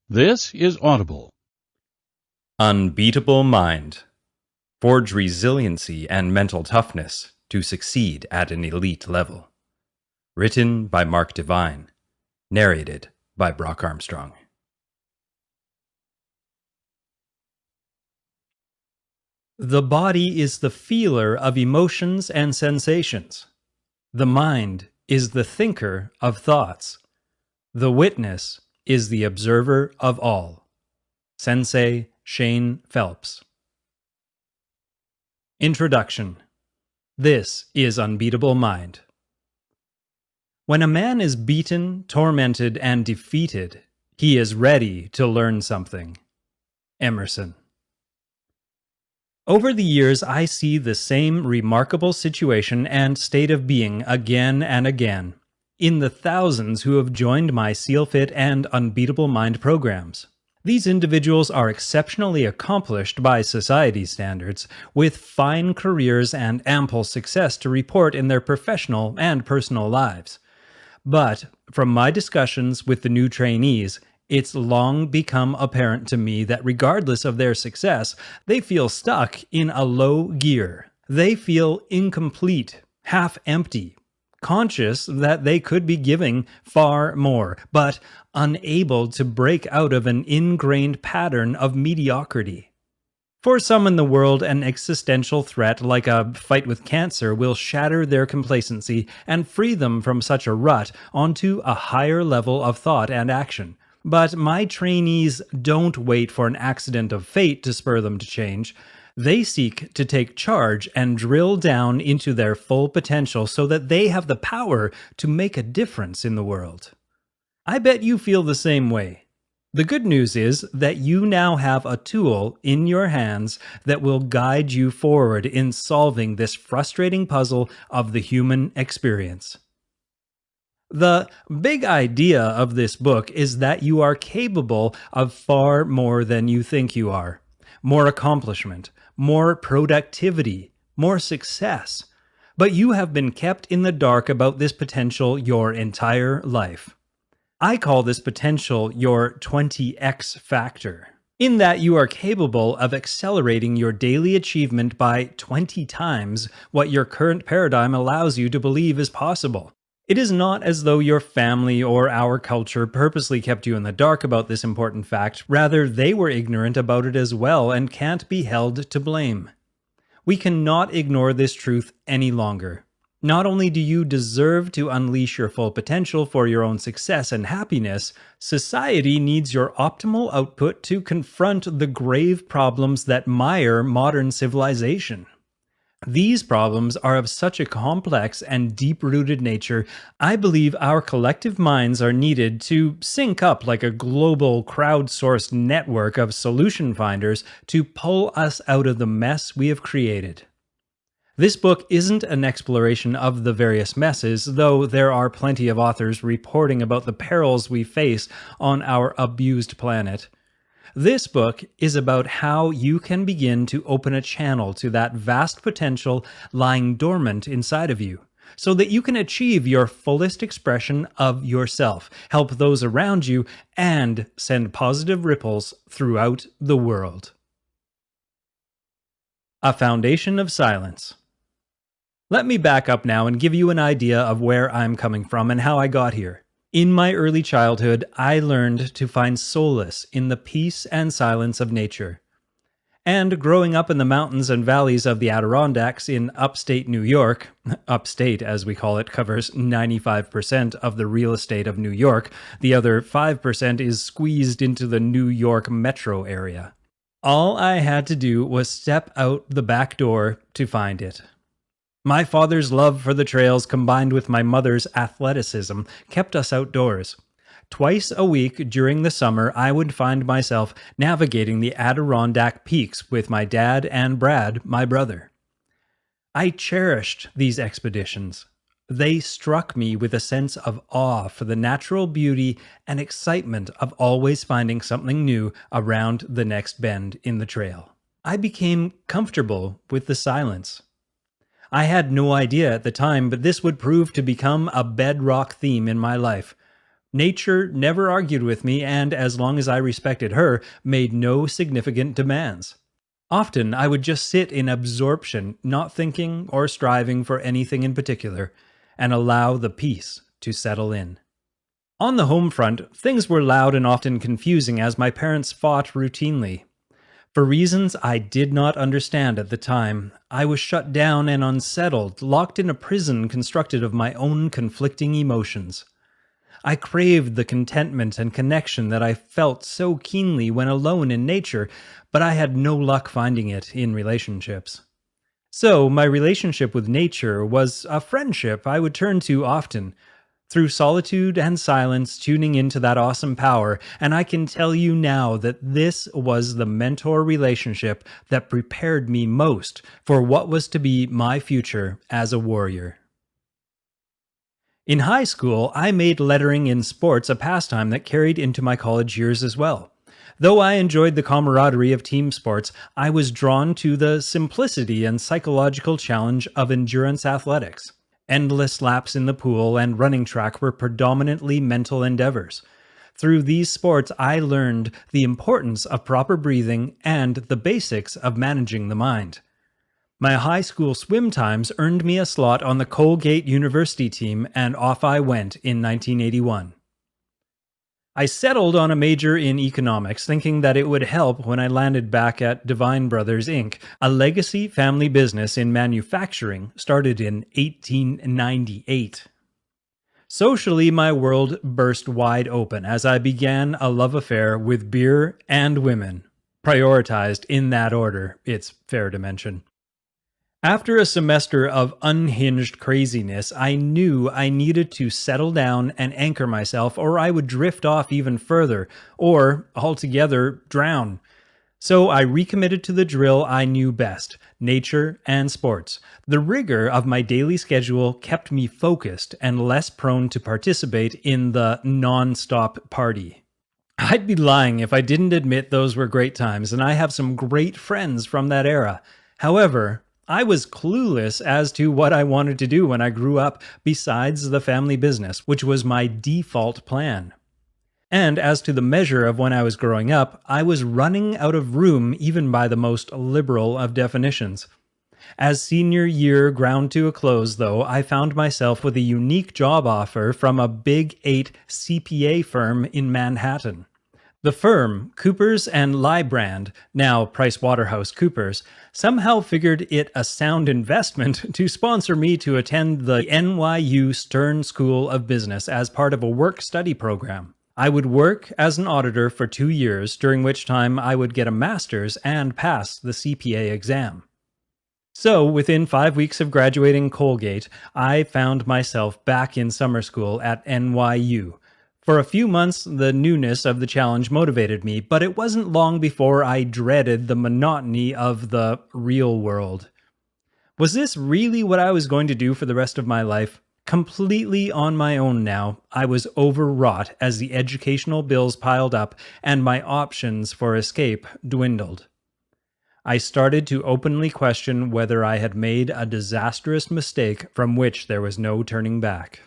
This is Audible. Unbeatable Mind. Forge resiliency and mental toughness to succeed at an elite level. Written by Mark Devine. Narrated by Brock Armstrong. The body is the feeler of emotions and sensations. The mind is the thinker of thoughts. The witness is the observer of all. Sensei Shane Phelps. Introduction. This is Unbeatable Mind. When a man is beaten, tormented, and defeated, he is ready to learn something. Emerson. Over the years, I see the same remarkable situation and state of being again and again in the thousands who have joined my SEALFIT and Unbeatable Mind programs. These individuals are exceptionally accomplished by society standards, with fine careers and ample success to report in their professional and personal lives. But from my discussions with the new trainees, it's long become apparent to me that regardless of their success, they feel stuck in a low gear. They feel incomplete, half empty, conscious that they could be giving far more, but unable to break out of an ingrained pattern of mediocrity. For some in the world, an existential threat like a fight with cancer will shatter their complacency and free them from such a rut onto a higher level of thought and action. But my trainees don't wait for an accident of fate to spur them to change. They seek to take charge and drill down into their full potential so that they have the power to make a difference in the world. I bet you feel the same way. The good news is that you now have a tool in your hands that will guide you forward in solving this frustrating puzzle of the human experience. The big idea of this book is that you are capable of far more than you think you are. More accomplishment, more productivity, more success. But you have been kept in the dark about this potential your entire life. I call this potential your 20x factor, in that you are capable of accelerating your daily achievement by 20 times what your current paradigm allows you to believe is possible. It is not as though your family or our culture purposely kept you in the dark about this important fact. Rather, they were ignorant about it as well and can't be held to blame. We cannot ignore this truth any longer. Not only do you deserve to unleash your full potential for your own success and happiness, society needs your optimal output to confront the grave problems that mire modern civilization. These problems are of such a complex and deep-rooted nature, I believe our collective minds are needed to sync up like a global crowdsourced network of solution finders to pull us out of the mess we have created. This book isn't an exploration of the various messes, though there are plenty of authors reporting about the perils we face on our abused planet. This book is about how you can begin to open a channel to that vast potential lying dormant inside of you, so that you can achieve your fullest expression of yourself, help those around you, and send positive ripples throughout the world. A Foundation of Silence. Let me back up now and give you an idea of where I'm coming from and how I got here. In my early childhood, I learned to find solace in the peace and silence of nature. And growing up in the mountains and valleys of the Adirondacks in upstate New York, upstate as we call it covers 95% of the real estate of New York, the other 5% is squeezed into the New York metro area. All I had to do was step out the back door to find it. My father's love for the trails combined with my mother's athleticism kept us outdoors. Twice a week during the summer, I would find myself navigating the Adirondack peaks with my dad and Brad, my brother. I cherished these expeditions. They struck me with a sense of awe for the natural beauty and excitement of always finding something new around the next bend in the trail. I became comfortable with the silence. I had no idea at the time, but this would prove to become a bedrock theme in my life. Nature never argued with me, and as long as I respected her, made no significant demands. Often I would just sit in absorption, not thinking or striving for anything in particular, and allow the peace to settle in. On the home front, things were loud and often confusing as my parents fought routinely. For reasons I did not understand at the time, I was shut down and unsettled, locked in a prison constructed of my own conflicting emotions. I craved the contentment and connection that I felt so keenly when alone in nature, but I had no luck finding it in relationships. So, my relationship with nature was a friendship I would turn to often, through solitude and silence, tuning into that awesome power, and I can tell you now that this was the mentor relationship that prepared me most for what was to be my future as a warrior. In high school, I made lettering in sports a pastime that carried into my college years as well. Though I enjoyed the camaraderie of team sports, I was drawn to the simplicity and psychological challenge of endurance athletics. Endless laps in the pool and running track were predominantly mental endeavors. Through these sports, I learned the importance of proper breathing and the basics of managing the mind. My high school swim times earned me a slot on the Colgate University team, and off I went in 1981. I settled on a major in economics, thinking that it would help when I landed back at Divine Brothers Inc., a legacy family business in manufacturing started in 1898. Socially, my world burst wide open as I began a love affair with beer and women, prioritized in that order, it's fair to mention. After a semester of unhinged craziness, I knew I needed to settle down and anchor myself, or I would drift off even further, or altogether drown. So I recommitted to the drill I knew best, nature and sports. The rigor of my daily schedule kept me focused and less prone to participate in the non-stop party. I'd be lying if I didn't admit those were great times, and I have some great friends from that era. However, I was clueless as to what I wanted to do when I grew up besides the family business, which was my default plan. And as to the measure of when I was growing up, I was running out of room even by the most liberal of definitions. As senior year ground to a close, though, I found myself with a unique job offer from a Big 8 CPA firm in Manhattan. The firm, Coopers and Lybrand, now PricewaterhouseCoopers, somehow figured it a sound investment to sponsor me to attend the NYU Stern School of Business as part of a work-study program. I would work as an auditor for 2 years, during which time I would get a master's and pass the CPA exam. So, within 5 weeks of graduating Colgate, I found myself back in summer school at NYU. For a few months, the newness of the challenge motivated me, but it wasn't long before I dreaded the monotony of the real world. Was this really what I was going to do for the rest of my life? Completely on my own now, I was overwrought as the educational bills piled up and my options for escape dwindled. I started to openly question whether I had made a disastrous mistake from which there was no turning back.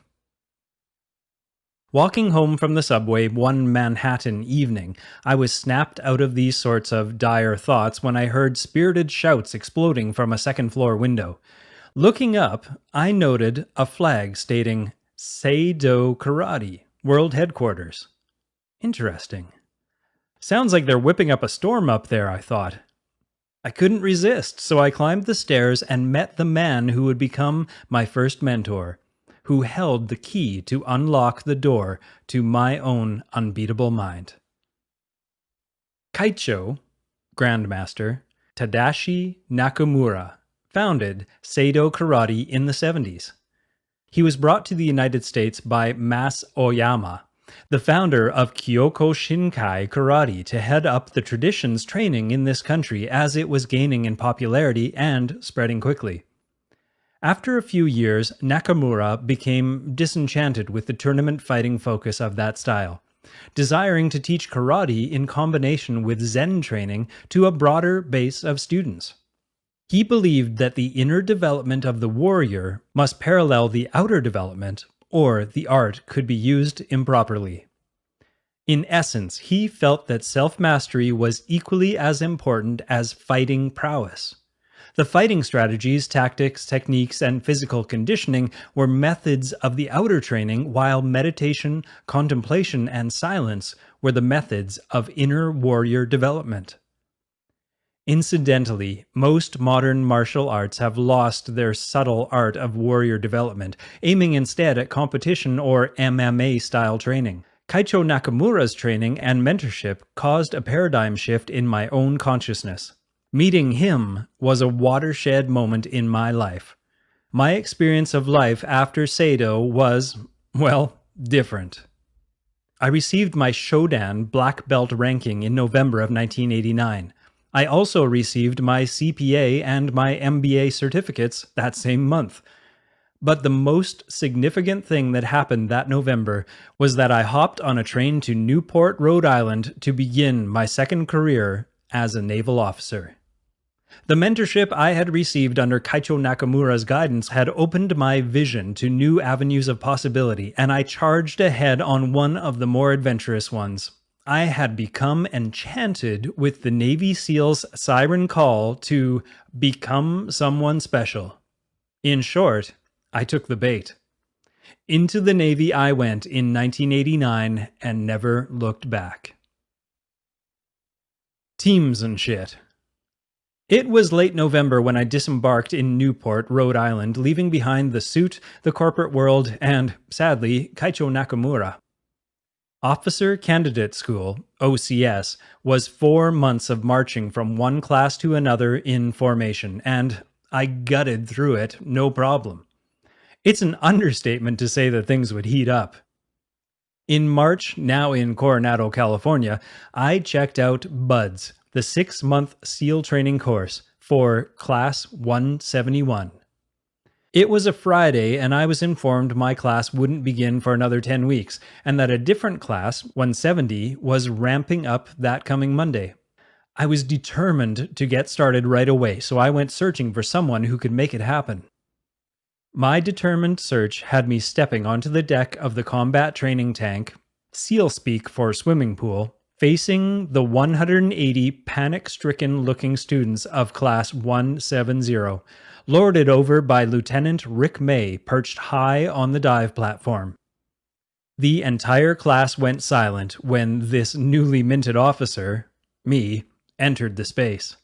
Walking home from the subway one Manhattan evening, I was snapped out of these sorts of dire thoughts when I heard spirited shouts exploding from a second-floor window. Looking up, I noted a flag stating Seido Karate, World Headquarters. Interesting. Sounds like they're whipping up a storm up there, I thought. I couldn't resist, so I climbed the stairs and met the man who would become my first mentor, who held the key to unlock the door to my own unbeatable mind. Kaicho, Grandmaster, Tadashi Nakamura, founded Seido Karate in the 70s. He was brought to the United States by Mas Oyama, the founder of Kyoko Shinkai Karate, to head up the traditions training in this country as it was gaining in popularity and spreading quickly. After a few years, Nakamura became disenchanted with the tournament fighting focus of that style, desiring to teach karate in combination with Zen training to a broader base of students. He believed that the inner development of the warrior must parallel the outer development, or the art could be used improperly. In essence, he felt that self-mastery was equally as important as fighting prowess. The fighting strategies, tactics, techniques, and physical conditioning were methods of the outer training, while meditation, contemplation, and silence were the methods of inner warrior development. Incidentally, most modern martial arts have lost their subtle art of warrior development, aiming instead at competition or MMA-style training. Kaicho Nakamura's training and mentorship caused a paradigm shift in my own consciousness. Meeting him was a watershed moment in my life. My experience of life after Seido was, well, different. I received my Shodan black belt ranking in November of 1989. I also received my CPA and my MBA certificates that same month. But the most significant thing that happened that November was that I hopped on a train to Newport, Rhode Island to begin my second career as a naval officer. The mentorship I had received under Kaicho Nakamura's guidance had opened my vision to new avenues of possibility, and I charged ahead on one of the more adventurous ones. I had become enchanted with the Navy SEAL's siren call to become someone special. In short, I took the bait. Into the Navy I went in 1989 and never looked back. Teams and shit. It was late November when I disembarked in Newport, Rhode Island, leaving behind the suit, the corporate world, and, sadly, Kaicho Nakamura. Officer Candidate School, OCS, was 4 months of marching from one class to another in formation, and I gutted through it, no problem. It's an understatement to say that things would heat up. In March, now in Coronado, California, I checked out BUDS, the 6-month SEAL training course, for Class 171. It was a Friday, and I was informed my class wouldn't begin for another 10 weeks, and that a different class, 170, was ramping up that coming Monday. I was determined to get started right away, so I went searching for someone who could make it happen. My determined search had me stepping onto the deck of the combat training tank, SEAL speak for swimming pool, facing the 180 panic-stricken looking students of Class 170, lorded over by Lieutenant Rick May, perched high on the dive platform. The entire class went silent when this newly minted officer, me, entered the space.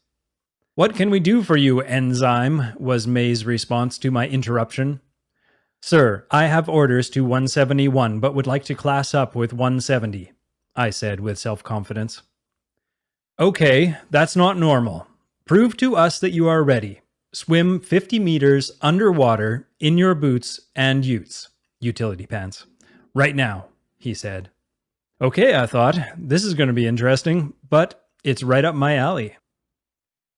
"What can we do for you, Enzyme?" was May's response to my interruption. "Sir, I have orders to 171, but would like to class up with 170, I said with self-confidence. "Okay, that's not normal. Prove to us that you are ready. Swim 50 meters underwater in your boots and utes, utility pants. Right now," he said. Okay, I thought, this is going to be interesting, but it's right up my alley.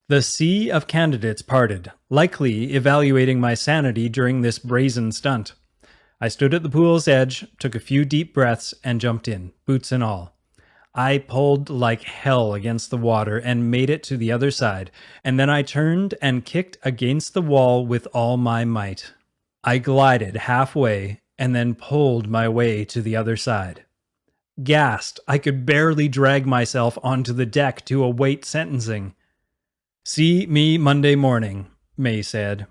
The sea of candidates parted, likely evaluating my sanity during this brazen stunt. I stood at the pool's edge, took a few deep breaths, and jumped in, boots and all. I pulled like hell against the water and made it to the other side, and then I turned and kicked against the wall with all my might. I glided halfway and then pulled my way to the other side. Gassed, I could barely drag myself onto the deck to await sentencing. "See me Monday morning," May said.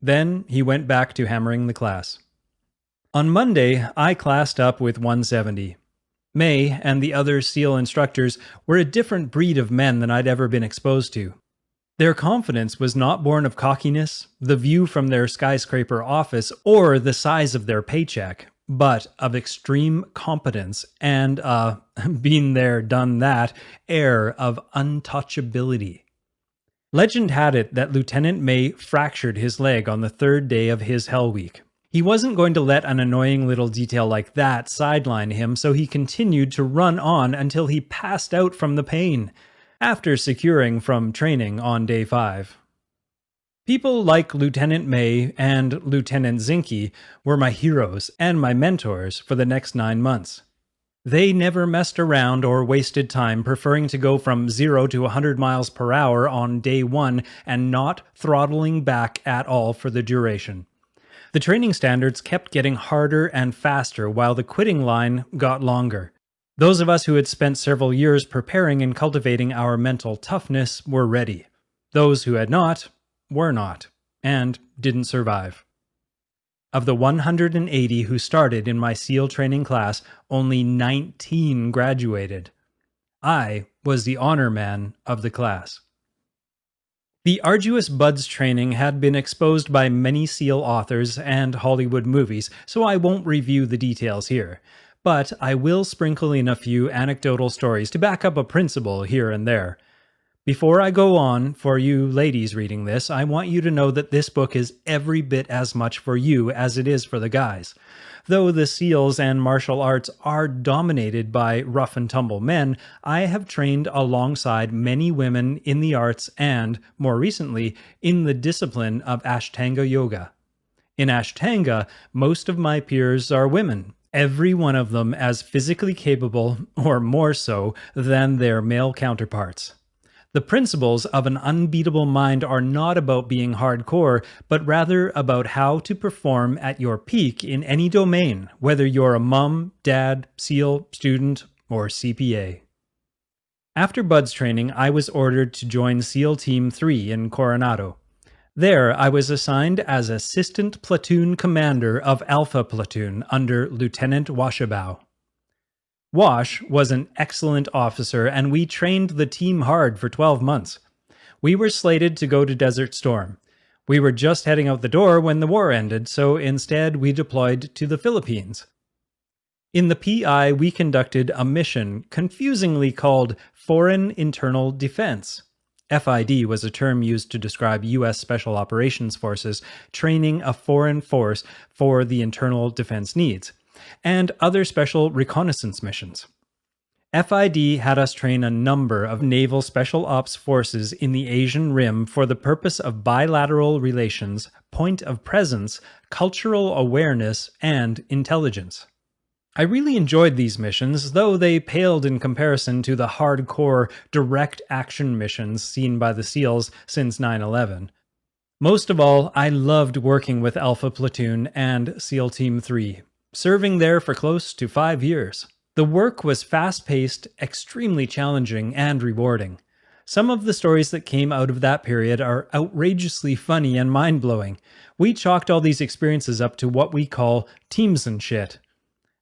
Then he went back to hammering the class. On Monday, I classed up with 170. May and the other SEAL instructors were a different breed of men than I'd ever been exposed to. Their confidence was not born of cockiness, the view from their skyscraper office, or the size of their paycheck, but of extreme competence and been there, done that, air of untouchability. Legend had it that Lieutenant May fractured his leg on the 3rd day of his Hell Week. He wasn't going to let an annoying little detail like that sideline him, so he continued to run on until he passed out from the pain, after securing from training on day 5. People like Lieutenant May and Lieutenant Zinke were my heroes and my mentors for the next 9 months. They never messed around or wasted time, preferring to go from 0 to 100 miles per hour on day 1 and not throttling back at all for the duration. The training standards kept getting harder and faster while the quitting line got longer. Those of us who had spent several years preparing and cultivating our mental toughness were ready. Those who had not were not, and didn't survive. Of the 180 who started in my SEAL training class, only 19 graduated. I was the honor man of the class. The arduous BUDS training had been exposed by many SEAL authors and Hollywood movies, so I won't review the details here. But I will sprinkle in a few anecdotal stories to back up a principle here and there. Before I go on, for you ladies reading this, I want you to know that this book is every bit as much for you as it is for the guys. Though the SEALs and martial arts are dominated by rough and tumble men, I have trained alongside many women in the arts and, more recently, in the discipline of Ashtanga Yoga. In Ashtanga, most of my peers are women, every one of them as physically capable, or more so, than their male counterparts. The principles of an unbeatable mind are not about being hardcore, but rather about how to perform at your peak in any domain, whether you're a mom, dad, SEAL, student, or CPA. After BUDS training, I was ordered to join SEAL Team 3 in Coronado. There, I was assigned as Assistant Platoon Commander of Alpha Platoon under Lieutenant Washabaugh. Wash was an excellent officer, and we trained the team hard for 12 months. We were slated to go to Desert Storm. We were just heading out the door when the war ended, so instead we deployed to the Philippines. In the PI, we conducted a mission confusingly called Foreign Internal Defense. FID was a term used to describe U.S. Special Operations Forces training a foreign force for the internal defense needs, and other special reconnaissance missions. FID had us train a number of naval special ops forces in the Asian Rim for the purpose of bilateral relations, point of presence, cultural awareness, and intelligence. I really enjoyed these missions, though they paled in comparison to the hardcore, direct action missions seen by the SEALs since 9/11. Most of all, I loved working with Alpha Platoon and SEAL Team 3. Serving there for close to 5 years. The work was fast-paced, extremely challenging, and rewarding. Some of the stories that came out of that period are outrageously funny and mind-blowing. We chalked all these experiences up to what we call teams and shit.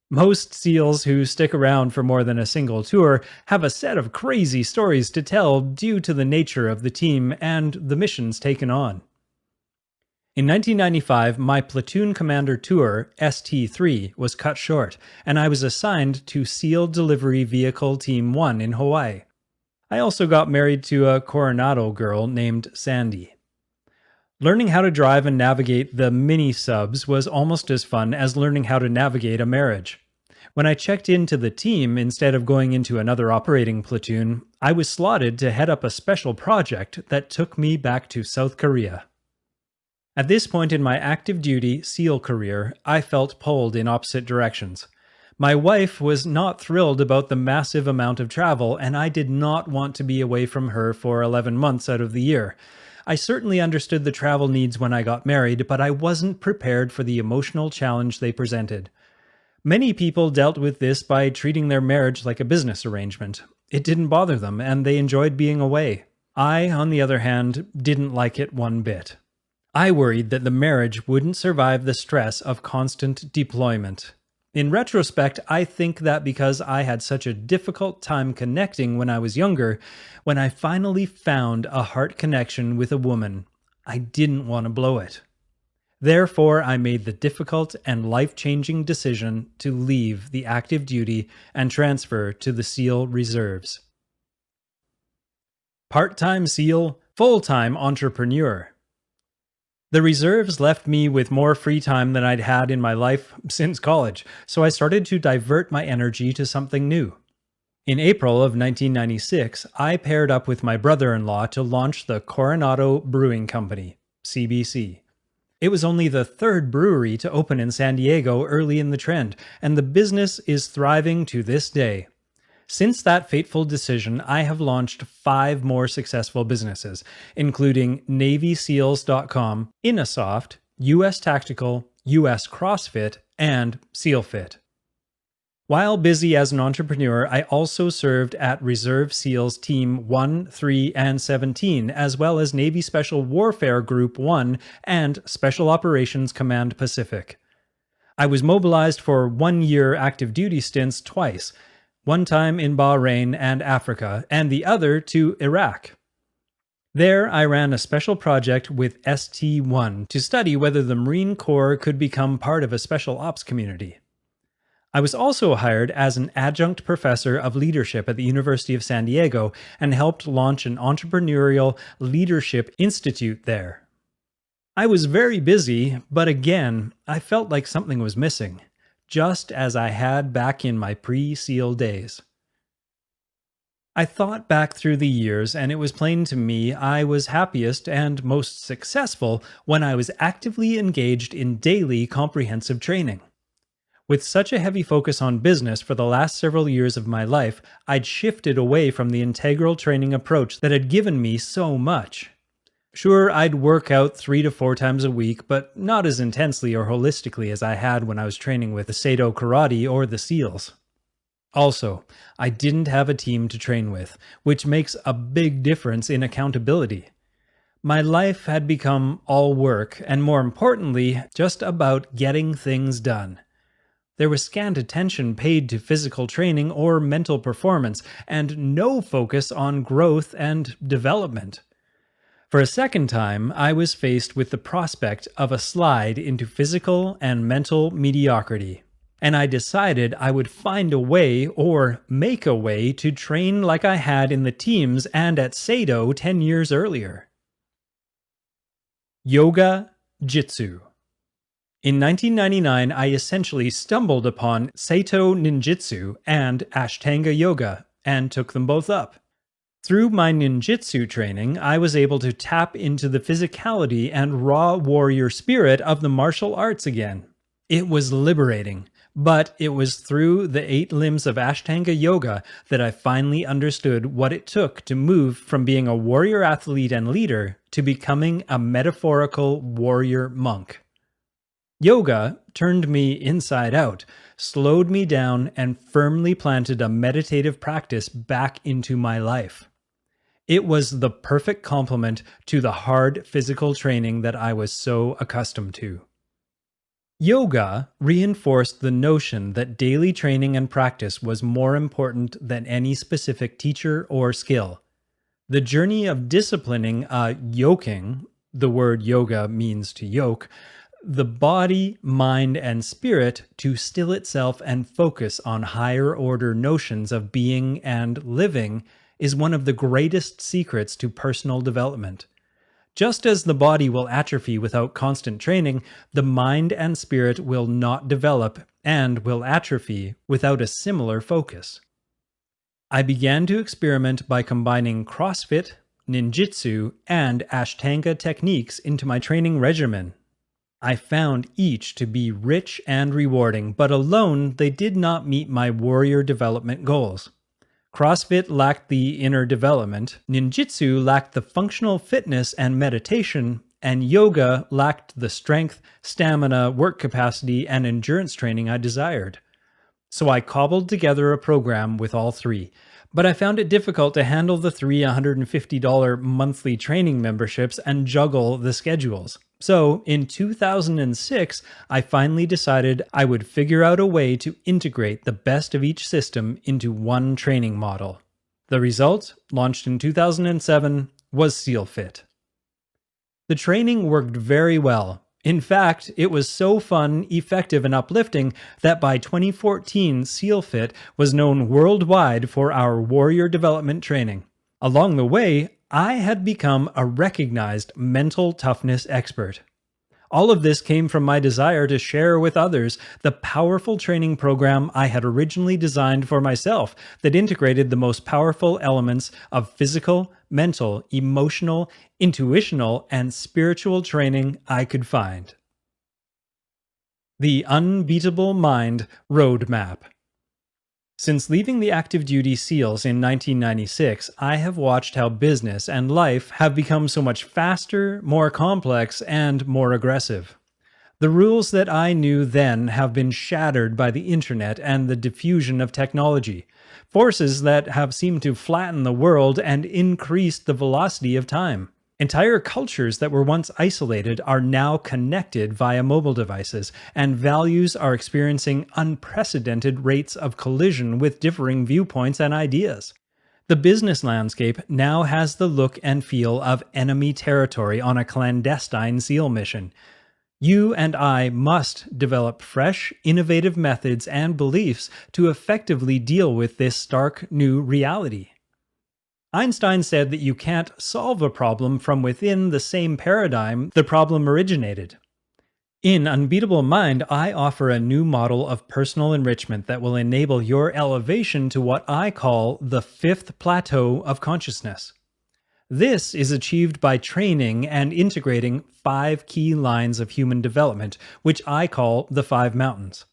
Most SEALs who stick around for more than a single tour have a set of crazy stories to tell due to the nature of the team and the missions taken on. In 1995, my platoon commander tour, ST3, was cut short, and I was assigned to SEAL Delivery Vehicle Team 1 in Hawaii. I also got married to a Coronado girl named Sandy. Learning how to drive and navigate the mini-subs was almost as fun as learning how to navigate a marriage. When I checked into the team instead of going into another operating platoon, I was slotted to head up a special project that took me back to South Korea. At this point in my active duty SEAL career, I felt pulled in opposite directions. My wife was not thrilled about the massive amount of travel, and I did not want to be away from her for 11 months out of the year. I certainly understood the travel needs when I got married, but I wasn't prepared for the emotional challenge they presented. Many people dealt with this by treating their marriage like a business arrangement. It didn't bother them, and they enjoyed being away. I, on the other hand, didn't like it one bit. I worried that the marriage wouldn't survive the stress of constant deployment. In retrospect, I think that because I had such a difficult time connecting when I was younger, when I finally found a heart connection with a woman, I didn't want to blow it. Therefore, I made the difficult and life-changing decision to leave the active duty and transfer to the SEAL Reserves. Part-time SEAL, full-time entrepreneur. The reserves left me with more free time than I'd had in my life since college, so I started to divert my energy to something new. In April of 1996, I paired up with my brother-in-law to launch the Coronado Brewing Company, CBC. It was only the third brewery to open in San Diego early in the trend, and the business is thriving to this day. Since that fateful decision, I have launched 5 more successful businesses, including NavySeals.com, Inasoft, US Tactical, US CrossFit, and SEALFit. While busy as an entrepreneur, I also served at Reserve SEALs Team 1, 3, and 17, as well as Navy Special Warfare Group 1 and Special Operations Command Pacific. I was mobilized for 1-year active duty stints twice, one time in Bahrain and Africa, and the other to Iraq. There, I ran a special project with ST-1 to study whether the Marine Corps could become part of a special ops community. I was also hired as an adjunct professor of leadership at the University of San Diego and helped launch an entrepreneurial leadership institute there. I was very busy, but again, I felt like something was missing, just as I had back in my pre-SEAL days. I thought back through the years, and it was plain to me I was happiest and most successful when I was actively engaged in daily comprehensive training. With such a heavy focus on business for the last several years of my life, I'd shifted away from the integral training approach that had given me so much. Sure, I'd work out 3 to 4 times a week, but not as intensely or holistically as I had when I was training with the Seido Karate or the SEALs. Also, I didn't have a team to train with, which makes a big difference in accountability. My life had become all work, and more importantly, just about getting things done. There was scant attention paid to physical training or mental performance, and no focus on growth and development. For a second time, I was faced with the prospect of a slide into physical and mental mediocrity, and I decided I would find a way or make a way to train like I had in the teams and at Seido 10 years earlier. Yoga Jitsu. In 1999, I essentially stumbled upon Seito Ninjutsu and Ashtanga Yoga and took them both up. Through my ninjutsu training, I was able to tap into the physicality and raw warrior spirit of the martial arts again. It was liberating, but it was through the 8 limbs of Ashtanga Yoga that I finally understood what it took to move from being a warrior athlete and leader to becoming a metaphorical warrior monk. Yoga turned me inside out, slowed me down, and firmly planted a meditative practice back into my life. It was the perfect complement to the hard physical training that I was so accustomed to. Yoga reinforced the notion that daily training and practice was more important than any specific teacher or skill. The journey of disciplining yoking, the word yoga means to yoke, the body, mind, and spirit to still itself and focus on higher order notions of being and living is one of the greatest secrets to personal development. Just as the body will atrophy without constant training, the mind and spirit will not develop and will atrophy without a similar focus. I began to experiment by combining CrossFit, ninjutsu, and Ashtanga techniques into my training regimen. I found each to be rich and rewarding, but alone they did not meet my warrior development goals. CrossFit lacked the inner development, ninjutsu lacked the functional fitness and meditation, and yoga lacked the strength, stamina, work capacity, and endurance training I desired. So I cobbled together a program with all 3, but I found it difficult to handle the 3 $150 monthly training memberships and juggle the schedules. So, in 2006, I finally decided I would figure out a way to integrate the best of each system into one training model. The result, launched in 2007, was SEALFit. The training worked very well. In fact, it was so fun, effective, and uplifting that by 2014, SEALFit was known worldwide for our warrior development training. Along the way, I had become a recognized mental toughness expert. All of this came from my desire to share with others the powerful training program I had originally designed for myself that integrated the most powerful elements of physical, mental, emotional, intuitional, and spiritual training I could find. The Unbeatable Mind Roadmap. Since leaving the active duty SEALs in 1996, I have watched how business and life have become so much faster, more complex, and more aggressive. The rules that I knew then have been shattered by the internet and the diffusion of technology, forces that have seemed to flatten the world and increase the velocity of time. Entire cultures that were once isolated are now connected via mobile devices, and values are experiencing unprecedented rates of collision with differing viewpoints and ideas. The business landscape now has the look and feel of enemy territory on a clandestine SEAL mission. You and I must develop fresh, innovative methods and beliefs to effectively deal with this stark new reality. Einstein said that you can't solve a problem from within the same paradigm the problem originated. In Unbeatable Mind, I offer a new model of personal enrichment that will enable your elevation to what I call the fifth plateau of consciousness. This is achieved by training and integrating 5 key lines of human development, which I call the 5 mountains.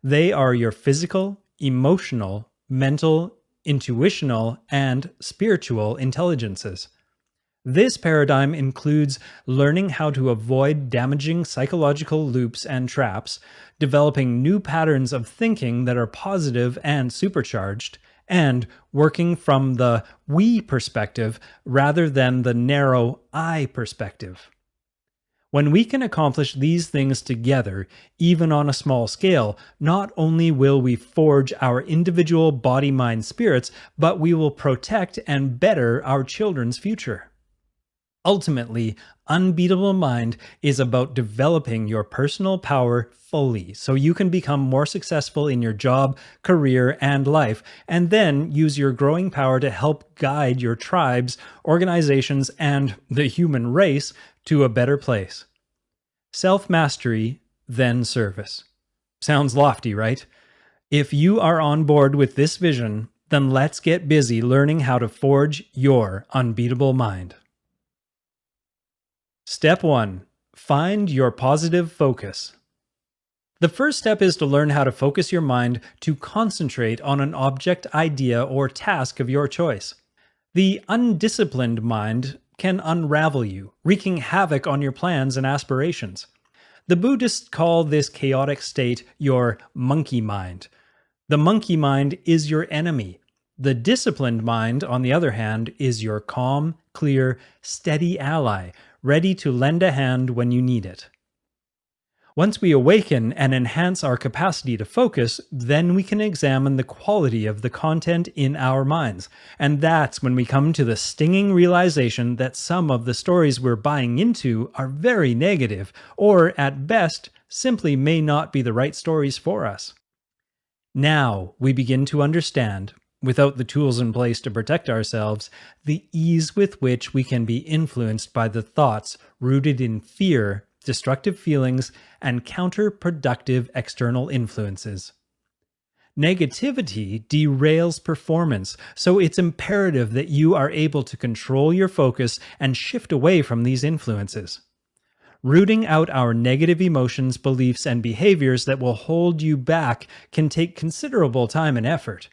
They are your physical, emotional, mental, intuitional, and spiritual intelligences. This paradigm includes learning how to avoid damaging psychological loops and traps, developing new patterns of thinking that are positive and supercharged, and working from the we perspective rather than the narrow I perspective. When we can accomplish these things together, even on a small scale, not only will we forge our individual body, mind, spirits, but we will protect and better our children's future. Ultimately, Unbeatable Mind is about developing your personal power fully so you can become more successful in your job, career, and life, and then use your growing power to help guide your tribes, organizations, and the human race to a better place. Self-mastery, then service. Sounds lofty, right? If you are on board with this vision, then let's get busy learning how to forge your unbeatable mind. Step 1. Find your positive focus. The first step is to learn how to focus your mind to concentrate on an object, idea, or task of your choice. The undisciplined mind can unravel you, wreaking havoc on your plans and aspirations. The Buddhists call this chaotic state your monkey mind. The monkey mind is your enemy. The disciplined mind, on the other hand, is your calm, clear, steady ally, ready to lend a hand when you need it. Once we awaken and enhance our capacity to focus, then we can examine the quality of the content in our minds. And that's when we come to the stinging realization that some of the stories we're buying into are very negative, or at best, simply may not be the right stories for us. Now we begin to understand, without the tools in place to protect ourselves, the ease with which we can be influenced by the thoughts rooted in fear, destructive feelings, and counterproductive external influences. Negativity derails performance, so it's imperative that you are able to control your focus and shift away from these influences. Rooting out our negative emotions, beliefs, and behaviors that will hold you back can take considerable time and effort.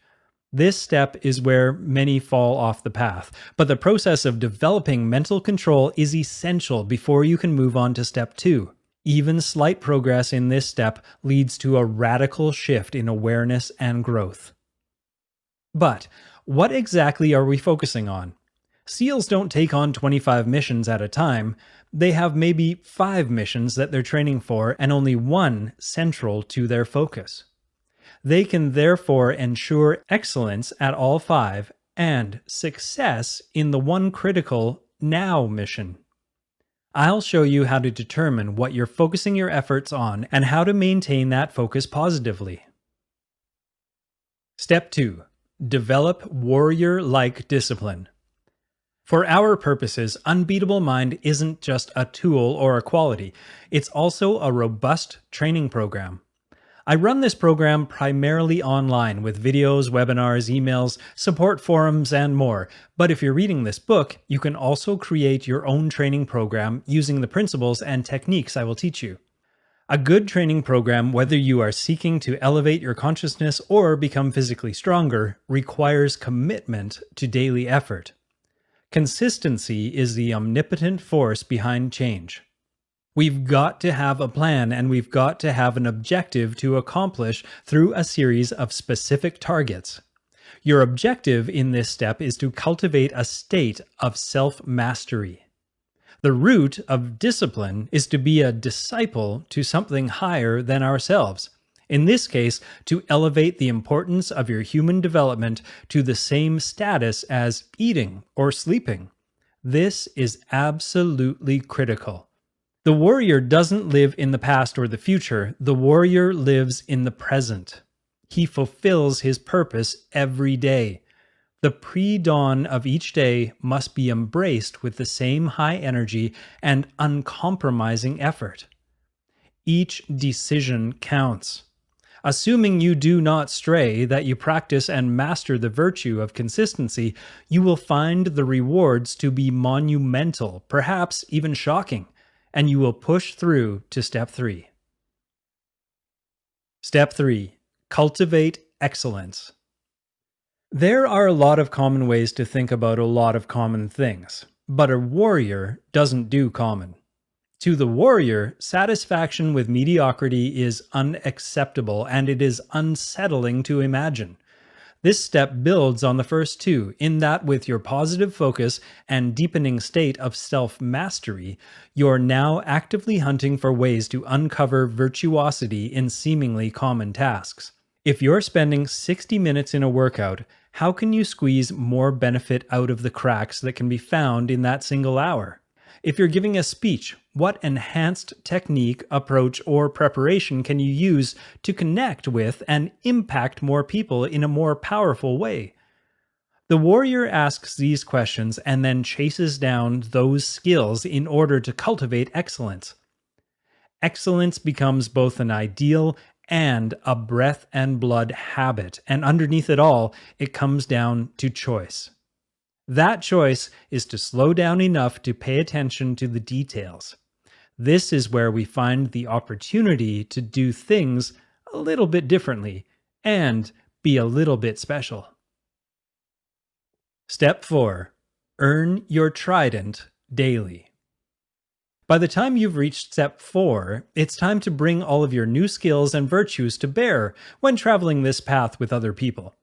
This step is where many fall off the path, but the process of developing mental control is essential before you can move on to step 2. Even slight progress in this step leads to a radical shift in awareness and growth. But what exactly are we focusing on? SEALs don't take on 25 missions at a time. They have maybe 5 missions that they're training for and only 1 central to their focus. They can therefore ensure excellence at all 5 and success in the one critical now mission. I'll show you how to determine what you're focusing your efforts on and how to maintain that focus positively. Step 2. Develop warrior-like discipline. For our purposes, Unbeatable Mind isn't just a tool or a quality. It's also a robust training program. I run this program primarily online with videos, webinars, emails, support forums, and more. But if you're reading this book, you can also create your own training program using the principles and techniques I will teach you. A good training program, whether you are seeking to elevate your consciousness or become physically stronger, requires commitment to daily effort. Consistency is the omnipotent force behind change. We've got to have a plan and we've got to have an objective to accomplish through a series of specific targets. Your objective in this step is to cultivate a state of self-mastery. The root of discipline is to be a disciple to something higher than ourselves. In this case, to elevate the importance of your human development to the same status as eating or sleeping. This is absolutely critical. The warrior doesn't live in the past or the future. The warrior lives in the present. He fulfills his purpose every day. The pre-dawn of each day must be embraced with the same high energy and uncompromising effort. Each decision counts. Assuming you do not stray, that you practice and master the virtue of consistency, you will find the rewards to be monumental, perhaps even shocking, and you will push through to step 3. Step 3. Cultivate excellence. There are a lot of common ways to think about a lot of common things, but a warrior doesn't do common. To the warrior, satisfaction with mediocrity is unacceptable and it is unsettling to imagine. This step builds on the first two, in that with your positive focus and deepening state of self-mastery, you're now actively hunting for ways to uncover virtuosity in seemingly common tasks. If you're spending 60 minutes in a workout, how can you squeeze more benefit out of the cracks that can be found in that single hour? If you're giving a speech, what enhanced technique, approach, or preparation can you use to connect with and impact more people in a more powerful way? The warrior asks these questions and then chases down those skills in order to cultivate excellence. Excellence becomes both an ideal and a breath and blood habit, and underneath it all, it comes down to choice. That choice is to slow down enough to pay attention to the details. This is where we find the opportunity to do things a little bit differently and be a little bit special. Step 4. Earn your trident daily. By the time you've reached step 4, it's time to bring all of your new skills and virtues to bear when traveling this path with other people.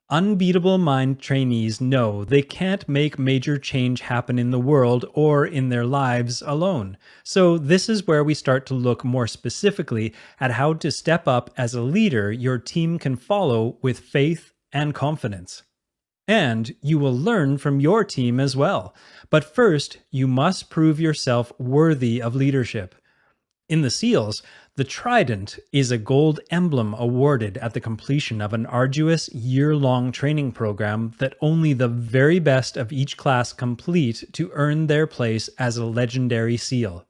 Unbeatable Mind trainees know they can't make major change happen in the world or in their lives alone. So this is where we start to look more specifically at how to step up as a leader your team can follow with faith and confidence. And you will learn from your team as well. But first, you must prove yourself worthy of leadership. In the SEALs, the Trident is a gold emblem awarded at the completion of an arduous year-long training program that only the very best of each class complete to earn their place as a legendary SEAL.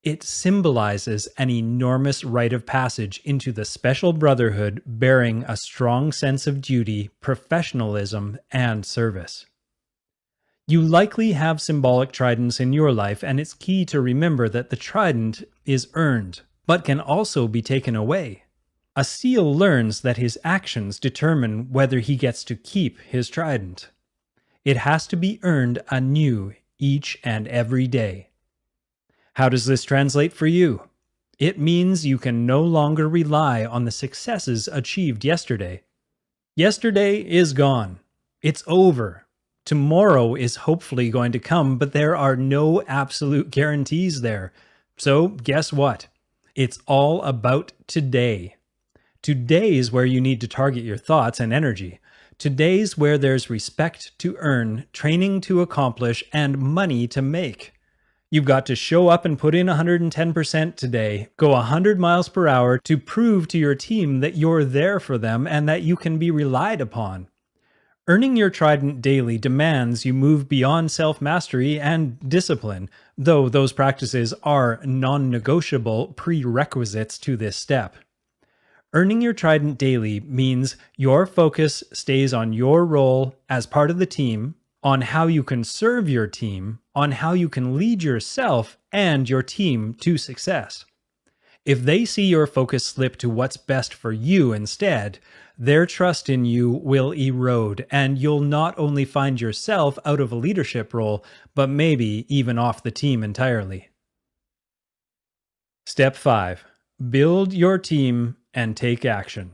It symbolizes an enormous rite of passage into the special brotherhood bearing a strong sense of duty, professionalism, and service. You likely have symbolic tridents in your life, and it's key to remember that the trident is earned, but can also be taken away. A SEAL learns that his actions determine whether he gets to keep his trident. It has to be earned anew each and every day. How does this translate for you? It means you can no longer rely on the successes achieved yesterday. Yesterday is gone. It's over. Tomorrow is hopefully going to come, but there are no absolute guarantees there. So guess what? It's all about today. Today's where you need to target your thoughts and energy. Today's where there's respect to earn, training to accomplish, and money to make. You've got to show up and put in 110% today, go 100 miles per hour to prove to your team that you're there for them and that you can be relied upon. Earning your trident daily demands you move beyond self-mastery and discipline, though those practices are non-negotiable prerequisites to this step. Earning your trident daily means your focus stays on your role as part of the team, on how you can serve your team, on how you can lead yourself and your team to success. If they see your focus slip to what's best for you instead, their trust in you will erode, and you'll not only find yourself out of a leadership role, but maybe even off the team entirely. Step 5. Build your team and take action.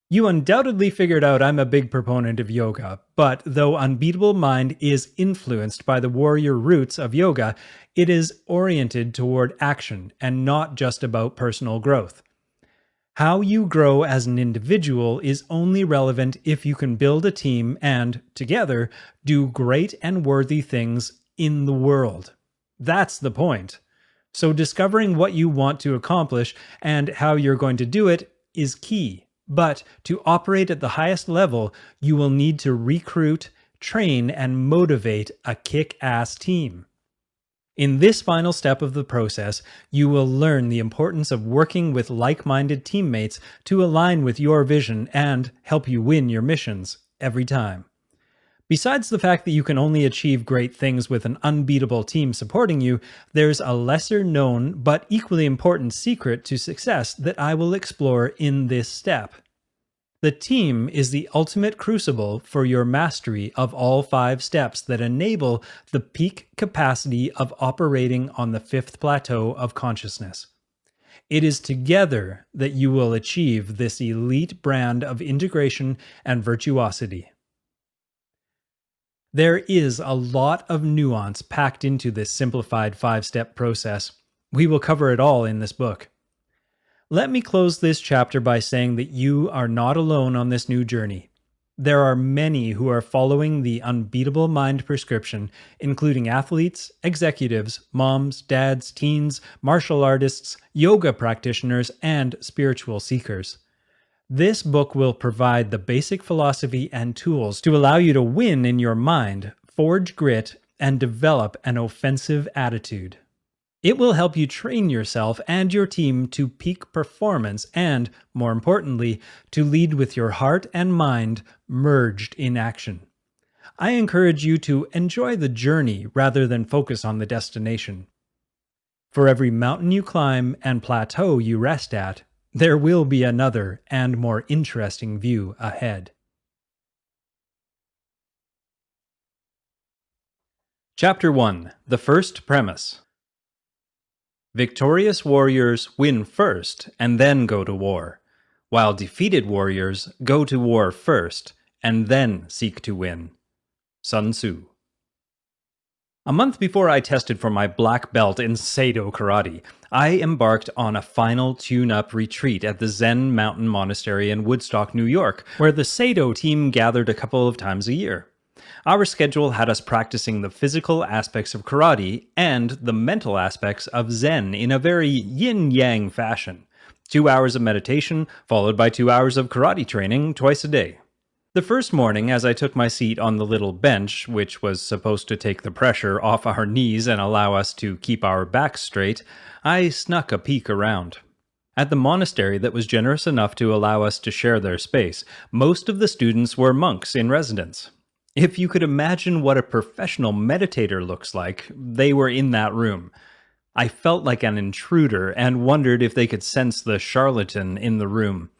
You undoubtedly figured out I'm a big proponent of yoga, but though Unbeatable Mind is influenced by the warrior roots of yoga, it is oriented toward action and not just about personal growth. How you grow as an individual is only relevant if you can build a team and, together, do great and worthy things in the world. That's the point. So discovering what you want to accomplish and how you're going to do it is key. But to operate at the highest level, you will need to recruit, train, and motivate a kick-ass team. In this final step of the process, you will learn the importance of working with like-minded teammates to align with your vision and help you win your missions every time. Besides the fact that you can only achieve great things with an unbeatable team supporting you, there's a lesser known but equally important secret to success that I will explore in this step. The team is the ultimate crucible for your mastery of all 5 steps that enable the peak capacity of operating on the 5th plateau of consciousness. It is together that you will achieve this elite brand of integration and virtuosity. There is a lot of nuance packed into this simplified 5-step process. We will cover it all in this book. Let me close this chapter by saying that you are not alone on this new journey. There are many who are following the Unbeatable Mind prescription, including athletes, executives, moms, dads, teens, martial artists, yoga practitioners, and spiritual seekers. This book will provide the basic philosophy and tools to allow you to win in your mind, forge grit, and develop an offensive attitude. It will help you train yourself and your team to peak performance and, more importantly, to lead with your heart and mind merged in action. I encourage you to enjoy the journey rather than focus on the destination. For every mountain you climb and plateau you rest at, there will be another and more interesting view ahead. Chapter 1. The First Premise. Victorious warriors win first and then go to war, while defeated warriors go to war first and then seek to win. Sun Tzu. A month before I tested for my black belt in Sado Karate, I embarked on a final tune-up retreat at the Zen Mountain Monastery in Woodstock, New York, where the Sado team gathered a couple of times a year. Our schedule had us practicing the physical aspects of karate and the mental aspects of Zen in a very yin-yang fashion. 2 hours of meditation, followed by 2 hours of karate training twice a day. The first morning, as I took my seat on the little bench, which was supposed to take the pressure off our knees and allow us to keep our backs straight, I snuck a peek around. At the monastery that was generous enough to allow us to share their space, most of the students were monks in residence. If you could imagine what a professional meditator looks like, they were in that room. I felt like an intruder and wondered if they could sense the charlatan in the room.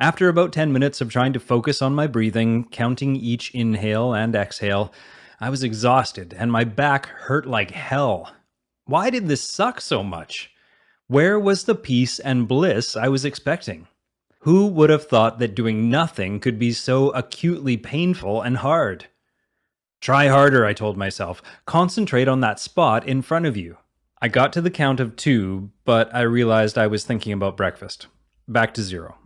After about 10 minutes of trying to focus on my breathing, counting each inhale and exhale, I was exhausted and my back hurt like hell. Why did this suck so much? Where was the peace and bliss I was expecting? Who would have thought that doing nothing could be so acutely painful and hard? Try harder, I told myself. Concentrate on that spot in front of you. I got to the count of 2, but I realized I was thinking about breakfast. Back to 0.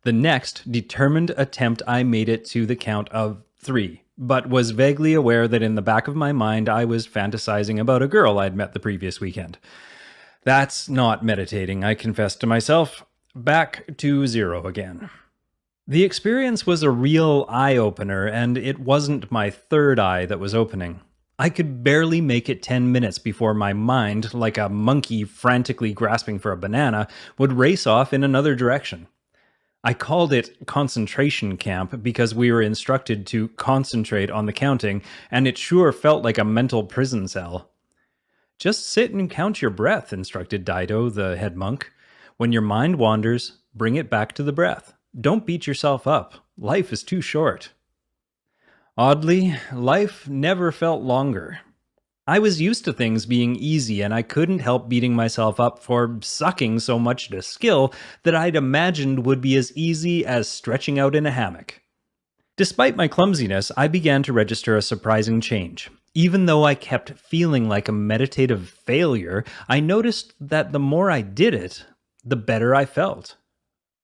The next determined attempt I made it to the count of 3, but was vaguely aware that in the back of my mind I was fantasizing about a girl I'd met the previous weekend. That's not meditating, I confessed to myself. Back to 0 again. The experience was a real eye-opener, and it wasn't my third eye that was opening. I could barely make it 10 minutes before my mind, like a monkey frantically grasping for a banana, would race off in another direction. I called it concentration camp because we were instructed to concentrate on the counting, and it sure felt like a mental prison cell. Just sit and count your breath, instructed Dido, the head monk. When your mind wanders, bring it back to the breath. Don't beat yourself up. Life is too short. Oddly, life never felt longer. I was used to things being easy, and I couldn't help beating myself up for sucking so much at a skill that I'd imagined would be as easy as stretching out in a hammock. Despite my clumsiness, I began to register a surprising change. Even though I kept feeling like a meditative failure, I noticed that the more I did it, the better I felt.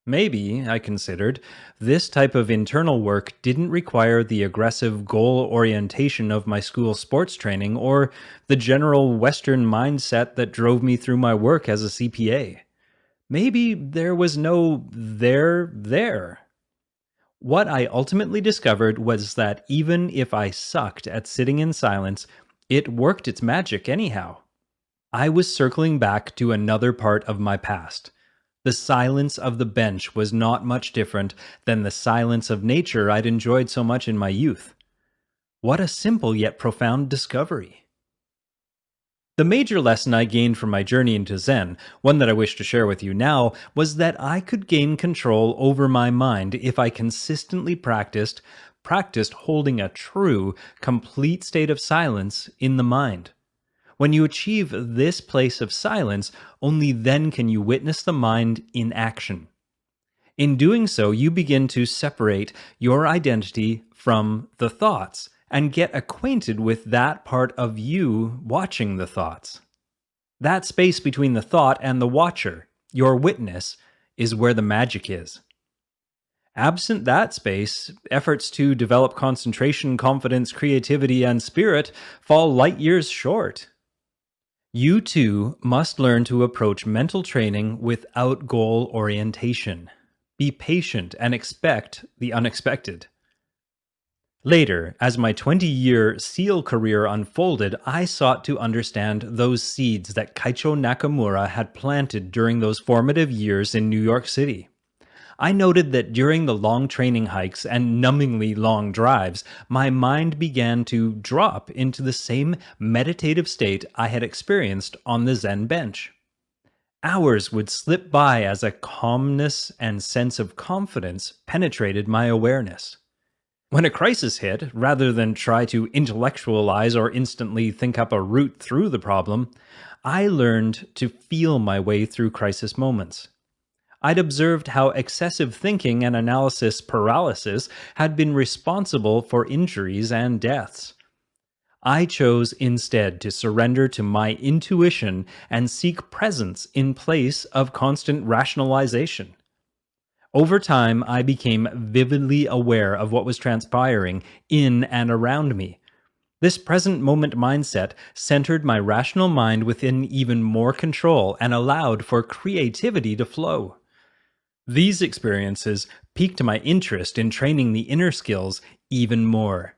Maybe, I considered, this type of internal work didn't require the aggressive goal orientation of my school sports training or the general Western mindset that drove me through my work as a CPA. Maybe there was no there. What I ultimately discovered was that even if I sucked at sitting in silence, it worked its magic anyhow. I was circling back to another part of my past. The silence of the bench was not much different than the silence of nature I'd enjoyed so much in my youth. What a simple yet profound discovery. The major lesson I gained from my journey into Zen, one that I wish to share with you now, was that I could gain control over my mind if I consistently practiced holding a true, complete state of silence in the mind. When you achieve this place of silence, only then can you witness the mind in action. In doing so, you begin to separate your identity from the thoughts and get acquainted with that part of you watching the thoughts. That space between the thought and the watcher, your witness, is where the magic is. Absent that space, efforts to develop concentration, confidence, creativity, and spirit fall light years short. You too must learn to approach mental training without goal orientation. Be patient and expect the unexpected. Later, as my 20-year SEAL career unfolded, I sought to understand those seeds that Kaicho Nakamura had planted during those formative years in New York City. I noted that during the long training hikes and numbingly long drives, my mind began to drop into the same meditative state I had experienced on the Zen bench. Hours would slip by as a calmness and sense of confidence penetrated my awareness. When a crisis hit, rather than try to intellectualize or instantly think up a route through the problem, I learned to feel my way through crisis moments. I'd observed how excessive thinking and analysis paralysis had been responsible for injuries and deaths. I chose instead to surrender to my intuition and seek presence in place of constant rationalization. Over time, I became vividly aware of what was transpiring in and around me. This present moment mindset centered my rational mind within even more control and allowed for creativity to flow. These experiences piqued my interest in training the inner skills even more.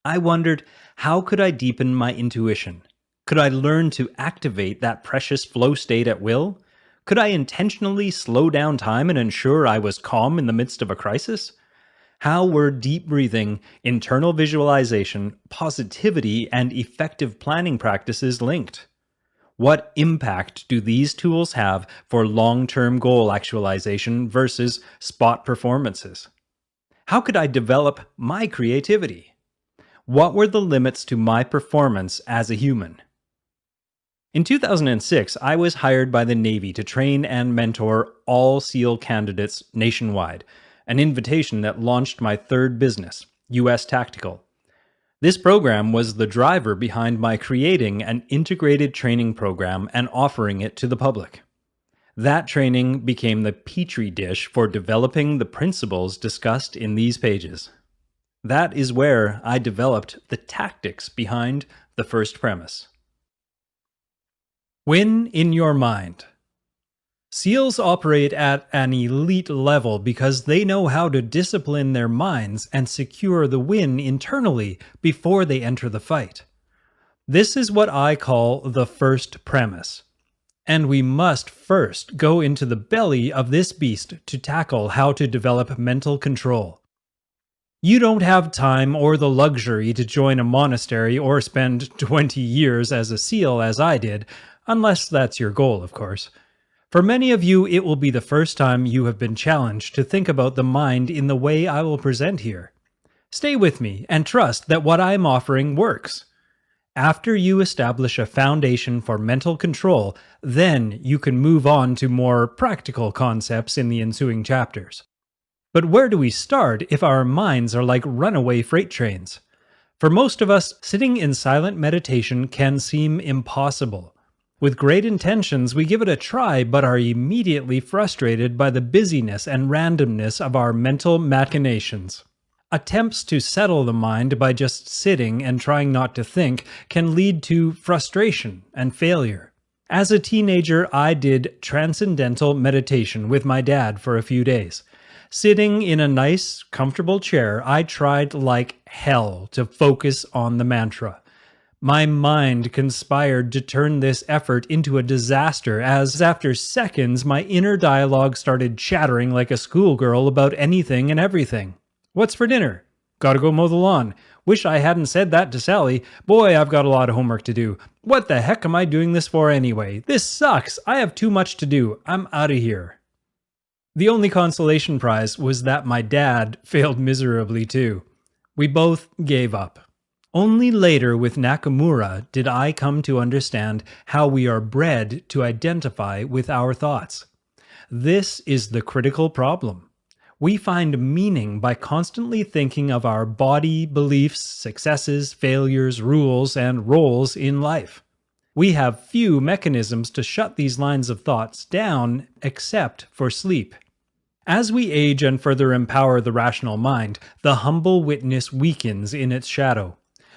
I wondered, how could I deepen my intuition? Could I learn to activate that precious flow state at will? Could I intentionally slow down time and ensure I was calm in the midst of a crisis? How were deep breathing, internal visualization, positivity, and effective planning practices linked? What impact do these tools have for long-term goal actualization versus spot performances? How could I develop my creativity? What were the limits to my performance as a human? In 2006, I was hired by the Navy to train and mentor all SEAL candidates nationwide, an invitation that launched my third business, U.S. Tactical. This program was the driver behind my creating an integrated training program and offering it to the public. That training became the petri dish for developing the principles discussed in these pages. That is where I developed the tactics behind the first premise. Win in your mind. SEALs operate at an elite level because they know how to discipline their minds and secure the win internally before they enter the fight. This is what I call the first premise. And we must first go into the belly of this beast to tackle how to develop mental control. You don't have time or the luxury to join a monastery or spend 20 years as a SEAL as I did, unless that's your goal, of course. For many of you, it will be the first time you have been challenged to think about the mind in the way I will present here. Stay with me and trust that what I am offering works. After you establish a foundation for mental control, then you can move on to more practical concepts in the ensuing chapters. But where do we start if our minds are like runaway freight trains? For most of us, sitting in silent meditation can seem impossible. With great intentions, we give it a try but are immediately frustrated by the busyness and randomness of our mental machinations. Attempts to settle the mind by just sitting and trying not to think can lead to frustration and failure. As a teenager, I did transcendental meditation with my dad for a few days. Sitting in a nice, comfortable chair, I tried like hell to focus on the mantra. My mind conspired to turn this effort into a disaster as, after seconds, my inner dialogue started chattering like a schoolgirl about anything and everything. What's for dinner? Gotta go mow the lawn. Wish I hadn't said that to Sally. Boy, I've got a lot of homework to do. What the heck am I doing this for anyway? This sucks. I have too much to do. I'm out of here. The only consolation prize was that my dad failed miserably too. We both gave up. Only later with Nakamura did I come to understand how we are bred to identify with our thoughts. This is the critical problem. We find meaning by constantly thinking of our body, beliefs, successes, failures, rules, and roles in life. We have few mechanisms to shut these lines of thoughts down except for sleep. As we age and further empower the rational mind, the humble witness weakens in its shadow.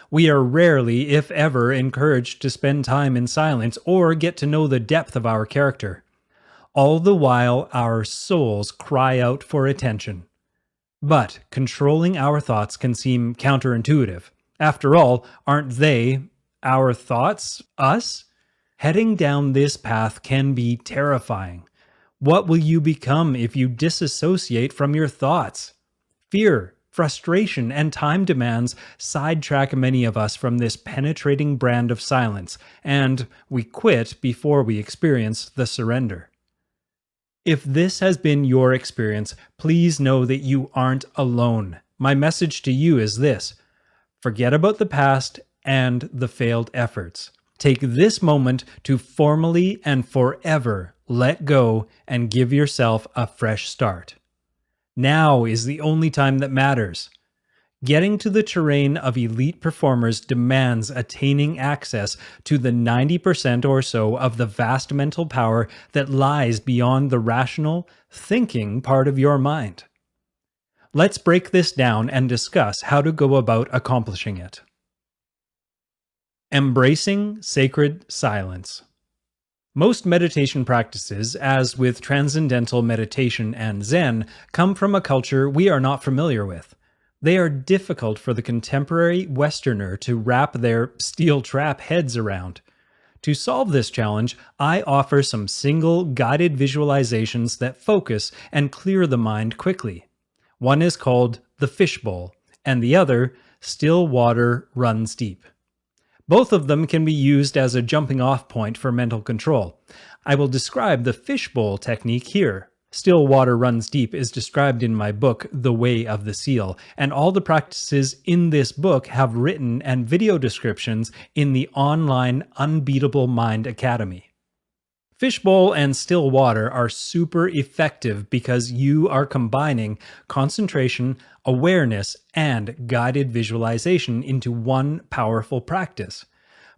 We are rarely, if ever, encouraged to spend time in silence or get to know the depth of our character. All the while, our souls cry out for attention. But controlling our thoughts can seem counterintuitive. After all, aren't they, our thoughts, us? Heading down this path can be terrifying. What will you become if you disassociate from your thoughts? Fear, frustration, and time demands sidetrack many of us from this penetrating brand of silence, and we quit before we experience the surrender. If this has been your experience, please know that you aren't alone. My message to you is this: forget about the past and the failed efforts. Take this moment to formally and forever let go and give yourself a fresh start. Now is the only time that matters. Getting to the terrain of elite performers demands attaining access to the 90% or so of the vast mental power that lies beyond the rational, thinking part of your mind. Let's break this down and discuss how to go about accomplishing it. Embracing sacred silence. Most meditation practices, as with transcendental meditation and Zen, come from a culture we are not familiar with. They are difficult for the contemporary Westerner to wrap their steel trap heads around. To solve this challenge, I offer some single guided visualizations that focus and clear the mind quickly. One is called the fishbowl, and the other, still water runs deep. Both of them can be used as a jumping-off point for mental control. I will describe the fishbowl technique here. Still water runs deep is described in my book, The Way of the Seal, and all the practices in this book have written and video descriptions in the online Unbeatable Mind Academy. Fishbowl and still water are super effective because you are combining concentration, awareness, and guided visualization into one powerful practice.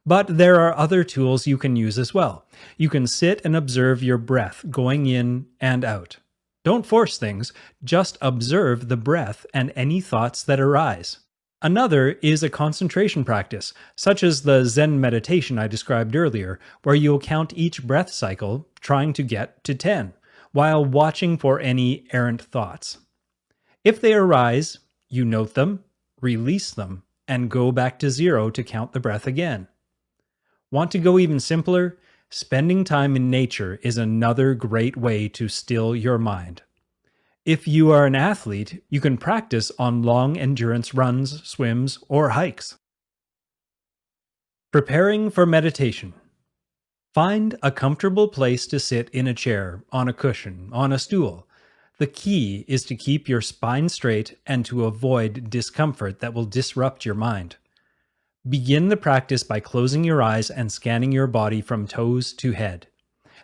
But there are other tools you can use as well. You can sit and observe your breath going in and out. Don't force things, just observe the breath and any thoughts that arise. Another is a concentration practice, such as the Zen meditation I described earlier, where you'll count each breath cycle, trying to get to 10, while watching for any errant thoughts. If they arise, you note them, release them, and go back to 0 to count the breath again. Want to go even simpler? Spending time in nature is another great way to still your mind. If you are an athlete, you can practice on long endurance runs, swims, or hikes. Preparing for meditation. Find a comfortable place to sit in a chair, on a cushion, on a stool. The key is to keep your spine straight and to avoid discomfort that will disrupt your mind. Begin the practice by closing your eyes and scanning your body from toes to head.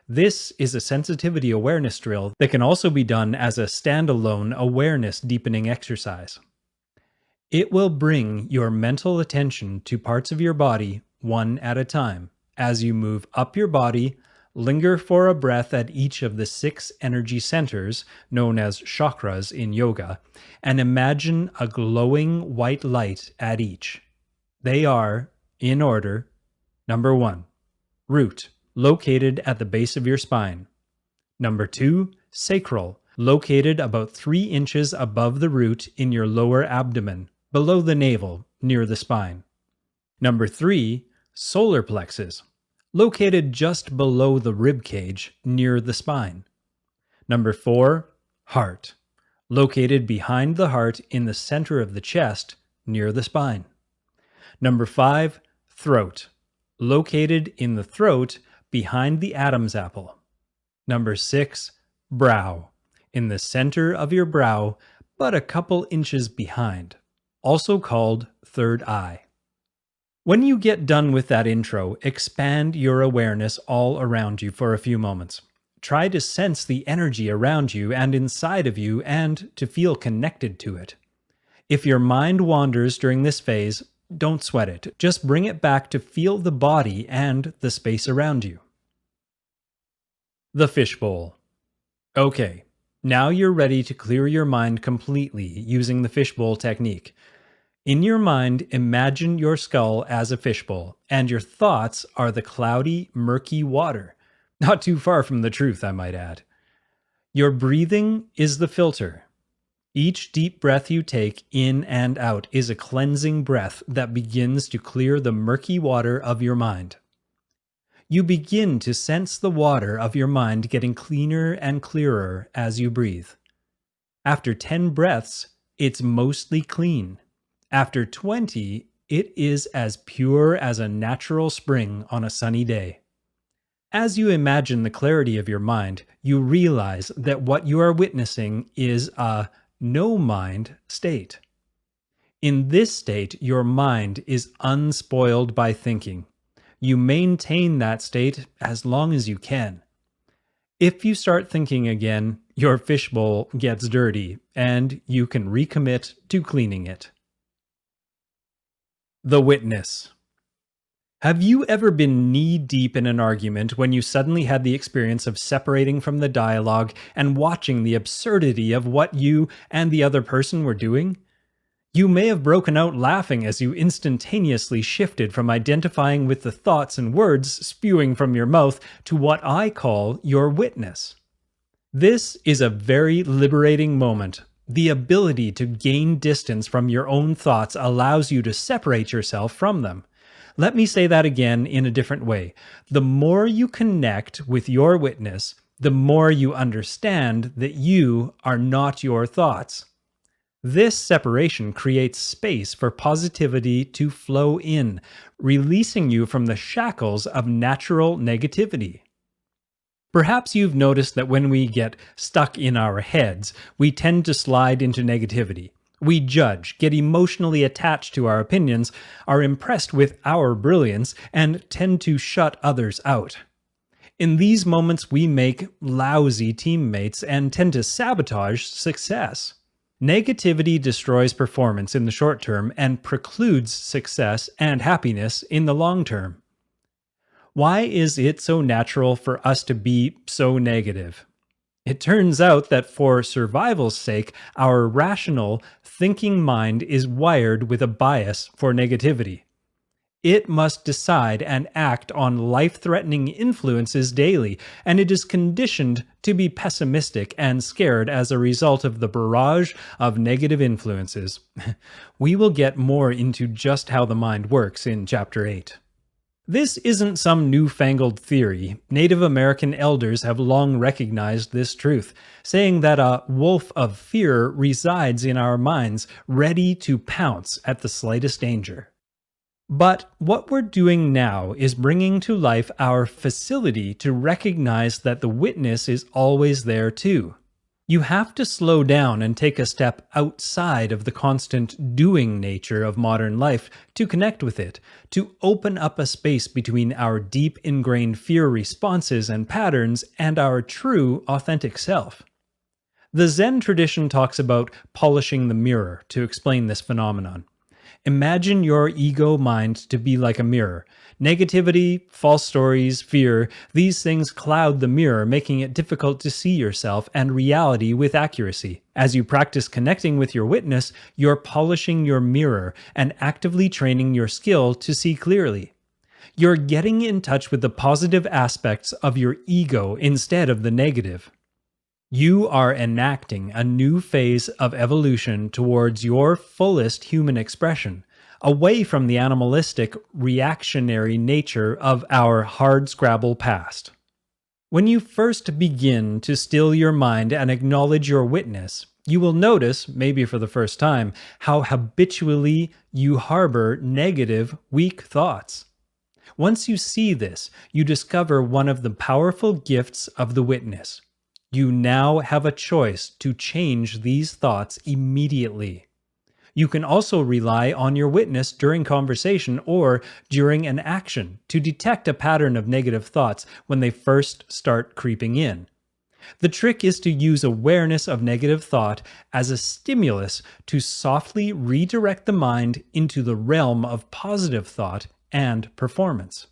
This is a sensitivity awareness drill that can also be done as a standalone awareness deepening exercise. It will bring your mental attention to parts of your body one at a time. As you move up your body, linger for a breath at each of the 6 energy centers, known as chakras in yoga, and imagine a glowing white light at each. They are, in order, number 1, root, located at the base of your spine. Number 2, sacral, located about 3 inches above the root in your lower abdomen, below the navel, near the spine. Number 3, solar plexus, located just below the rib cage, near the spine. Number 4, heart, located behind the heart in the center of the chest, near the spine. Number 5, throat, located in the throat behind the Adam's apple. Number 6, brow, in the center of your brow, but a couple inches behind, also called third eye. When you get done with that intro, expand your awareness all around you for a few moments. Try to sense the energy around you and inside of you and to feel connected to it. If your mind wanders during this phase, don't sweat it. Just bring it back to feel the body and the space around you. The fishbowl. Okay, now you're ready to clear your mind completely using the fishbowl technique. In your mind, imagine your skull as a fishbowl, and your thoughts are the cloudy, murky water. Not too far from the truth, I might add. Your breathing is the filter. Each deep breath you take in and out is a cleansing breath that begins to clear the murky water of your mind. You begin to sense the water of your mind getting cleaner and clearer as you breathe. After 10 breaths, it's mostly clean. After 20, it is as pure as a natural spring on a sunny day. As you imagine the clarity of your mind, you realize that what you are witnessing is a no-mind state. In this state, your mind is unspoiled by thinking. You maintain that state as long as you can. If you start thinking again, your fishbowl gets dirty, and you can recommit to cleaning it. The witness. Have you ever been knee-deep in an argument when you suddenly had the experience of separating from the dialogue and watching the absurdity of what you and the other person were doing? You may have broken out laughing as you instantaneously shifted from identifying with the thoughts and words spewing from your mouth to what I call your witness. This is a very liberating moment. The ability to gain distance from your own thoughts allows you to separate yourself from them. Let me say that again in a different way. The more you connect with your witness, the more you understand that you are not your thoughts. This separation creates space for positivity to flow in, releasing you from the shackles of natural negativity. Perhaps you've noticed that when we get stuck in our heads, we tend to slide into negativity. We judge, get emotionally attached to our opinions, are impressed with our brilliance, and tend to shut others out. In these moments, we make lousy teammates and tend to sabotage success. Negativity destroys performance in the short term and precludes success and happiness in the long term. Why is it so natural for us to be so negative? It turns out that for survival's sake, our rational, thinking mind is wired with a bias for negativity. It must decide and act on life-threatening influences daily, and it is conditioned to be pessimistic and scared as a result of the barrage of negative influences. We will get more into just how the mind works in Chapter 8. This isn't some newfangled theory. Native American elders have long recognized this truth, saying that a wolf of fear resides in our minds, ready to pounce at the slightest danger. But what we're doing now is bringing to life our facility to recognize that the witness is always there too. You have to slow down and take a step outside of the constant doing nature of modern life to connect with it, to open up a space between our deep ingrained fear responses and patterns and our true, authentic self. The Zen tradition talks about polishing the mirror to explain this phenomenon. Imagine your ego mind to be like a mirror. Negativity, false stories, fear, these things cloud the mirror, making it difficult to see yourself and reality with accuracy. As you practice connecting with your witness, you're polishing your mirror and actively training your skill to see clearly. You're getting in touch with the positive aspects of your ego instead of the negative. You are enacting a new phase of evolution towards your fullest human expression, away from the animalistic, reactionary nature of our hardscrabble past. When you first begin to still your mind and acknowledge your witness, you will notice, maybe for the first time, how habitually you harbor negative, weak thoughts. Once you see this, you discover one of the powerful gifts of the witness. You now have a choice to change these thoughts immediately. You can also rely on your witness during conversation or during an action to detect a pattern of negative thoughts when they first start creeping in. The trick is to use awareness of negative thought as a stimulus to softly redirect the mind into the realm of positive thought and performance.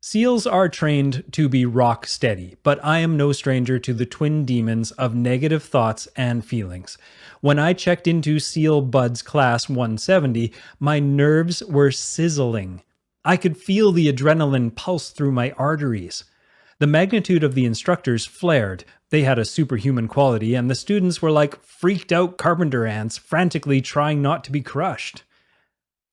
SEALs are trained to be rock steady, but I am no stranger to the twin demons of negative thoughts and feelings. When I checked into SEAL Bud's Class 170, my nerves were sizzling. I could feel the adrenaline pulse through my arteries. The magnitude of the instructors flared. They had a superhuman quality, and the students were like freaked out carpenter ants frantically trying not to be crushed.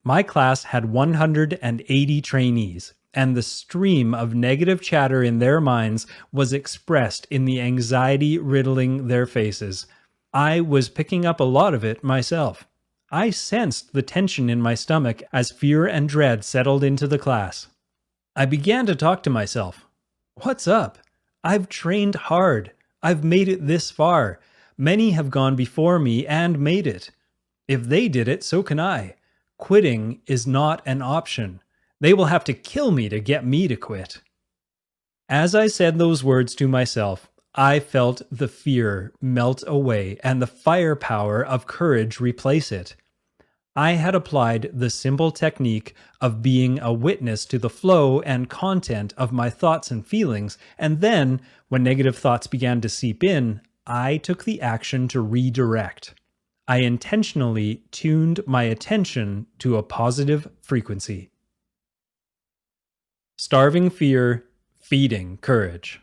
My class had 180 trainees, and the stream of negative chatter in their minds was expressed in the anxiety riddling their faces. I was picking up a lot of it myself. I sensed the tension in my stomach as fear and dread settled into the class. I began to talk to myself. What's up? I've trained hard. I've made it this far. Many have gone before me and made it. If they did it, so can I. Quitting is not an option. They will have to kill me to get me to quit. As I said those words to myself, I felt the fear melt away and the firepower of courage replace it. I had applied the simple technique of being a witness to the flow and content of my thoughts and feelings, and then, when negative thoughts began to seep in, I took the action to redirect. I intentionally tuned my attention to a positive frequency. Starving fear, feeding courage.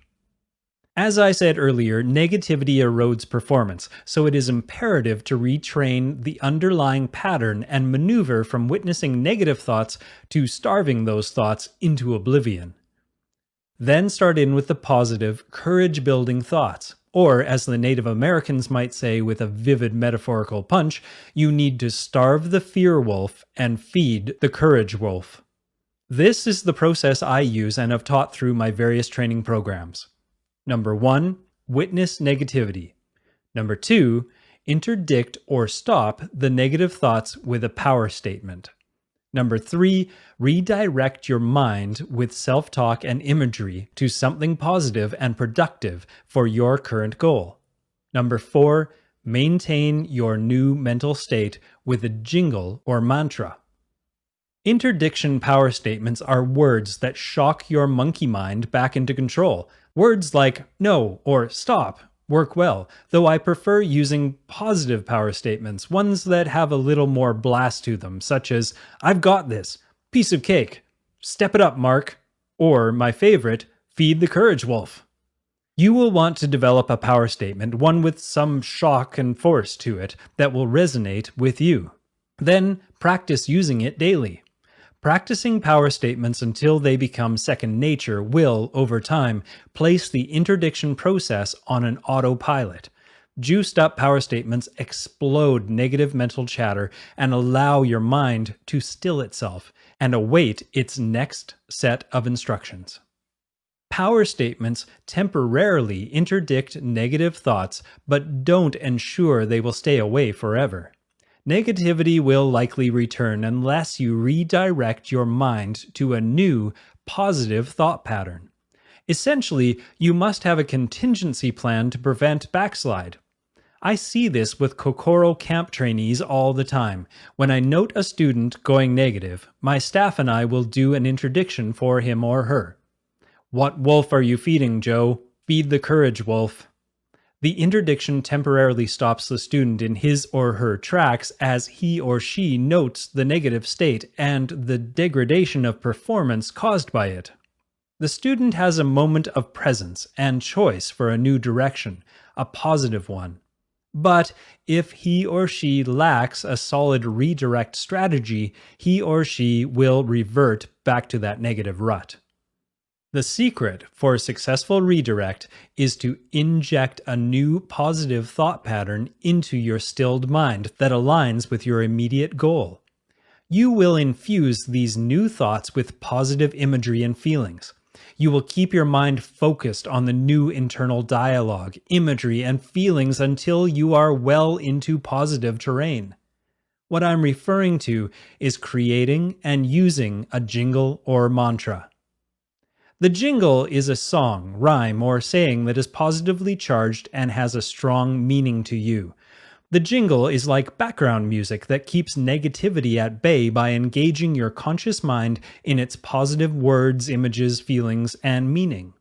As I said earlier, negativity erodes performance, so it is imperative to retrain the underlying pattern and maneuver from witnessing negative thoughts to starving those thoughts into oblivion. Then start in with the positive, courage-building thoughts. Or, as the Native Americans might say with a vivid metaphorical punch, you need to starve the fear wolf and feed the courage wolf. This is the process I use and have taught through my various training programs. Number 1, witness negativity. Number 2, interdict or stop the negative thoughts with a power statement. Number 3, redirect your mind with self-talk and imagery to something positive and productive for your current goal. Number 4, maintain your new mental state with a jingle or mantra. Interdiction power statements are words that shock your monkey mind back into control. Words like no or stop work well, though I prefer using positive power statements, ones that have a little more blast to them, such as, I've got this, piece of cake, step it up, Mark, or my favorite, feed the courage wolf. You will want to develop a power statement, one with some shock and force to it, that will resonate with you. Then practice using it daily. Practicing power statements until they become second nature will, over time, place the interdiction process on an autopilot. Juiced up power statements explode negative mental chatter and allow your mind to still itself and await its next set of instructions. Power statements temporarily interdict negative thoughts, but don't ensure they will stay away forever. Negativity will likely return unless you redirect your mind to a new, positive thought pattern. Essentially, you must have a contingency plan to prevent backslide. I see this with Kokoro camp trainees all the time. When I note a student going negative, my staff and I will do an interdiction for him or her. What wolf are you feeding, Joe? Feed the courage wolf. The interdiction temporarily stops the student in his or her tracks as he or she notes the negative state and the degradation of performance caused by it. The student has a moment of presence and choice for a new direction, a positive one. But if he or she lacks a solid redirect strategy, he or she will revert back to that negative rut. The secret for a successful redirect is to inject a new positive thought pattern into your stilled mind that aligns with your immediate goal. You will infuse these new thoughts with positive imagery and feelings. You will keep your mind focused on the new internal dialogue, imagery, and feelings until you are well into positive terrain. What I'm referring to is creating and using a jingle or mantra. The jingle is a song, rhyme, or saying that is positively charged and has a strong meaning to you. The jingle is like background music that keeps negativity at bay by engaging your conscious mind in its positive words, images, feelings, and meaning.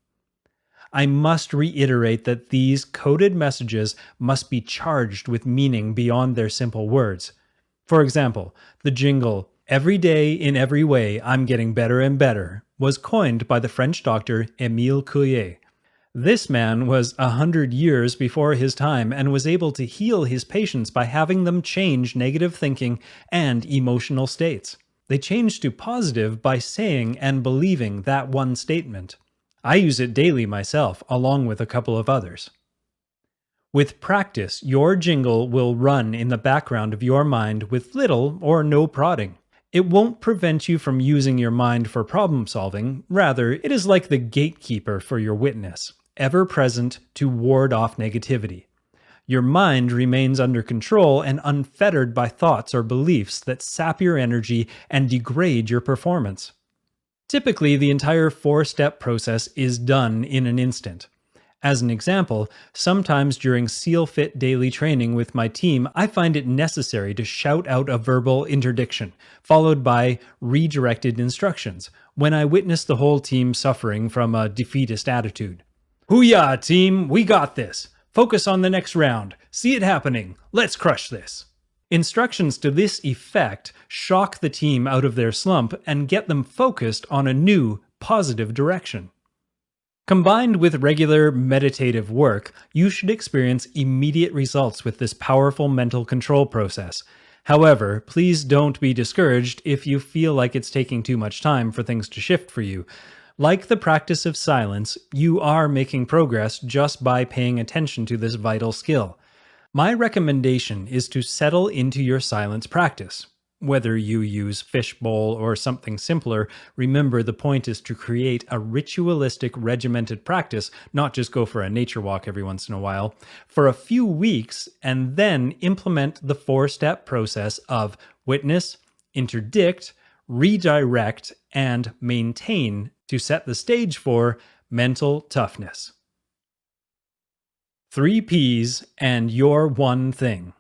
I must reiterate that these coded messages must be charged with meaning beyond their simple words. For example, the jingle, "Every day in every way I'm getting better and better," was coined by the French doctor Émile Couillet. This man was 100 years before his time and was able to heal his patients by having them change negative thinking and emotional states. They changed to positive by saying and believing that one statement. I use it daily myself, along with a couple of others. With practice, your jingle will run in the background of your mind with little or no prodding. It won't prevent you from using your mind for problem solving. Rather, it is like the gatekeeper for your witness, ever present to ward off negativity. Your mind remains under control and unfettered by thoughts or beliefs that sap your energy and degrade your performance. Typically, the entire four-step process is done in an instant. As an example, sometimes during SEAL-Fit daily training with my team, I find it necessary to shout out a verbal interdiction, followed by redirected instructions, when I witness the whole team suffering from a defeatist attitude. "Hoo-yah, team! We got this! Focus on the next round! See it happening! Let's crush this!" Instructions to this effect shock the team out of their slump and get them focused on a new, positive direction. Combined with regular meditative work, you should experience immediate results with this powerful mental control process. However, please don't be discouraged if you feel like it's taking too much time for things to shift for you. Like the practice of silence, you are making progress just by paying attention to this vital skill. My recommendation is to settle into your silence practice. Whether you use fishbowl or something simpler, remember the point is to create a ritualistic, regimented practice, not just go for a nature walk every once in a while, for a few weeks, and then implement the four-step process of witness, interdict, redirect, and maintain to set the stage for mental toughness. 3 P's and your one thing.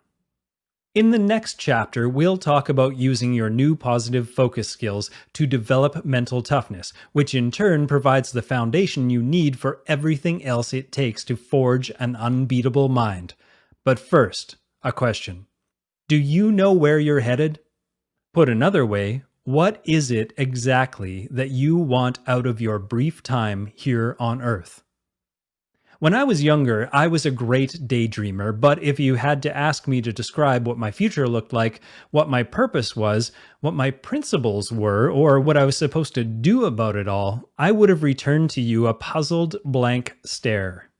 In the next chapter, we'll talk about using your new positive focus skills to develop mental toughness, which in turn provides the foundation you need for everything else it takes to forge an unbeatable mind. But first, a question. Do you know where you're headed? Put another way, what is it exactly that you want out of your brief time here on Earth? When I was younger, I was a great daydreamer, but if you had to ask me to describe what my future looked like, what my purpose was, what my principles were, or what I was supposed to do about it all, I would have returned to you a puzzled, blank stare.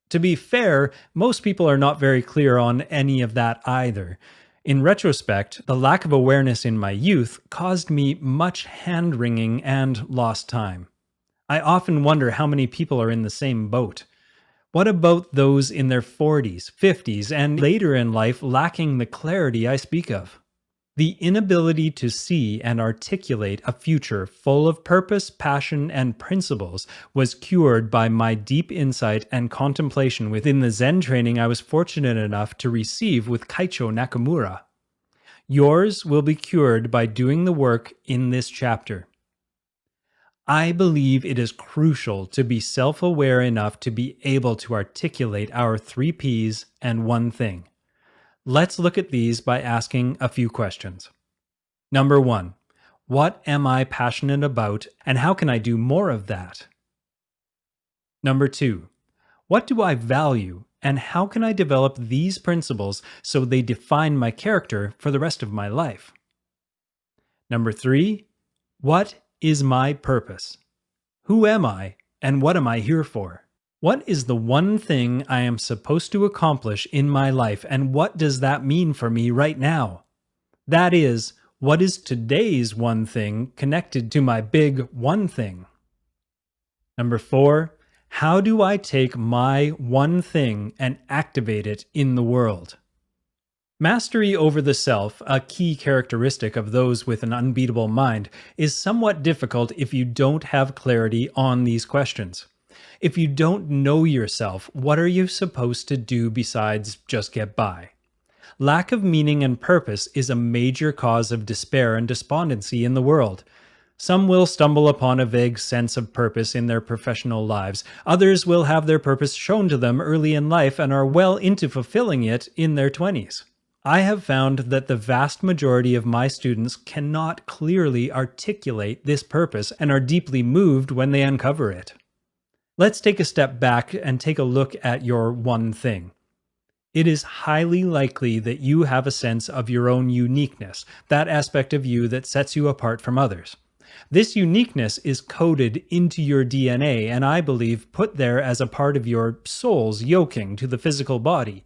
To be fair, most people are not very clear on any of that either. In retrospect, the lack of awareness in my youth caused me much hand-wringing and lost time. I often wonder how many people are in the same boat. What about those in their 40s, 50s, and later in life lacking the clarity I speak of? The inability to see and articulate a future full of purpose, passion, and principles was cured by my deep insight and contemplation within the Zen training I was fortunate enough to receive with Kaicho Nakamura. Yours will be cured by doing the work in this chapter. I believe it is crucial to be self-aware enough to be able to articulate our 3 Ps and one thing. Let's look at these by asking a few questions. Number 1. What am I passionate about, and how can I do more of that? Number 2. What do I value, and how can I develop these principles so they define my character for the rest of my life? Number 3. What is my purpose? Who am I, and what am I here for? What is the one thing I am supposed to accomplish in my life, and what does that mean for me right now? That is, what is today's one thing connected to my big one thing? Number 4, how do I take my one thing and activate it in the world? Mastery over the self, a key characteristic of those with an unbeatable mind, is somewhat difficult if you don't have clarity on these questions. If you don't know yourself, what are you supposed to do besides just get by? Lack of meaning and purpose is a major cause of despair and despondency in the world. Some will stumble upon a vague sense of purpose in their professional lives. Others will have their purpose shown to them early in life and are well into fulfilling it in their 20s. I have found that the vast majority of my students cannot clearly articulate this purpose and are deeply moved when they uncover it. Let's take a step back and take a look at your one thing. It is highly likely that you have a sense of your own uniqueness, that aspect of you that sets you apart from others. This uniqueness is coded into your DNA and I believe put there as a part of your soul's yoking to the physical body.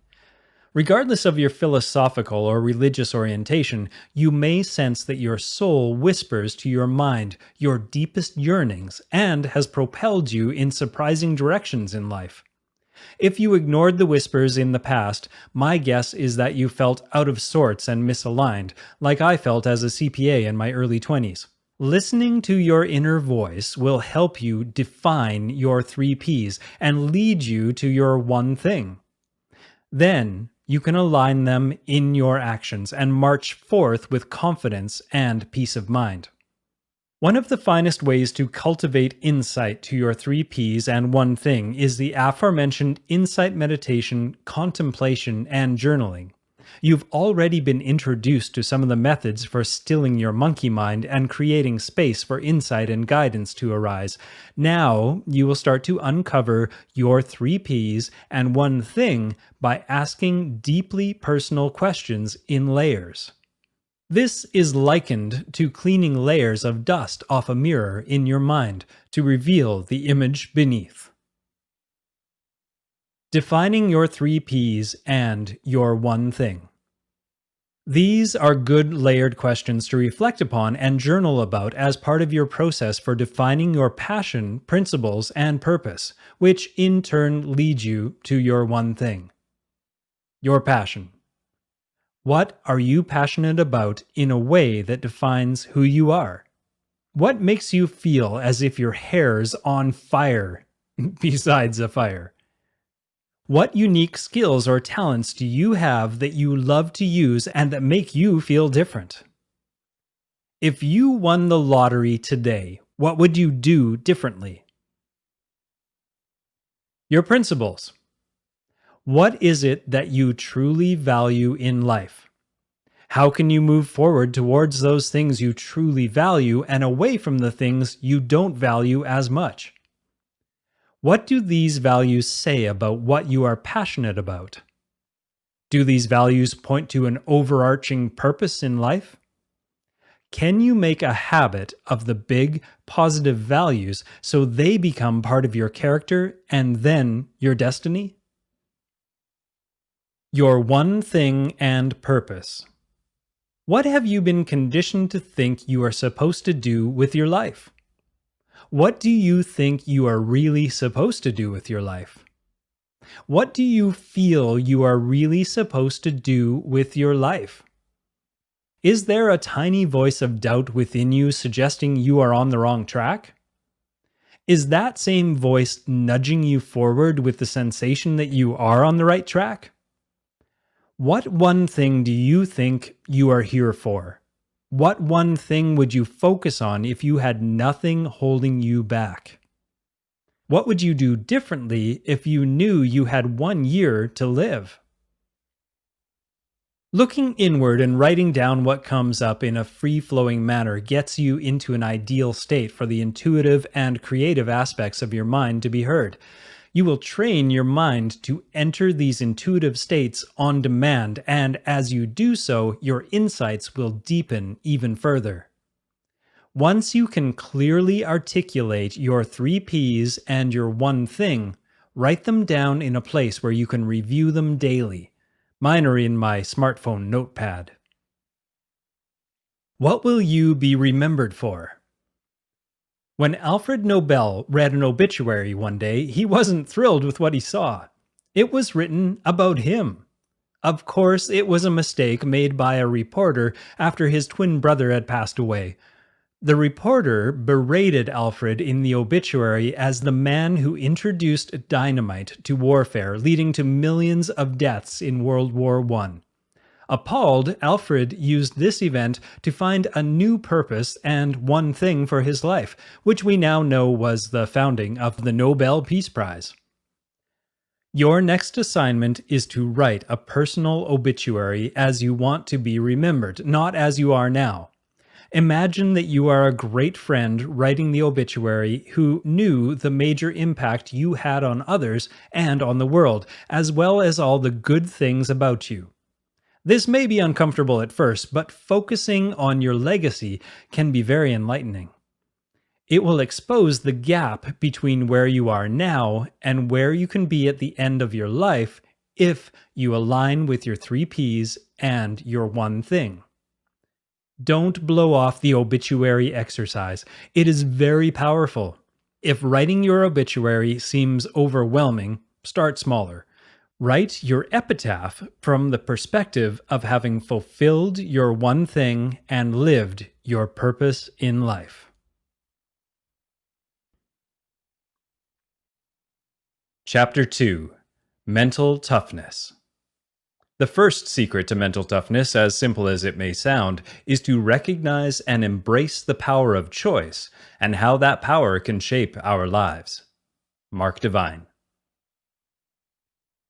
Regardless of your philosophical or religious orientation, you may sense that your soul whispers to your mind your deepest yearnings and has propelled you in surprising directions in life. If you ignored the whispers in the past, my guess is that you felt out of sorts and misaligned, like I felt as a CPA in my early 20s. Listening to your inner voice will help you define your 3Ps and lead you to your one thing. Then, you can align them in your actions and march forth with confidence and peace of mind. One of the finest ways to cultivate insight to your 3Ps and one thing is the aforementioned insight meditation, contemplation, and journaling. You've already been introduced to some of the methods for stilling your monkey mind and creating space for insight and guidance to arise. Now, you will start to uncover your 3Ps and one thing by asking deeply personal questions in layers. This is likened to cleaning layers of dust off a mirror in your mind to reveal the image beneath. Defining your 3Ps and your one thing. These are good layered questions to reflect upon and journal about as part of your process for defining your passion, principles, and purpose, which in turn lead you to your one thing. Your passion. What are you passionate about in a way that defines who you are? What makes you feel as if your hair's on fire besides a fire? What unique skills or talents do you have that you love to use and that make you feel different? If you won the lottery today, what would you do differently? Your principles. What is it that you truly value in life? How can you move forward towards those things you truly value and away from the things you don't value as much? What do these values say about what you are passionate about? Do these values point to an overarching purpose in life? Can you make a habit of the big, positive values so they become part of your character and then your destiny? Your one thing and purpose. What have you been conditioned to think you are supposed to do with your life? What do you think you are really supposed to do with your life? What do you feel you are really supposed to do with your life? Is there a tiny voice of doubt within you suggesting you are on the wrong track? Is that same voice nudging you forward with the sensation that you are on the right track? What one thing do you think you are here for? What one thing would you focus on if you had nothing holding you back? What would you do differently if you knew you had 1 year to live? Looking inward and writing down what comes up in a free-flowing manner gets you into an ideal state for the intuitive and creative aspects of your mind to be heard. You will train your mind to enter these intuitive states on demand, and as you do so, your insights will deepen even further. Once you can clearly articulate your 3 Ps and your one thing, write them down in a place where you can review them daily. Mine are in my smartphone notepad. What will you be remembered for? When Alfred Nobel read an obituary one day, he wasn't thrilled with what he saw. It was written about him. Of course, it was a mistake made by a reporter after his twin brother had passed away. The reporter berated Alfred in the obituary as the man who introduced dynamite to warfare, leading to millions of deaths in World War I. Appalled, Alfred used this event to find a new purpose and one thing for his life, which we now know was the founding of the Nobel Peace Prize. Your next assignment is to write a personal obituary as you want to be remembered, not as you are now. Imagine that you are a great friend writing the obituary who knew the major impact you had on others and on the world, as well as all the good things about you. This may be uncomfortable at first, but focusing on your legacy can be very enlightening. It will expose the gap between where you are now and where you can be at the end of your life if you align with your 3 Ps and your one thing. Don't blow off the obituary exercise. It is very powerful. If writing your obituary seems overwhelming, start smaller. Write your epitaph from the perspective of having fulfilled your one thing and lived your purpose in life. Chapter 2: Mental Toughness. The first secret to mental toughness, as simple as it may sound, is to recognize and embrace the power of choice and how that power can shape our lives. Mark Devine.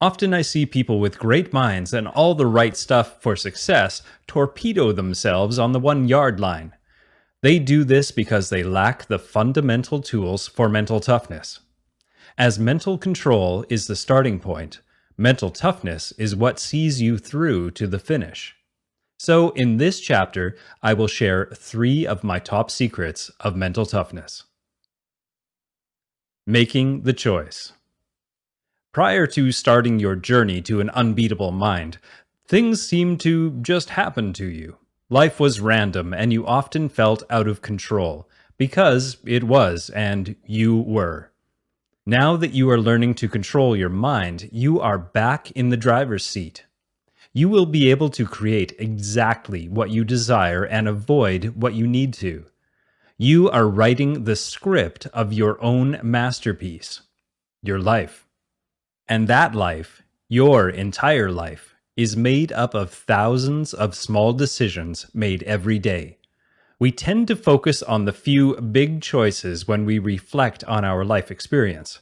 Often I see people with great minds and all the right stuff for success torpedo themselves on the 1 yard line. They do this because they lack the fundamental tools for mental toughness. As mental control is the starting point, mental toughness is what sees you through to the finish. So in this chapter, I will share 3 of my top secrets of mental toughness. Making the choice. Prior to starting your journey to an unbeatable mind, things seemed to just happen to you. Life was random and you often felt out of control, because it was and you were. Now that you are learning to control your mind, you are back in the driver's seat. You will be able to create exactly what you desire and avoid what you need to. You are writing the script of your own masterpiece, your life. And that life, your entire life, is made up of thousands of small decisions made every day. We tend to focus on the few big choices when we reflect on our life experience.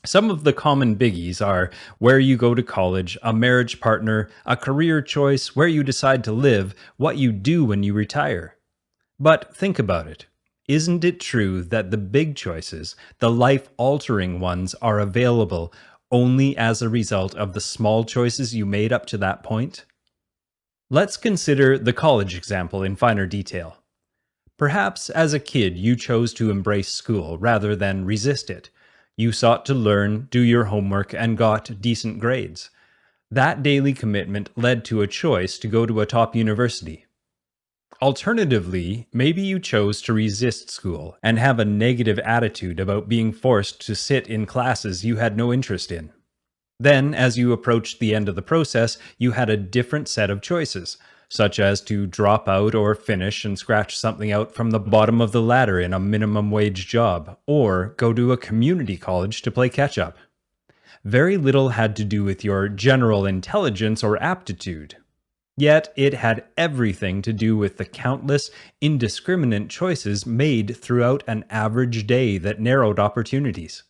Some of the common biggies are where you go to college, a marriage partner, a career choice, where you decide to live, what you do when you retire. But think about it. Isn't it true that the big choices, the life-altering ones, are available only as a result of the small choices you made up to that point? Let's consider the college example in finer detail. Perhaps as a kid you chose to embrace school rather than resist it. You sought to learn, do your homework, and got decent grades. That daily commitment led to a choice to go to a top university. Alternatively, maybe you chose to resist school and have a negative attitude about being forced to sit in classes you had no interest in. Then, as you approached the end of the process, you had a different set of choices, such as to drop out or finish and scratch something out from the bottom of the ladder in a minimum wage job, or go to a community college to play catch up. Very little had to do with your general intelligence or aptitude. Yet it had everything to do with the countless, indiscriminate choices made throughout an average day that narrowed opportunities.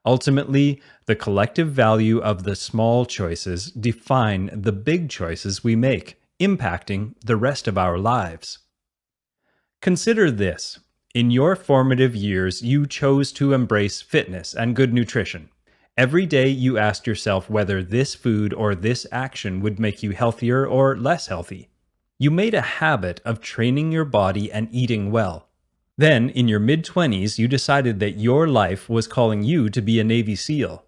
Ultimately, the collective value of the small choices define the big choices we make, impacting the rest of our lives. Consider this. In your formative years, you chose to embrace fitness and good nutrition. Every day you asked yourself whether this food or this action would make you healthier or less healthy. You made a habit of training your body and eating well. Then, in your mid-20s, you decided that your life was calling you to be a Navy SEAL.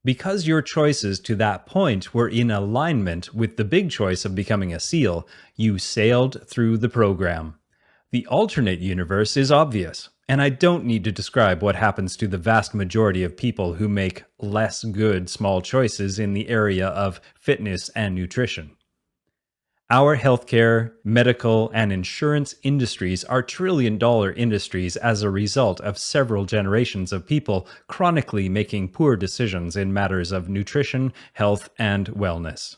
Because your choices to that point were in alignment with the big choice of becoming a SEAL, you sailed through the program. The alternate universe is obvious, and I don't need to describe what happens to the vast majority of people who make less good small choices in the area of fitness and nutrition. Our healthcare, medical, and insurance industries are trillion-dollar industries as a result of several generations of people chronically making poor decisions in matters of nutrition, health, and wellness.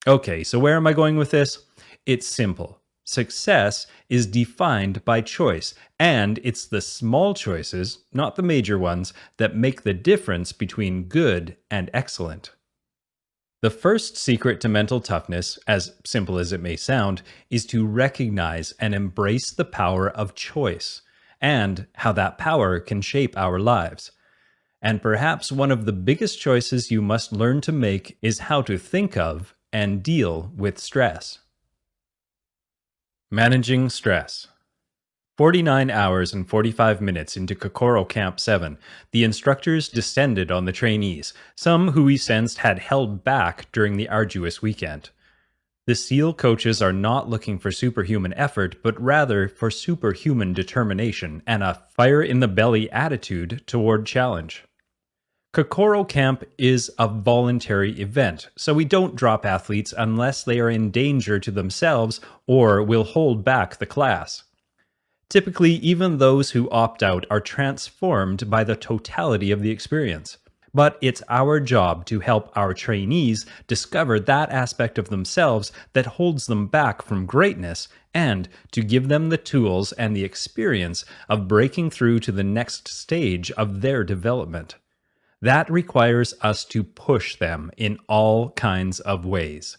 Okay, so where am I going with this? It's simple. Success is defined by choice, and it's the small choices, not the major ones, that make the difference between good and excellent. The first secret to mental toughness, as simple as it may sound, is to recognize and embrace the power of choice, and how that power can shape our lives. And perhaps one of the biggest choices you must learn to make is how to think of and deal with stress. Managing stress. 49 hours and 45 minutes into Kokoro Camp 7, the instructors descended on the trainees, some who he sensed had held back during the arduous weekend. The SEAL coaches are not looking for superhuman effort, but rather for superhuman determination and a fire-in-the-belly attitude toward challenge. Kokoro Camp is a voluntary event, so we don't drop athletes unless they are in danger to themselves or will hold back the class. Typically, even those who opt out are transformed by the totality of the experience. But it's our job to help our trainees discover that aspect of themselves that holds them back from greatness and to give them the tools and the experience of breaking through to the next stage of their development. That requires us to push them in all kinds of ways.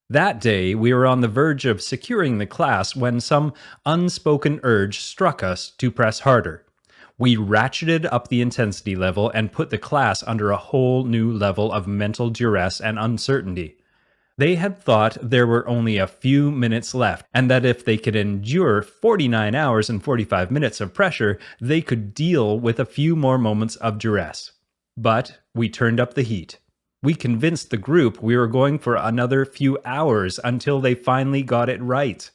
That day, we were on the verge of securing the class when some unspoken urge struck us to press harder. We ratcheted up the intensity level and put the class under a whole new level of mental duress and uncertainty. They had thought there were only a few minutes left, and that if they could endure 49 hours and 45 minutes of pressure, they could deal with a few more moments of duress. But we turned up the heat. We convinced the group we were going for another few hours until they finally got it right.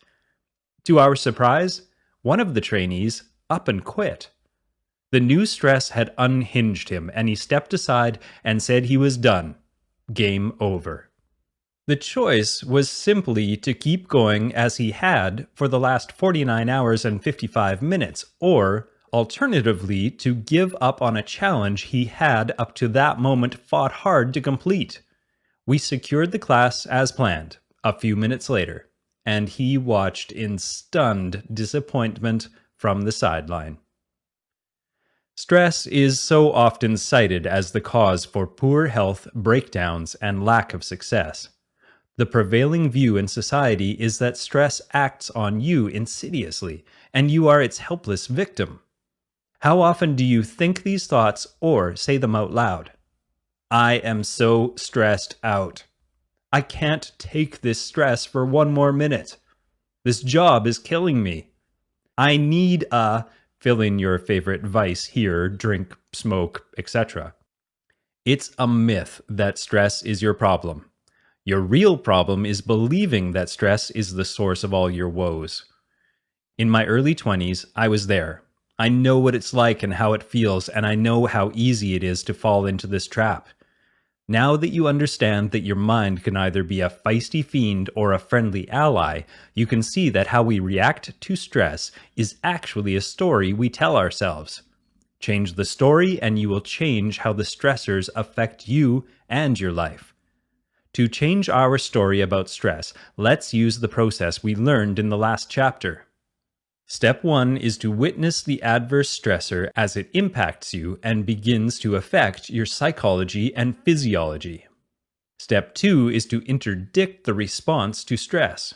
To our surprise, one of the trainees up and quit. The new stress had unhinged him, and he stepped aside and said he was done. Game over. The choice was simply to keep going as he had for the last 49 hours and 55 minutes, or alternatively to give up on a challenge he had up to that moment fought hard to complete. We secured the class as planned, a few minutes later, and he watched in stunned disappointment from the sideline. Stress is so often cited as the cause for poor health, breakdowns, and lack of success. The prevailing view in society is that stress acts on you insidiously, and you are its helpless victim. How often do you think these thoughts or say them out loud? I am so stressed out. I can't take this stress for one more minute. This job is killing me. I need a fill in your favorite vice here, drink, smoke, etc. It's a myth that stress is your problem. Your real problem is believing that stress is the source of all your woes. In my early 20s, I was there. I know what it's like and how it feels, and I know how easy it is to fall into this trap. Now that you understand that your mind can either be a feisty fiend or a friendly ally, you can see that how we react to stress is actually a story we tell ourselves. Change the story and you will change how the stressors affect you and your life. To change our story about stress, let's use the process we learned in the last chapter. Step 1 is to witness the adverse stressor as it impacts you and begins to affect your psychology and physiology. Step 2 is to interdict the response to stress.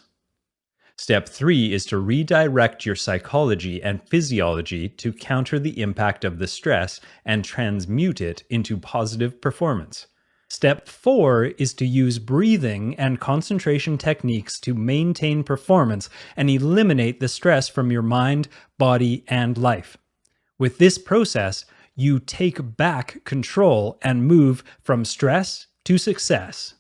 Step 3 is to redirect your psychology and physiology to counter the impact of the stress and transmute it into positive performance. Step 4 is to use breathing and concentration techniques to maintain performance and eliminate the stress from your mind, body, and life. With this process, you take back control and move from stress to success.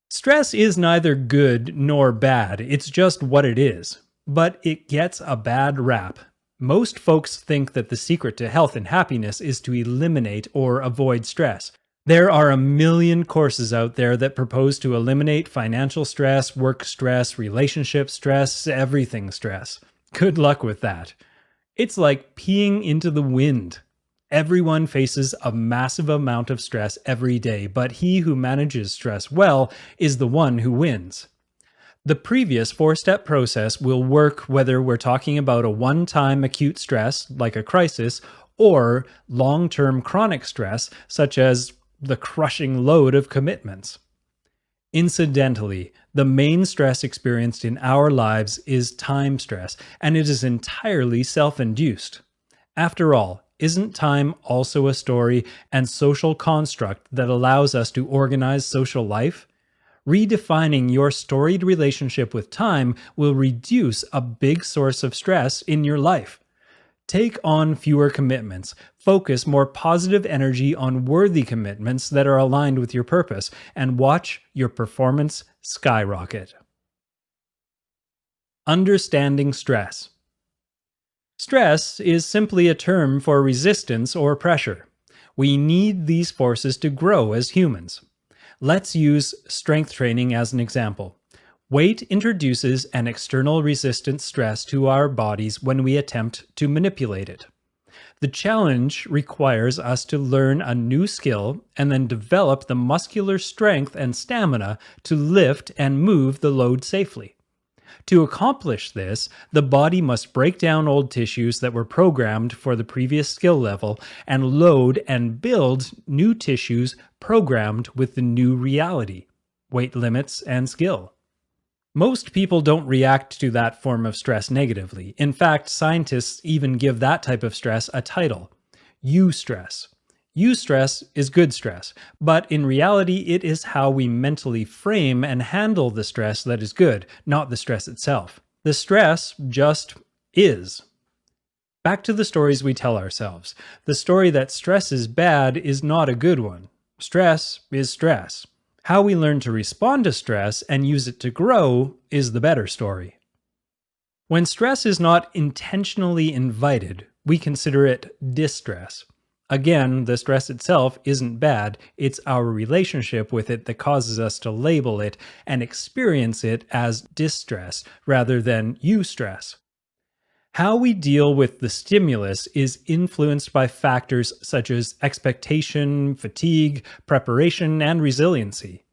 Stress is neither good nor bad, it's just what it is. But it gets a bad rap. Most folks think that the secret to health and happiness is to eliminate or avoid stress. There are a million courses out there that propose to eliminate financial stress, work stress, relationship stress, everything stress. Good luck with that. It's like peeing into the wind. Everyone faces a massive amount of stress every day, but he who manages stress well is the one who wins. The previous 4-step process will work whether we're talking about a one-time acute stress, like a crisis, or long-term chronic stress, such as the crushing load of commitments. Incidentally, the main stress experienced in our lives is time stress, and it is entirely self-induced. After all, isn't time also a story and social construct that allows us to organize social life? Redefining your storied relationship with time will reduce a big source of stress in your life. Take on fewer commitments, focus more positive energy on worthy commitments that are aligned with your purpose, and watch your performance skyrocket. Understanding stress. Stress is simply a term for resistance or pressure. We need these forces to grow as humans. Let's use strength training as an example. Weight introduces an external resistance stress to our bodies when we attempt to manipulate it. The challenge requires us to learn a new skill and then develop the muscular strength and stamina to lift and move the load safely. To accomplish this, the body must break down old tissues that were programmed for the previous skill level and load and build new tissues programmed with the new reality, weight limits, and skill. Most people don't react to that form of stress negatively. In fact, scientists even give that type of stress a title: eustress. Eustress is good stress, but in reality it is how we mentally frame and handle the stress that is good, not the stress itself. The stress just is. Back to the stories we tell ourselves. The story that stress is bad is not a good one. Stress is stress. How we learn to respond to stress and use it to grow is the better story. When stress is not intentionally invited, we consider it distress. Again, the stress itself isn't bad, it's our relationship with it that causes us to label it and experience it as distress rather than eustress. How we deal with the stimulus is influenced by factors such as expectation, fatigue, preparation, and resiliency.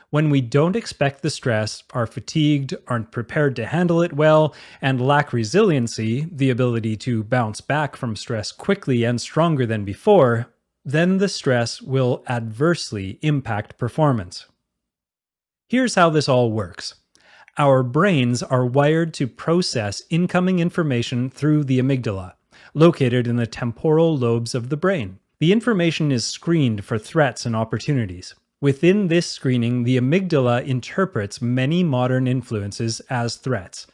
When we don't expect the stress, are fatigued, aren't prepared to handle it well, and lack resiliency, the ability to bounce back from stress quickly and stronger than before, then the stress will adversely impact performance. Here's how this all works. Our brains are wired to process incoming information through the amygdala, located in the temporal lobes of the brain. The information is screened for threats and opportunities. Within this screening, the amygdala interprets many modern influences as threats.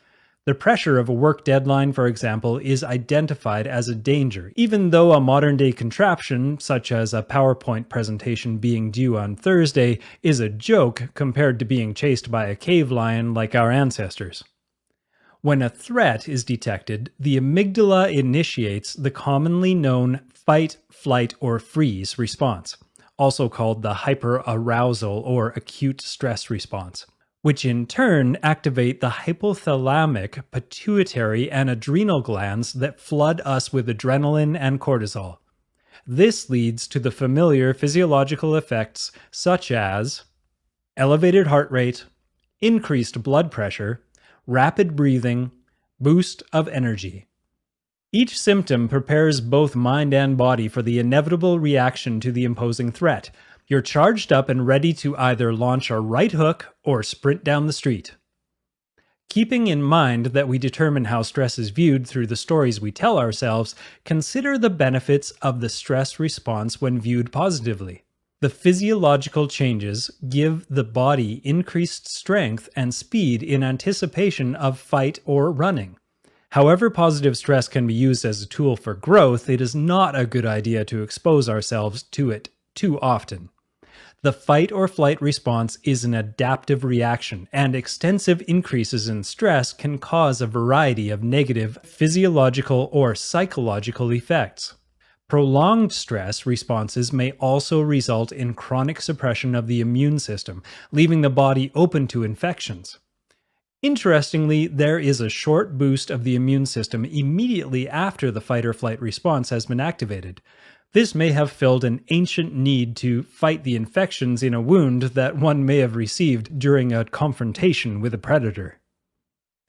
The pressure of a work deadline, for example, is identified as a danger, even though a modern-day contraption, such as a PowerPoint presentation being due on Thursday, is a joke compared to being chased by a cave lion like our ancestors. When a threat is detected, the amygdala initiates the commonly known fight, flight, or freeze response, also called the hyperarousal or acute stress response, which in turn activate the hypothalamic, pituitary, and adrenal glands that flood us with adrenaline and cortisol. This leads to the familiar physiological effects such as elevated heart rate, increased blood pressure, rapid breathing, boost of energy. Each symptom prepares both mind and body for the inevitable reaction to the imposing threat. You're charged up and ready to either launch a right hook or sprint down the street. Keeping in mind that we determine how stress is viewed through the stories we tell ourselves, consider the benefits of the stress response when viewed positively. The physiological changes give the body increased strength and speed in anticipation of fight or running. However positive stress can be used as a tool for growth, it is not a good idea to expose ourselves to it too often. The fight or flight response is an adaptive reaction, and extensive increases in stress can cause a variety of negative physiological or psychological effects. Prolonged stress responses may also result in chronic suppression of the immune system, leaving the body open to infections. Interestingly, there is a short boost of the immune system immediately after the fight or flight response has been activated. This may have filled an ancient need to fight the infections in a wound that one may have received during a confrontation with a predator.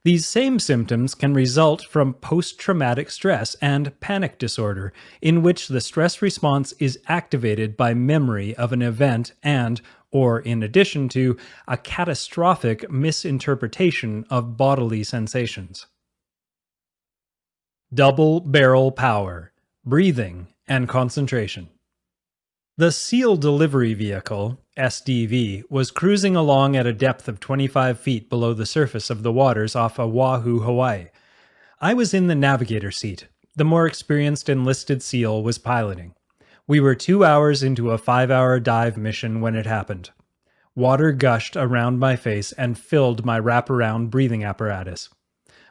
These same symptoms can result from post-traumatic stress and panic disorder, in which the stress response is activated by memory of an event and, or in addition to, a catastrophic misinterpretation of bodily sensations. Double barrel power, breathing, and concentration. The SEAL delivery vehicle, SDV, was cruising along at a depth of 25 feet below the surface of the waters off Oahu, Hawaii. I was in the navigator seat. The more experienced enlisted SEAL was piloting. We were 2 hours into a 5-hour dive mission when it happened. Water gushed around my face and filled my wraparound breathing apparatus.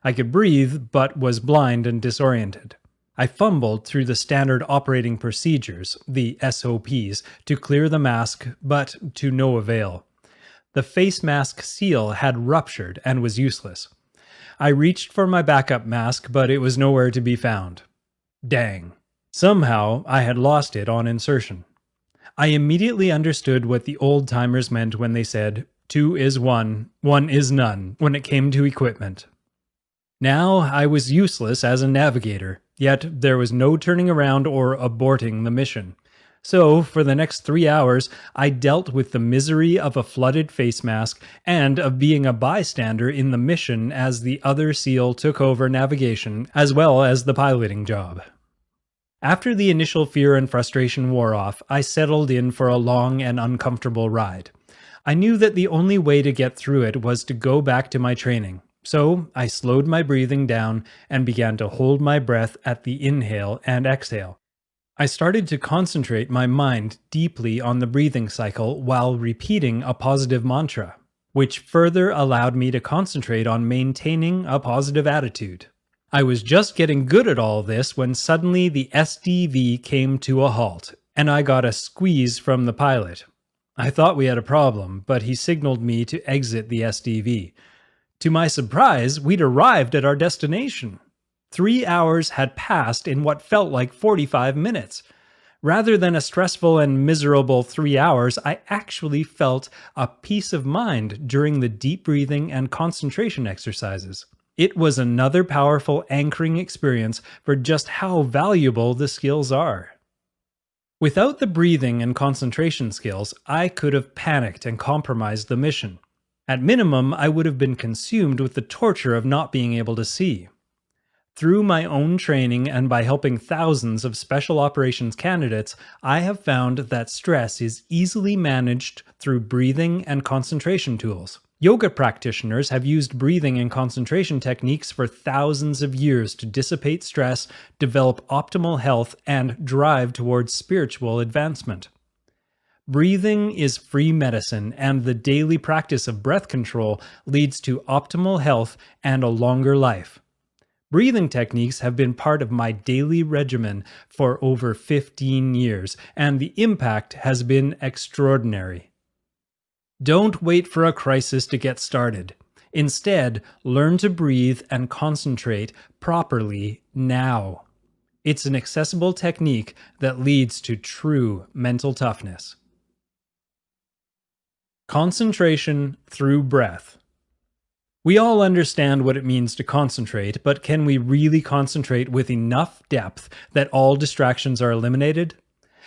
I could breathe, but was blind and disoriented. I fumbled through the standard operating procedures, the SOPs, to clear the mask, but to no avail. The face mask seal had ruptured and was useless. I reached for my backup mask, but it was nowhere to be found. Dang. Somehow, I had lost it on insertion. I immediately understood what the old-timers meant when they said, 2 is 1, 1 is none, when it came to equipment. Now I was useless as a navigator, yet there was no turning around or aborting the mission. So, for the next 3 hours, I dealt with the misery of a flooded face mask and of being a bystander in the mission as the other SEAL took over navigation, as well as the piloting job. After the initial fear and frustration wore off, I settled in for a long and uncomfortable ride. I knew that the only way to get through it was to go back to my training. So I slowed my breathing down and began to hold my breath at the inhale and exhale. I started to concentrate my mind deeply on the breathing cycle while repeating a positive mantra, which further allowed me to concentrate on maintaining a positive attitude. I was just getting good at all this when suddenly the SDV came to a halt, and I got a squeeze from the pilot. I thought we had a problem, but he signaled me to exit the SDV. To my surprise, we'd arrived at our destination. 3 hours had passed in what felt like 45 minutes. Rather than a stressful and miserable 3 hours, I actually felt a peace of mind during the deep breathing and concentration exercises. It was another powerful anchoring experience for just how valuable the skills are. Without the breathing and concentration skills, I could have panicked and compromised the mission. At minimum, I would have been consumed with the torture of not being able to see. Through my own training and by helping thousands of special operations candidates, I have found that stress is easily managed through breathing and concentration tools. Yoga practitioners have used breathing and concentration techniques for thousands of years to dissipate stress, develop optimal health, and drive towards spiritual advancement. Breathing is free medicine, and the daily practice of breath control leads to optimal health and a longer life. Breathing techniques have been part of my daily regimen for over 15 years, and the impact has been extraordinary. Don't wait for a crisis to get started. Instead, learn to breathe and concentrate properly now. It's an accessible technique that leads to true mental toughness. Concentration through breath. We all understand what it means to concentrate, but can we really concentrate with enough depth that all distractions are eliminated?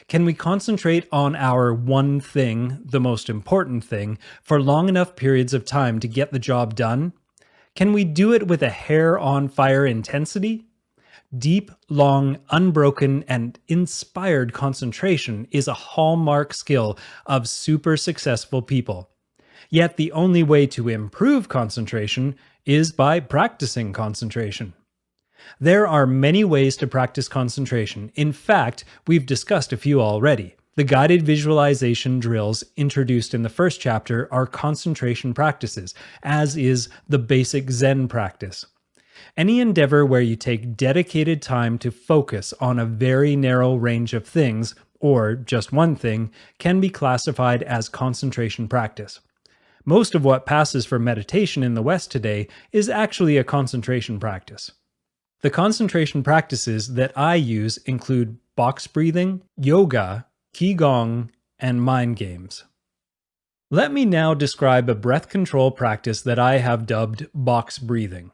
Can we concentrate on our one thing, the most important thing, for long enough periods of time to get the job done? Can we do it with a hair-on-fire intensity? Deep, long, unbroken, and inspired concentration is a hallmark skill of super successful people. Yet the only way to improve concentration is by practicing concentration. There are many ways to practice concentration. In fact, we've discussed a few already. The guided visualization drills introduced in the first chapter are concentration practices, as is the basic Zen practice. Any endeavor where you take dedicated time to focus on a very narrow range of things, or just one thing, can be classified as concentration practice. Most of what passes for meditation in the West today is actually a concentration practice. The concentration practices that I use include box breathing, yoga, qigong, and mind games. Let me now describe a breath control practice that I have dubbed box breathing.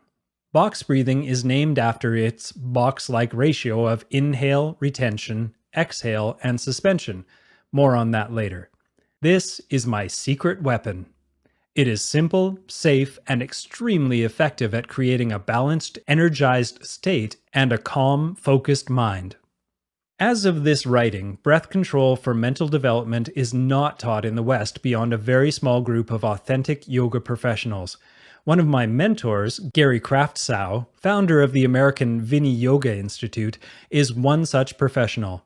Box breathing is named after its box-like ratio of inhale, retention, exhale, and suspension. More on that later. This is my secret weapon. It is simple, safe, and extremely effective at creating a balanced, energized state and a calm, focused mind. As of this writing, breath control for mental development is not taught in the West beyond a very small group of authentic yoga professionals. One of my mentors, Gary Kraftsow, founder of the American Vinny Yoga Institute, is one such professional.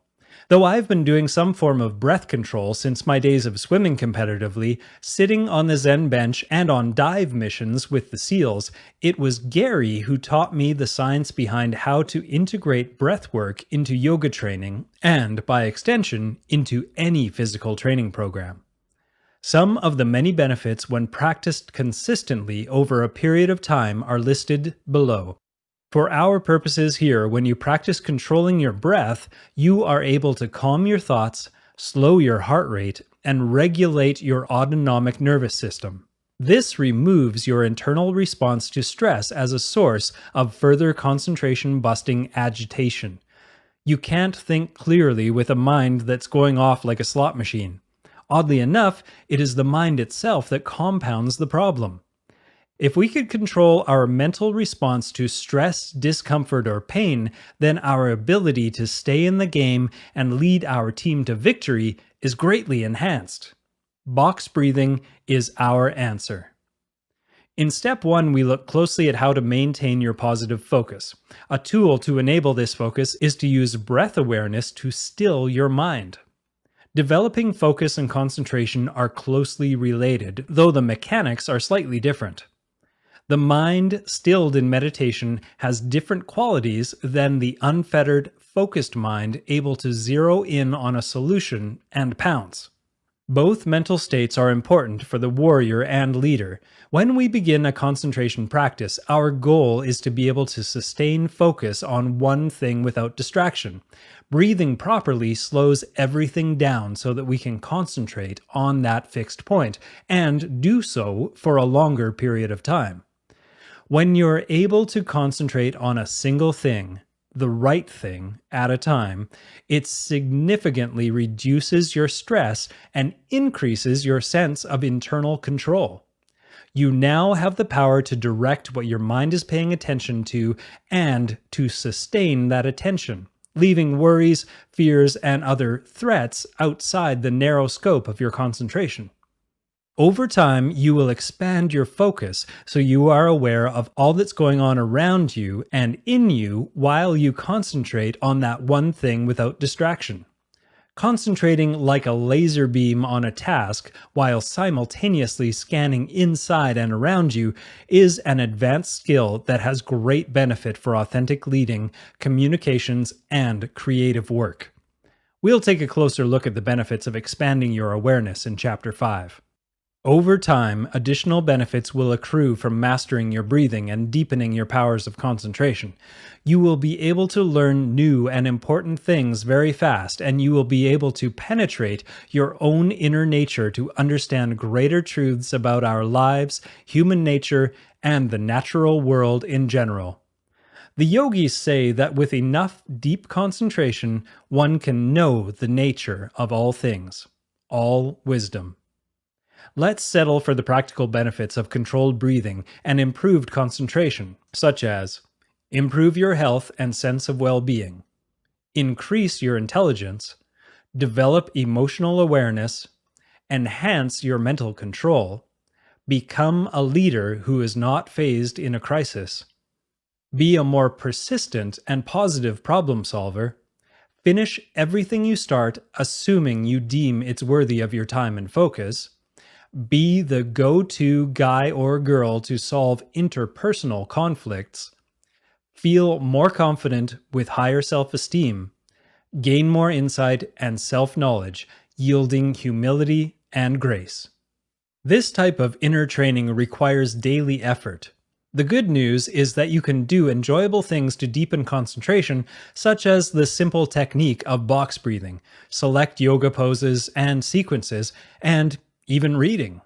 Though I've been doing some form of breath control since my days of swimming competitively, sitting on the Zen bench and on dive missions with the SEALs, it was Gary who taught me the science behind how to integrate breath work into yoga training and, by extension, into any physical training program. Some of the many benefits when practiced consistently over a period of time are listed below. For our purposes here, when you practice controlling your breath, you are able to calm your thoughts, slow your heart rate, and regulate your autonomic nervous system. This removes your internal response to stress as a source of further concentration-busting agitation. You can't think clearly with a mind that's going off like a slot machine. Oddly enough, it is the mind itself that compounds the problem. If we could control our mental response to stress, discomfort, or pain, then our ability to stay in the game and lead our team to victory is greatly enhanced. Box breathing is our answer. In step 1, we look closely at how to maintain your positive focus. A tool to enable this focus is to use breath awareness to still your mind. Developing focus and concentration are closely related, though the mechanics are slightly different. The mind stilled in meditation has different qualities than the unfettered, focused mind able to zero in on a solution and pounce. Both mental states are important for the warrior and leader. When we begin a concentration practice, our goal is to be able to sustain focus on one thing without distraction. Breathing properly slows everything down so that we can concentrate on that fixed point, and do so for a longer period of time. When you're able to concentrate on a single thing, the right thing, at a time, it significantly reduces your stress and increases your sense of internal control. You now have the power to direct what your mind is paying attention to and to sustain that attention, leaving worries, fears, and other threats outside the narrow scope of your concentration. Over time, you will expand your focus so you are aware of all that's going on around you and in you while you concentrate on that one thing without distraction. Concentrating like a laser beam on a task while simultaneously scanning inside and around you is an advanced skill that has great benefit for authentic leading, communications, and creative work. We'll take a closer look at the benefits of expanding your awareness in Chapter 5. Over time, additional benefits will accrue from mastering your breathing and deepening your powers of concentration. You will be able to learn new and important things very fast, and you will be able to penetrate your own inner nature to understand greater truths about our lives, human nature, and the natural world in general. The yogis say that with enough deep concentration, one can know the nature of all things, all wisdom. Let's settle for the practical benefits of controlled breathing and improved concentration, such as improve your health and sense of well-being, increase your intelligence, develop emotional awareness, enhance your mental control, become a leader who is not phased in a crisis, be a more persistent and positive problem solver, finish everything you start assuming you deem it's worthy of your time and focus, be the go-to guy or girl to solve interpersonal conflicts, feel more confident with higher self-esteem, gain more insight and self-knowledge, yielding humility and grace. This type of inner training requires daily effort. The good news is that you can do enjoyable things to deepen concentration, such as the simple technique of box breathing, select yoga poses and sequences, and even reading.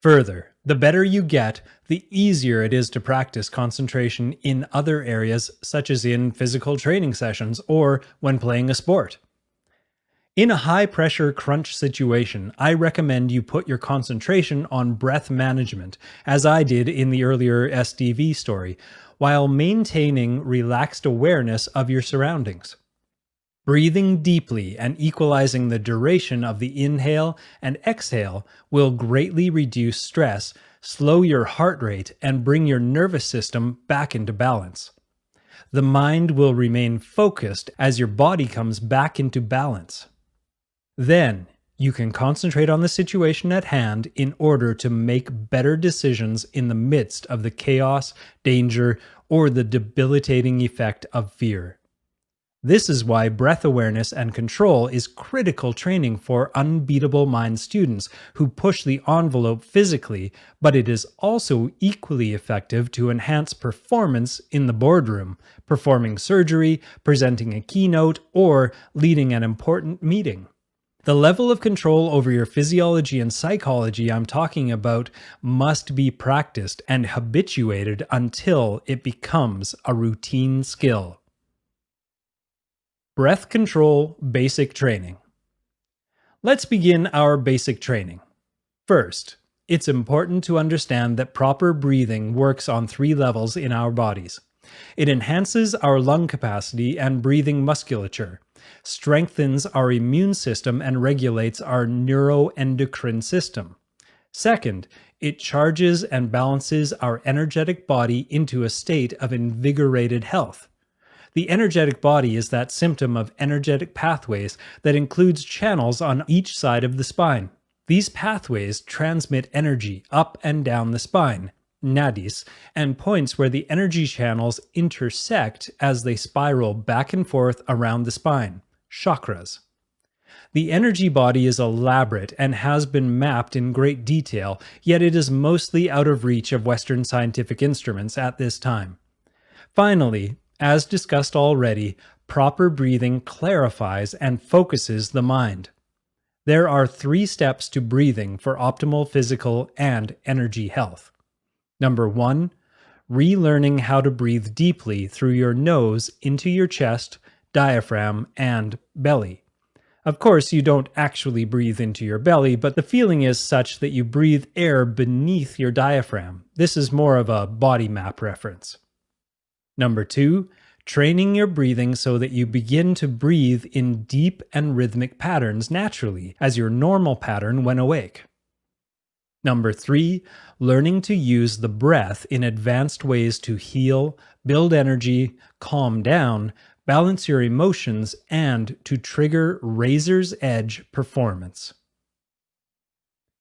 Further, the better you get, the easier it is to practice concentration in other areas, such as in physical training sessions or when playing a sport. In a high-pressure crunch situation, I recommend you put your concentration on breath management, as I did in the earlier SDV story, while maintaining relaxed awareness of your surroundings. Breathing deeply and equalizing the duration of the inhale and exhale will greatly reduce stress, slow your heart rate, and bring your nervous system back into balance. The mind will remain focused as your body comes back into balance. Then, you can concentrate on the situation at hand in order to make better decisions in the midst of the chaos, danger, or the debilitating effect of fear. This is why breath awareness and control is critical training for Unbeatable Mind students who push the envelope physically, but it is also equally effective to enhance performance in the boardroom, performing surgery, presenting a keynote, or leading an important meeting. The level of control over your physiology and psychology I'm talking about must be practiced and habituated until it becomes a routine skill. Breath control basic training. Let's begin our basic training. First, it's important to understand that proper breathing works on 3 levels in our bodies. It enhances our lung capacity and breathing musculature, strengthens our immune system, and regulates our neuroendocrine system. Second, it charges and balances our energetic body into a state of invigorated health. The energetic body is that symptom of energetic pathways that includes channels on each side of the spine. These pathways transmit energy up and down the spine, nadis, and points where the energy channels intersect as they spiral back and forth around the spine, chakras. The energy body is elaborate and has been mapped in great detail, yet it is mostly out of reach of Western scientific instruments at this time. Finally, as discussed already, proper breathing clarifies and focuses the mind. There are 3 steps to breathing for optimal physical and energy health. Number 1, relearning how to breathe deeply through your nose into your chest, diaphragm, and belly. Of course, you don't actually breathe into your belly, but the feeling is such that you breathe air beneath your diaphragm. This is more of a body map reference. Number 2, training your breathing so that you begin to breathe in deep and rhythmic patterns naturally, as your normal pattern when awake. Number 3, learning to use the breath in advanced ways to heal, build energy, calm down, balance your emotions, and to trigger razor's edge performance.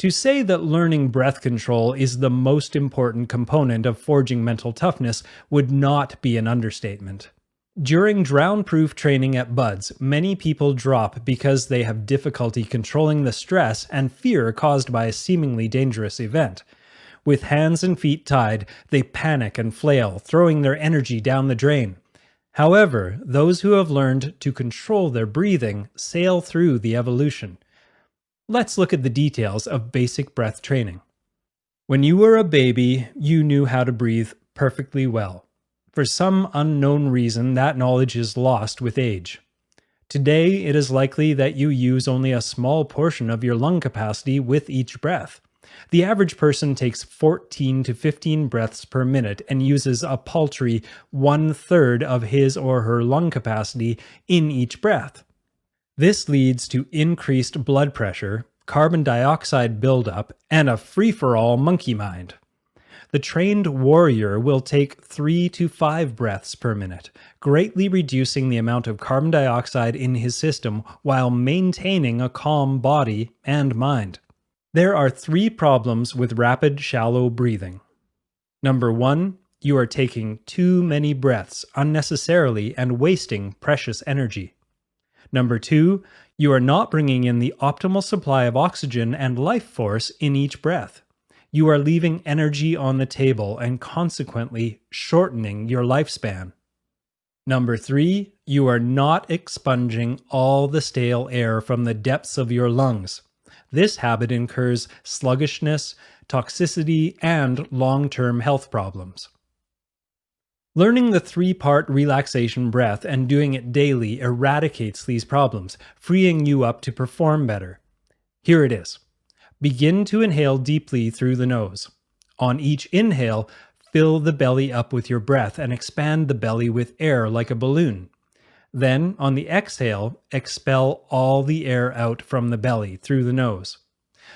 To say that learning breath control is the most important component of forging mental toughness would not be an understatement. During drown-proof training at Buds, many people drop because they have difficulty controlling the stress and fear caused by a seemingly dangerous event. With hands and feet tied, they panic and flail, throwing their energy down the drain. However, those who have learned to control their breathing sail through the evolution. Let's look at the details of basic breath training. When you were a baby, you knew how to breathe perfectly well. For some unknown reason, that knowledge is lost with age. Today, it is likely that you use only a small portion of your lung capacity with each breath. The average person takes 14 to 15 breaths per minute and uses a paltry 1/3 of his or her lung capacity in each breath. This leads to increased blood pressure, carbon dioxide buildup, and a free-for-all monkey mind. The trained warrior will take 3 to 5 breaths per minute, greatly reducing the amount of carbon dioxide in his system while maintaining a calm body and mind. There are 3 problems with rapid, shallow breathing. Number 1, you are taking too many breaths unnecessarily and wasting precious energy. Number 2, you are not bringing in the optimal supply of oxygen and life force in each breath. You are leaving energy on the table and consequently shortening your lifespan. Number 3, you are not expunging all the stale air from the depths of your lungs. This habit incurs sluggishness, toxicity, and long-term health problems. Learning the 3-part relaxation breath and doing it daily eradicates these problems, freeing you up to perform better. Here it is. Begin to inhale deeply through the nose. On each inhale, fill the belly up with your breath and expand the belly with air like a balloon. Then, on the exhale, expel all the air out from the belly through the nose.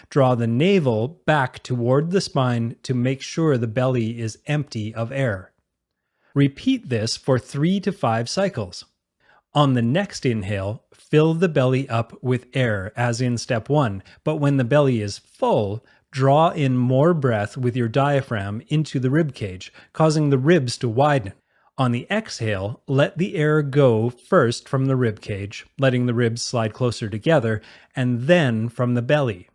Draw the navel back toward the spine to make sure the belly is empty of air. Repeat this for 3 to 5 cycles. On the next inhale, fill the belly up with air as in step 1, but when the belly is full, draw in more breath with your diaphragm into the rib cage, causing the ribs to widen. On the exhale, let the air go first from the rib cage, letting the ribs slide closer together, and then from the belly.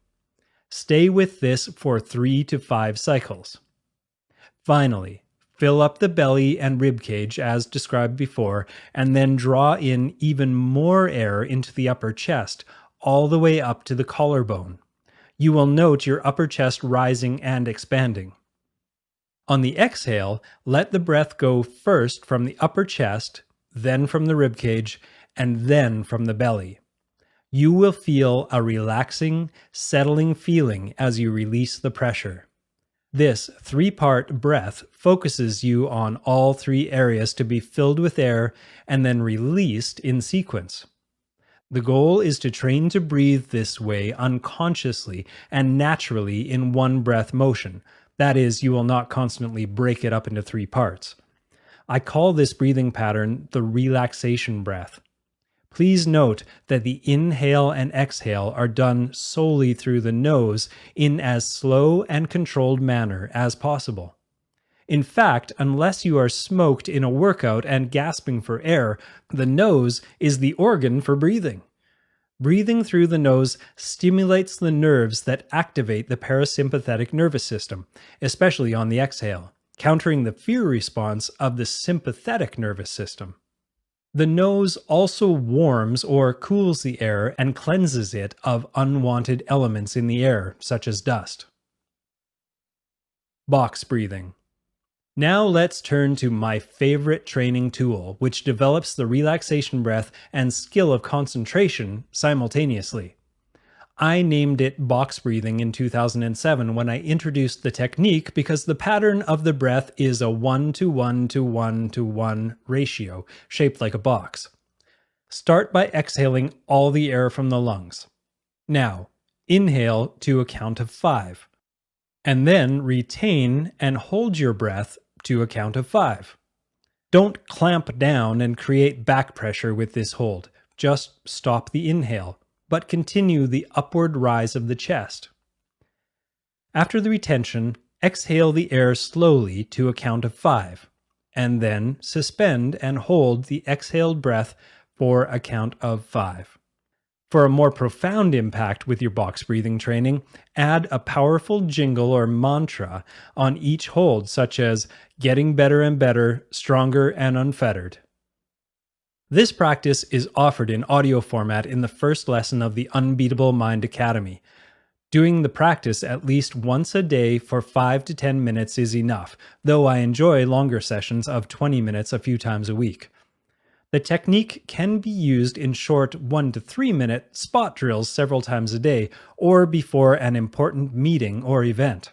Stay with this for 3 to 5 cycles. Finally, fill up the belly and rib cage as described before, and then draw in even more air into the upper chest, all the way up to the collarbone. You will note your upper chest rising and expanding. On the exhale, let the breath go first from the upper chest, then from the rib cage, and then from the belly. You will feel a relaxing, settling feeling as you release the pressure. This 3-part breath focuses you on all 3 areas to be filled with air and then released in sequence. The goal is to train to breathe this way unconsciously and naturally in one breath motion. That is, you will not constantly break it up into 3 parts. I call this breathing pattern the relaxation breath. Please note that the inhale and exhale are done solely through the nose in as slow and controlled manner as possible. In fact, unless you are smoked in a workout and gasping for air, the nose is the organ for breathing. Breathing through the nose stimulates the nerves that activate the parasympathetic nervous system, especially on the exhale, countering the fear response of the sympathetic nervous system. The nose also warms or cools the air and cleanses it of unwanted elements in the air, such as dust. Box breathing. Now let's turn to my favorite training tool, which develops the relaxation breath and skill of concentration simultaneously. I named it box breathing in 2007 when I introduced the technique because the pattern of the breath is a 1:1:1:1 ratio, shaped like a box. Start by exhaling all the air from the lungs. Now, inhale to a count of 5. And then retain and hold your breath to a count of 5. Don't clamp down and create back pressure with this hold. Just stop the inhale, but continue the upward rise of the chest. After the retention, exhale the air slowly to a count of 5, and then suspend and hold the exhaled breath for a count of 5. For a more profound impact with your box breathing training, add a powerful jingle or mantra on each hold, such as "getting better and better, stronger and unfettered." This practice is offered in audio format in the first lesson of the Unbeatable Mind Academy. Doing the practice at least once a day for 5 to 10 minutes is enough, though I enjoy longer sessions of 20 minutes a few times a week. The technique can be used in short 1 to 3 minute spot drills several times a day or before an important meeting or event.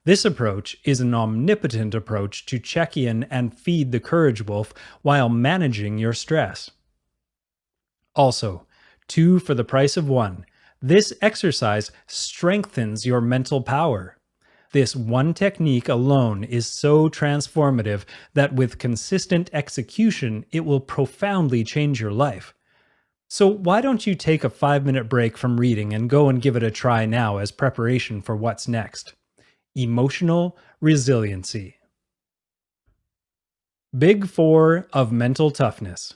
This approach is an omnipotent approach to check in and feed the courage wolf while managing your stress. Also, 2 for the price of 1. This exercise strengthens your mental power. This one technique alone is so transformative that with consistent execution, it will profoundly change your life. So why don't you take a 5-minute break from reading and go and give it a try now as preparation for what's next? Emotional resiliency. Big 4 of mental toughness.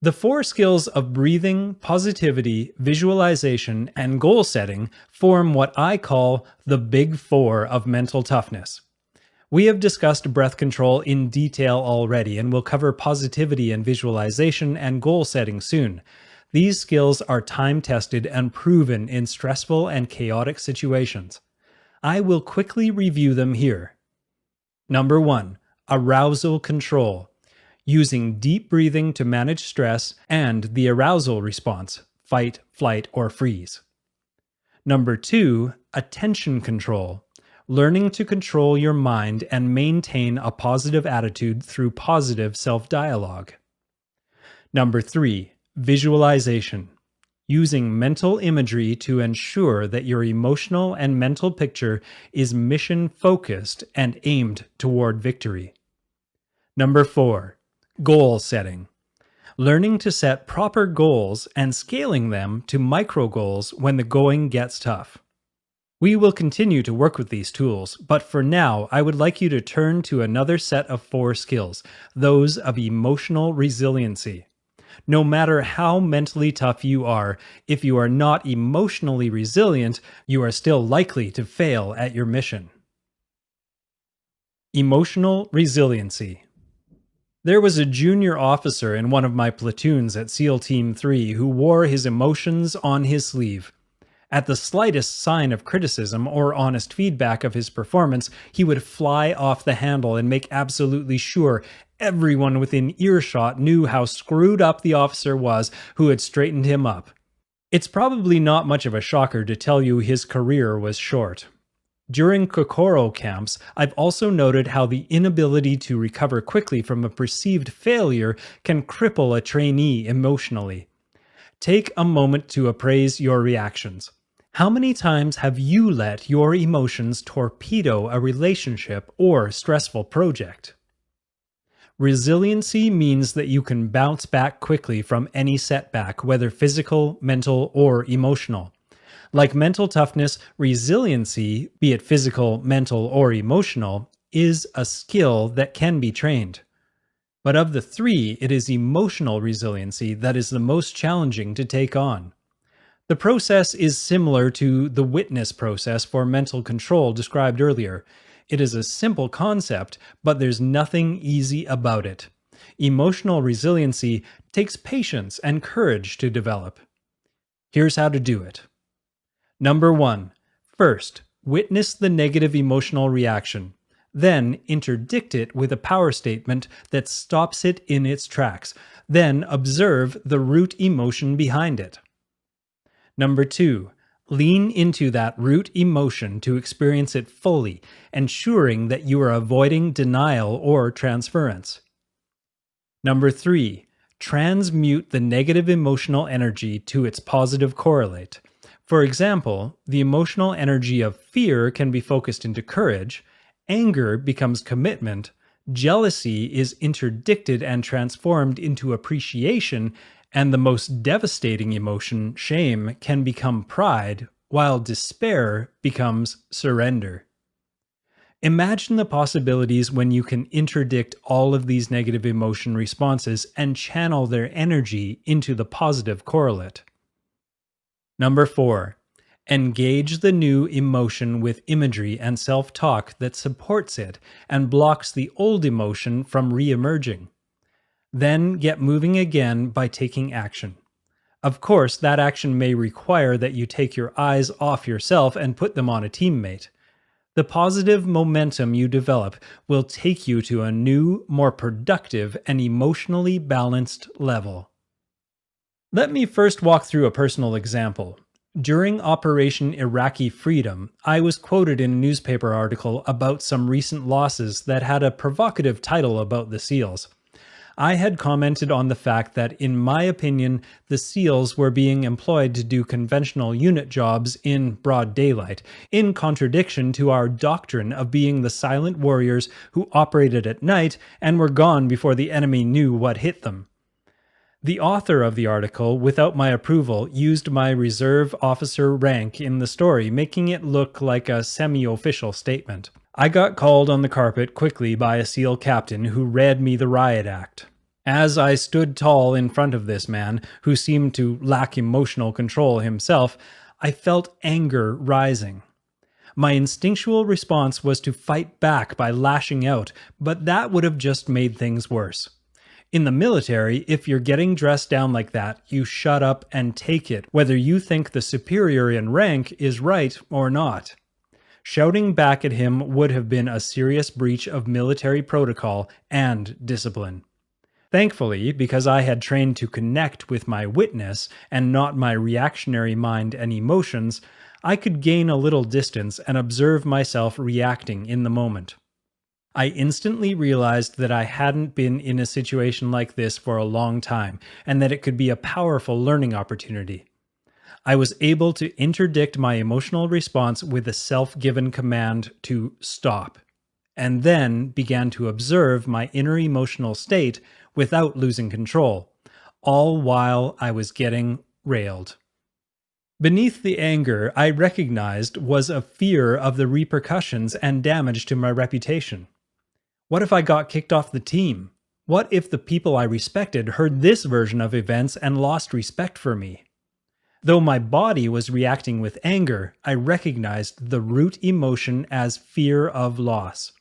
The 4 skills of breathing, positivity, visualization, and goal setting form what I call the Big 4 of mental toughness. We have discussed breath control in detail already, and we'll cover positivity and visualization and goal setting soon. These skills are time-tested and proven in stressful and chaotic situations. I will quickly review them here. Number 1. Arousal control. Using deep breathing to manage stress and the arousal response, fight, flight, or freeze. Number 2, attention control. Learning to control your mind and maintain a positive attitude through positive self-dialogue. Number 3, visualization. Using mental imagery to ensure that your emotional and mental picture is mission-focused and aimed toward victory. Number 4, goal setting. Learning to set proper goals and scaling them to micro goals when the going gets tough. We will continue to work with these tools, but for now, I would like you to turn to another set of 4 skills, those of emotional resiliency. No matter how mentally tough you are, if you are not emotionally resilient, you are still likely to fail at your mission. Emotional resiliency. There was a junior officer in one of my platoons at SEAL Team 3 who wore his emotions on his sleeve. At the slightest sign of criticism or honest feedback of his performance, he would fly off the handle and make absolutely sure everyone within earshot knew how screwed up the officer was who had straightened him up. It's probably not much of a shocker to tell you his career was short. During Kokoro camps, I've also noted how the inability to recover quickly from a perceived failure can cripple a trainee emotionally. Take a moment to appraise your reactions. How many times have you let your emotions torpedo a relationship or stressful project? Resiliency means that you can bounce back quickly from any setback, whether physical, mental, or emotional. Like mental toughness, resiliency, be it physical, mental, or emotional, is a skill that can be trained. But of the 3, it is emotional resiliency that is the most challenging to take on. The process is similar to the witness process for mental control described earlier. It is a simple concept, but there's nothing easy about it. Emotional resiliency takes patience and courage to develop. Here's how to do it. Number 1. First, witness the negative emotional reaction. Then interdict it with a power statement that stops it in its tracks. Then observe the root emotion behind it. Number 2. Lean into that root emotion to experience it fully, ensuring that you are avoiding denial or transference. Number 3. Transmute the negative emotional energy to its positive correlate. For example, the emotional energy of fear can be focused into courage, anger becomes commitment, jealousy is interdicted and transformed into appreciation, and the most devastating emotion, shame, can become pride, while despair becomes surrender. Imagine the possibilities when you can interdict all of these negative emotion responses and channel their energy into the positive correlate. Number 4. Engage the new emotion with imagery and self-talk that supports it and blocks the old emotion from re-emerging. Then get moving again by taking action. Of course, that action may require that you take your eyes off yourself and put them on a teammate. The positive momentum you develop will take you to a new, more productive, and emotionally balanced level. Let me first walk through a personal example. During Operation Iraqi Freedom, I was quoted in a newspaper article about some recent losses that had a provocative title about the SEALs. I had commented on the fact that, in my opinion, the SEALs were being employed to do conventional unit jobs in broad daylight, in contradiction to our doctrine of being the silent warriors who operated at night and were gone before the enemy knew what hit them. The author of the article, without my approval, used my reserve officer rank in the story, making it look like a semi-official statement. I got called on the carpet quickly by a SEAL captain who read me the riot act. As I stood tall in front of this man, who seemed to lack emotional control himself, I felt anger rising. My instinctual response was to fight back by lashing out, but that would have just made things worse. In the military, if you're getting dressed down like that, you shut up and take it, whether you think the superior in rank is right or not. Shouting back at him would have been a serious breach of military protocol and discipline. Thankfully, because I had trained to connect with my witness and not my reactionary mind and emotions, I could gain a little distance and observe myself reacting in the moment. I instantly realized that I hadn't been in a situation like this for a long time, and that it could be a powerful learning opportunity. I was able to interdict my emotional response with a self-given command to stop, and then began to observe my inner emotional state without losing control, all while I was getting railed. Beneath the anger, I recognized was a fear of the repercussions and damage to my reputation. What if I got kicked off the team? What if the people I respected heard this version of events and lost respect for me? Though my body was reacting with anger, I recognized the root emotion as fear of loss.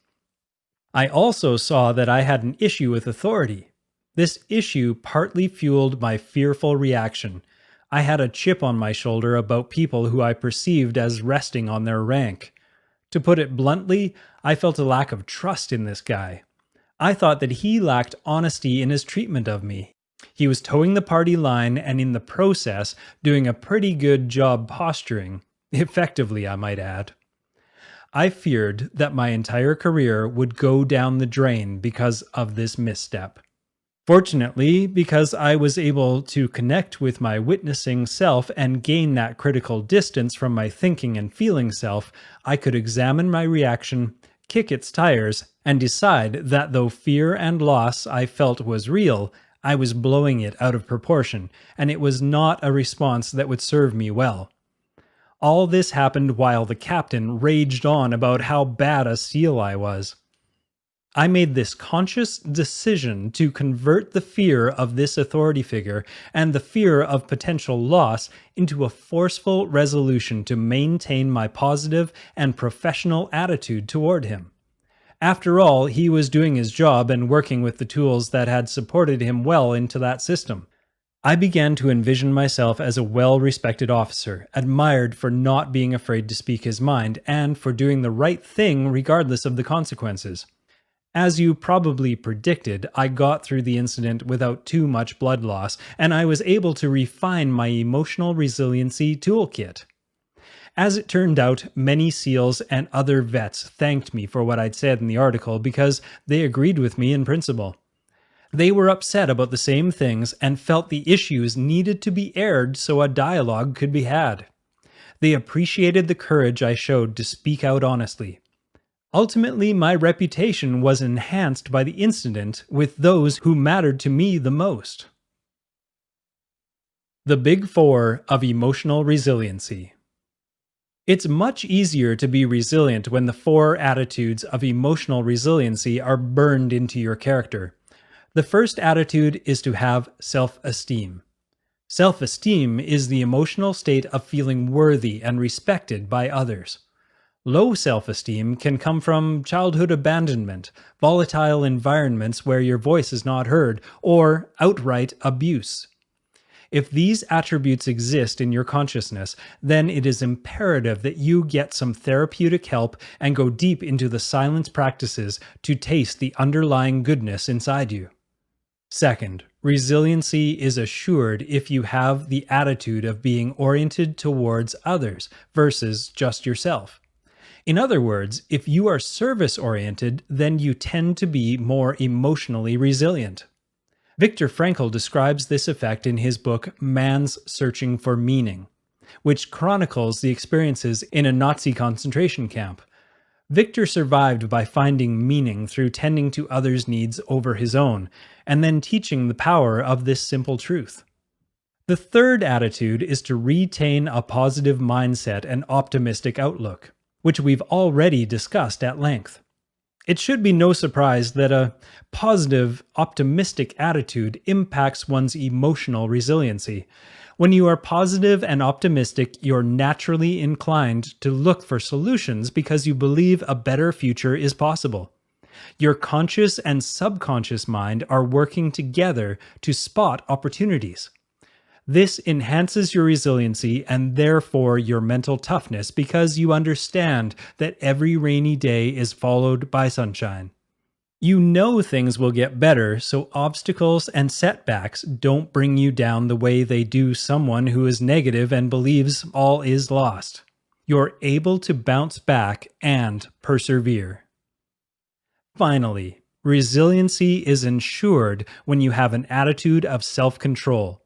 I also saw that I had an issue with authority. This issue partly fueled my fearful reaction. I had a chip on my shoulder about people who I perceived as resting on their rank. To put it bluntly, I felt a lack of trust in this guy. I thought that he lacked honesty in his treatment of me. He was towing the party line and in the process doing a pretty good job posturing, effectively I might add. I feared that my entire career would go down the drain because of this misstep. Fortunately, because I was able to connect with my witnessing self and gain that critical distance from my thinking and feeling self, I could examine my reaction, kick its tires, and decide that though fear and loss I felt was real, I was blowing it out of proportion, and it was not a response that would serve me well. All this happened while the captain raged on about how bad a SEAL I was. I made this conscious decision to convert the fear of this authority figure and the fear of potential loss into a forceful resolution to maintain my positive and professional attitude toward him. After all, he was doing his job and working with the tools that had supported him well into that system. I began to envision myself as a well-respected officer, admired for not being afraid to speak his mind and for doing the right thing regardless of the consequences. As you probably predicted, I got through the incident without too much blood loss, and I was able to refine my emotional resiliency toolkit. As it turned out, many SEALs and other vets thanked me for what I'd said in the article because they agreed with me in principle. They were upset about the same things and felt the issues needed to be aired so a dialogue could be had. They appreciated the courage I showed to speak out honestly. Ultimately, my reputation was enhanced by the incident with those who mattered to me the most. The Big Four of Emotional Resiliency. It's much easier to be resilient when the four attitudes of emotional resiliency are burned into your character. The first attitude is to have self-esteem. Self-esteem is the emotional state of feeling worthy and respected by others. Low self-esteem can come from childhood abandonment, volatile environments where your voice is not heard, or outright abuse. If these attributes exist in your consciousness, then it is imperative that you get some therapeutic help and go deep into the silence practices to taste the underlying goodness inside you. Second, resiliency is assured if you have the attitude of being oriented towards others versus just yourself. In other words, if you are service-oriented, then you tend to be more emotionally resilient. Viktor Frankl describes this effect in his book Man's Searching for Meaning, which chronicles the experiences in a Nazi concentration camp. Viktor survived by finding meaning through tending to others' needs over his own, and then teaching the power of this simple truth. The third attitude is to retain a positive mindset and optimistic outlook, which we've already discussed at length. It should be no surprise that a positive, optimistic attitude impacts one's emotional resiliency. When you are positive and optimistic, you're naturally inclined to look for solutions because you believe a better future is possible. Your conscious and subconscious mind are working together to spot opportunities. This enhances your resiliency and therefore your mental toughness because you understand that every rainy day is followed by sunshine. You know things will get better, so obstacles and setbacks don't bring you down the way they do someone who is negative and believes all is lost. You're able to bounce back and persevere. Finally, resiliency is ensured when you have an attitude of self-control.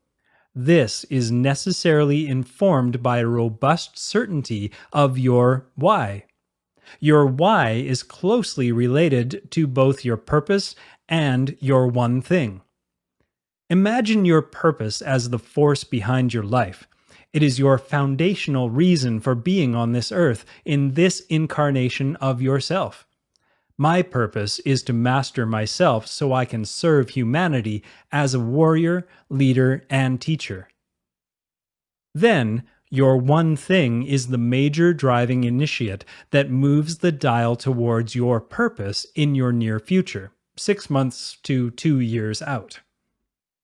This is necessarily informed by a robust certainty of your why. Your why is closely related to both your purpose and your one thing. Imagine your purpose as the force behind your life. It is your foundational reason for being on this earth in this incarnation of yourself. My purpose is to master myself so I can serve humanity as a warrior, leader, and teacher. Then, your one thing is the major driving initiate that moves the dial towards your purpose in your near future, 6 months to 2 years out.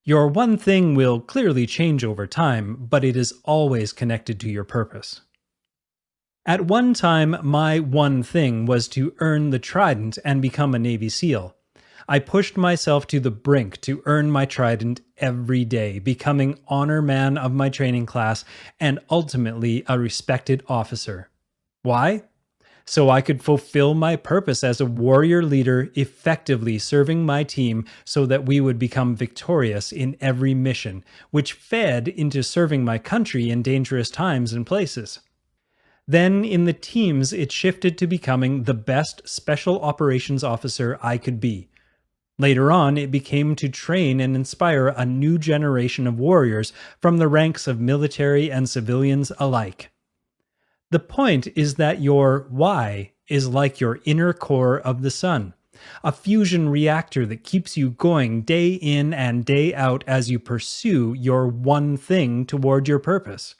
Your one thing will clearly change over time, but it is always connected to your purpose. At one time, my one thing was to earn the Trident and become a Navy SEAL. I pushed myself to the brink to earn my Trident every day, becoming honor man of my training class and ultimately a respected officer. Why? So I could fulfill my purpose as a warrior leader, effectively serving my team so that we would become victorious in every mission, which fed into serving my country in dangerous times and places. Then, in the teams, it shifted to becoming the best special operations officer I could be. Later on, it became to train and inspire a new generation of warriors from the ranks of military and civilians alike. The point is that your why is like your inner core of the sun, a fusion reactor that keeps you going day in and day out as you pursue your one thing toward your purpose.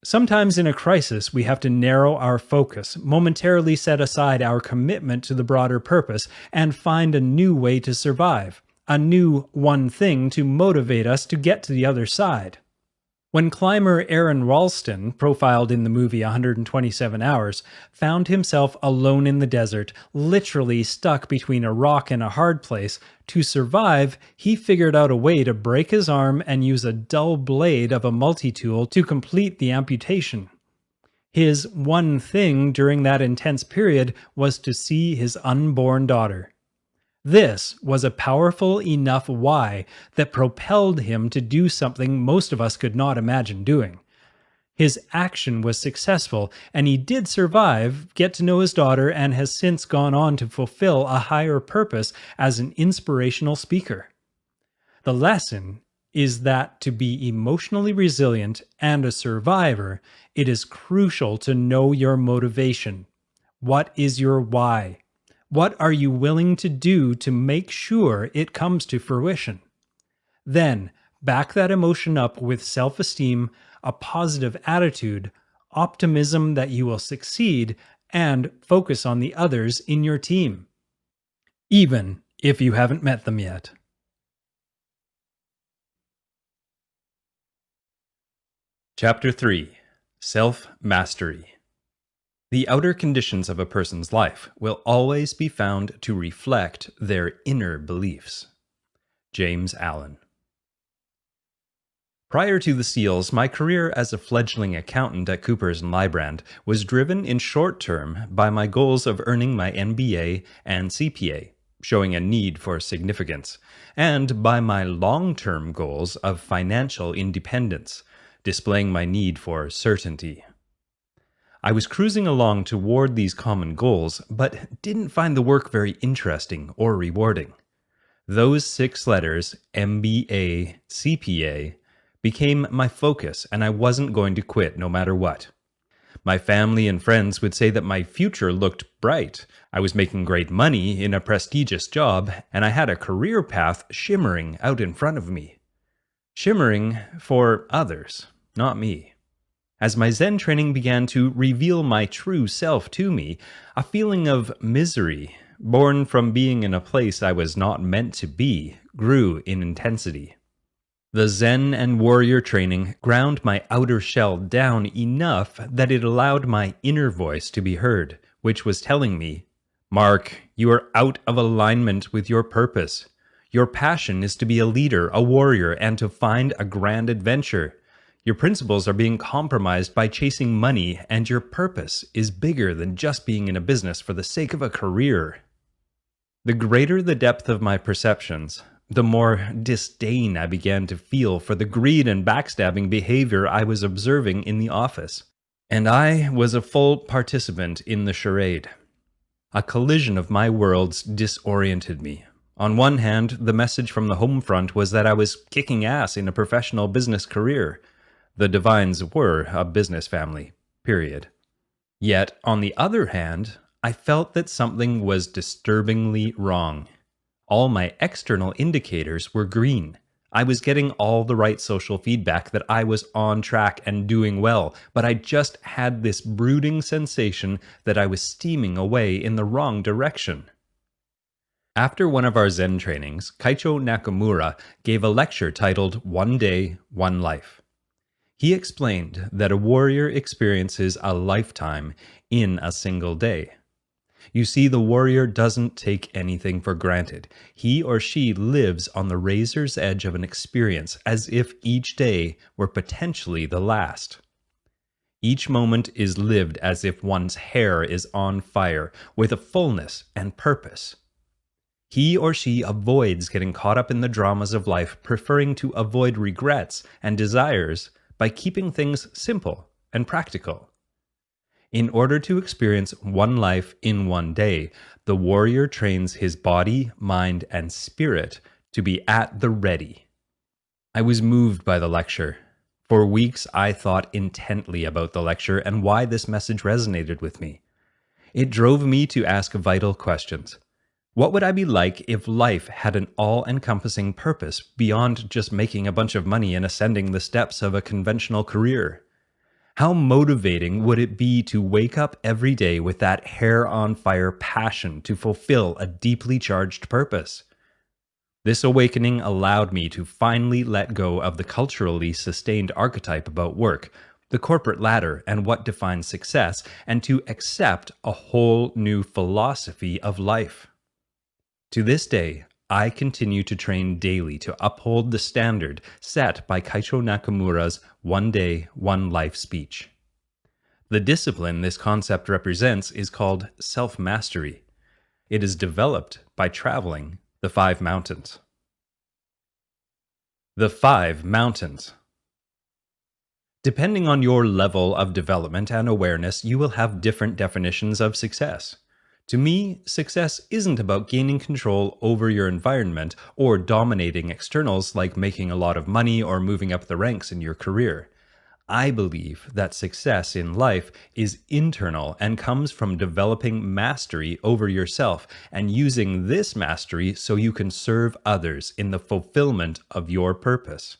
Sometimes in a crisis, we have to narrow our focus, momentarily set aside our commitment to the broader purpose, and find a new way to survive, a new one thing to motivate us to get to the other side. When climber Aaron Ralston, profiled in the movie 127 Hours, found himself alone in the desert, literally stuck between a rock and a hard place, to survive, he figured out a way to break his arm and use a dull blade of a multi-tool to complete the amputation. His one thing during that intense period was to see his unborn daughter. This was a powerful enough why that propelled him to do something most of us could not imagine doing. His action was successful, and he did survive, get to know his daughter, and has since gone on to fulfill a higher purpose as an inspirational speaker. The lesson is that to be emotionally resilient and a survivor, it is crucial to know your motivation. What is your why? What are you willing to do to make sure it comes to fruition? Then, back that emotion up with self esteem, a positive attitude, optimism that you will succeed, and focus on the others in your team, even if you haven't met them yet. Chapter 3: Self-Mastery. The outer conditions of a person's life will always be found to reflect their inner beliefs. James Allen. Prior to the SEALs, my career as a fledgling accountant at Coopers & Lybrand was driven in short term by my goals of earning my MBA and CPA, showing a need for significance, and by my long-term goals of financial independence, displaying my need for certainty. I was cruising along toward these common goals, but didn't find the work very interesting or rewarding. Those 6 letters, MBA, CPA, became my focus, and I wasn't going to quit no matter what. My family and friends would say that my future looked bright. I was making great money in a prestigious job, and I had a career path shimmering out in front of me. Shimmering for others, not me. As my Zen training began to reveal my true self to me, a feeling of misery, born from being in a place I was not meant to be, grew in intensity. The Zen and warrior training ground my outer shell down enough that it allowed my inner voice to be heard, which was telling me, "Mark, you are out of alignment with your purpose. Your passion is to be a leader, a warrior, and to find a grand adventure. Your principles are being compromised by chasing money, and your purpose is bigger than just being in a business for the sake of a career." The greater the depth of my perceptions, the more disdain I began to feel for the greed and backstabbing behavior I was observing in the office. And I was a full participant in the charade. A collision of my worlds disoriented me. On one hand, the message from the home front was that I was kicking ass in a professional business career. The Devines were a business family, period. Yet, on the other hand, I felt that something was disturbingly wrong. All my external indicators were green. I was getting all the right social feedback that I was on track and doing well, but I just had this brooding sensation that I was steaming away in the wrong direction. After one of our Zen trainings, Kaicho Nakamura gave a lecture titled "One Day, One Life." He explained that a warrior experiences a lifetime in a single day. You see, the warrior doesn't take anything for granted. He or she lives on the razor's edge of an experience as if each day were potentially the last. Each moment is lived as if one's hair is on fire, with a fullness and purpose. He or she avoids getting caught up in the dramas of life, preferring to avoid regrets and desires by keeping things simple and practical. In order to experience one life in one day, the warrior trains his body, mind, and spirit to be at the ready. I was moved by the lecture. For weeks, I thought intently about the lecture and why this message resonated with me. It drove me to ask vital questions. What would I be like if life had an all-encompassing purpose beyond just making a bunch of money and ascending the steps of a conventional career? How motivating would it be to wake up every day with that hair-on-fire passion to fulfill a deeply charged purpose? This awakening allowed me to finally let go of the culturally sustained archetype about work, the corporate ladder, and what defines success, and to accept a whole new philosophy of life. To this day, I continue to train daily to uphold the standard set by Kaicho Nakamura's "One Day, One Life" speech. The discipline this concept represents is called self-mastery. It is developed by traveling the 5 mountains. The 5 mountains. Depending on your level of development and awareness, you will have different definitions of success. To me, success isn't about gaining control over your environment or dominating externals like making a lot of money or moving up the ranks in your career. I believe that success in life is internal and comes from developing mastery over yourself and using this mastery so you can serve others in the fulfillment of your purpose.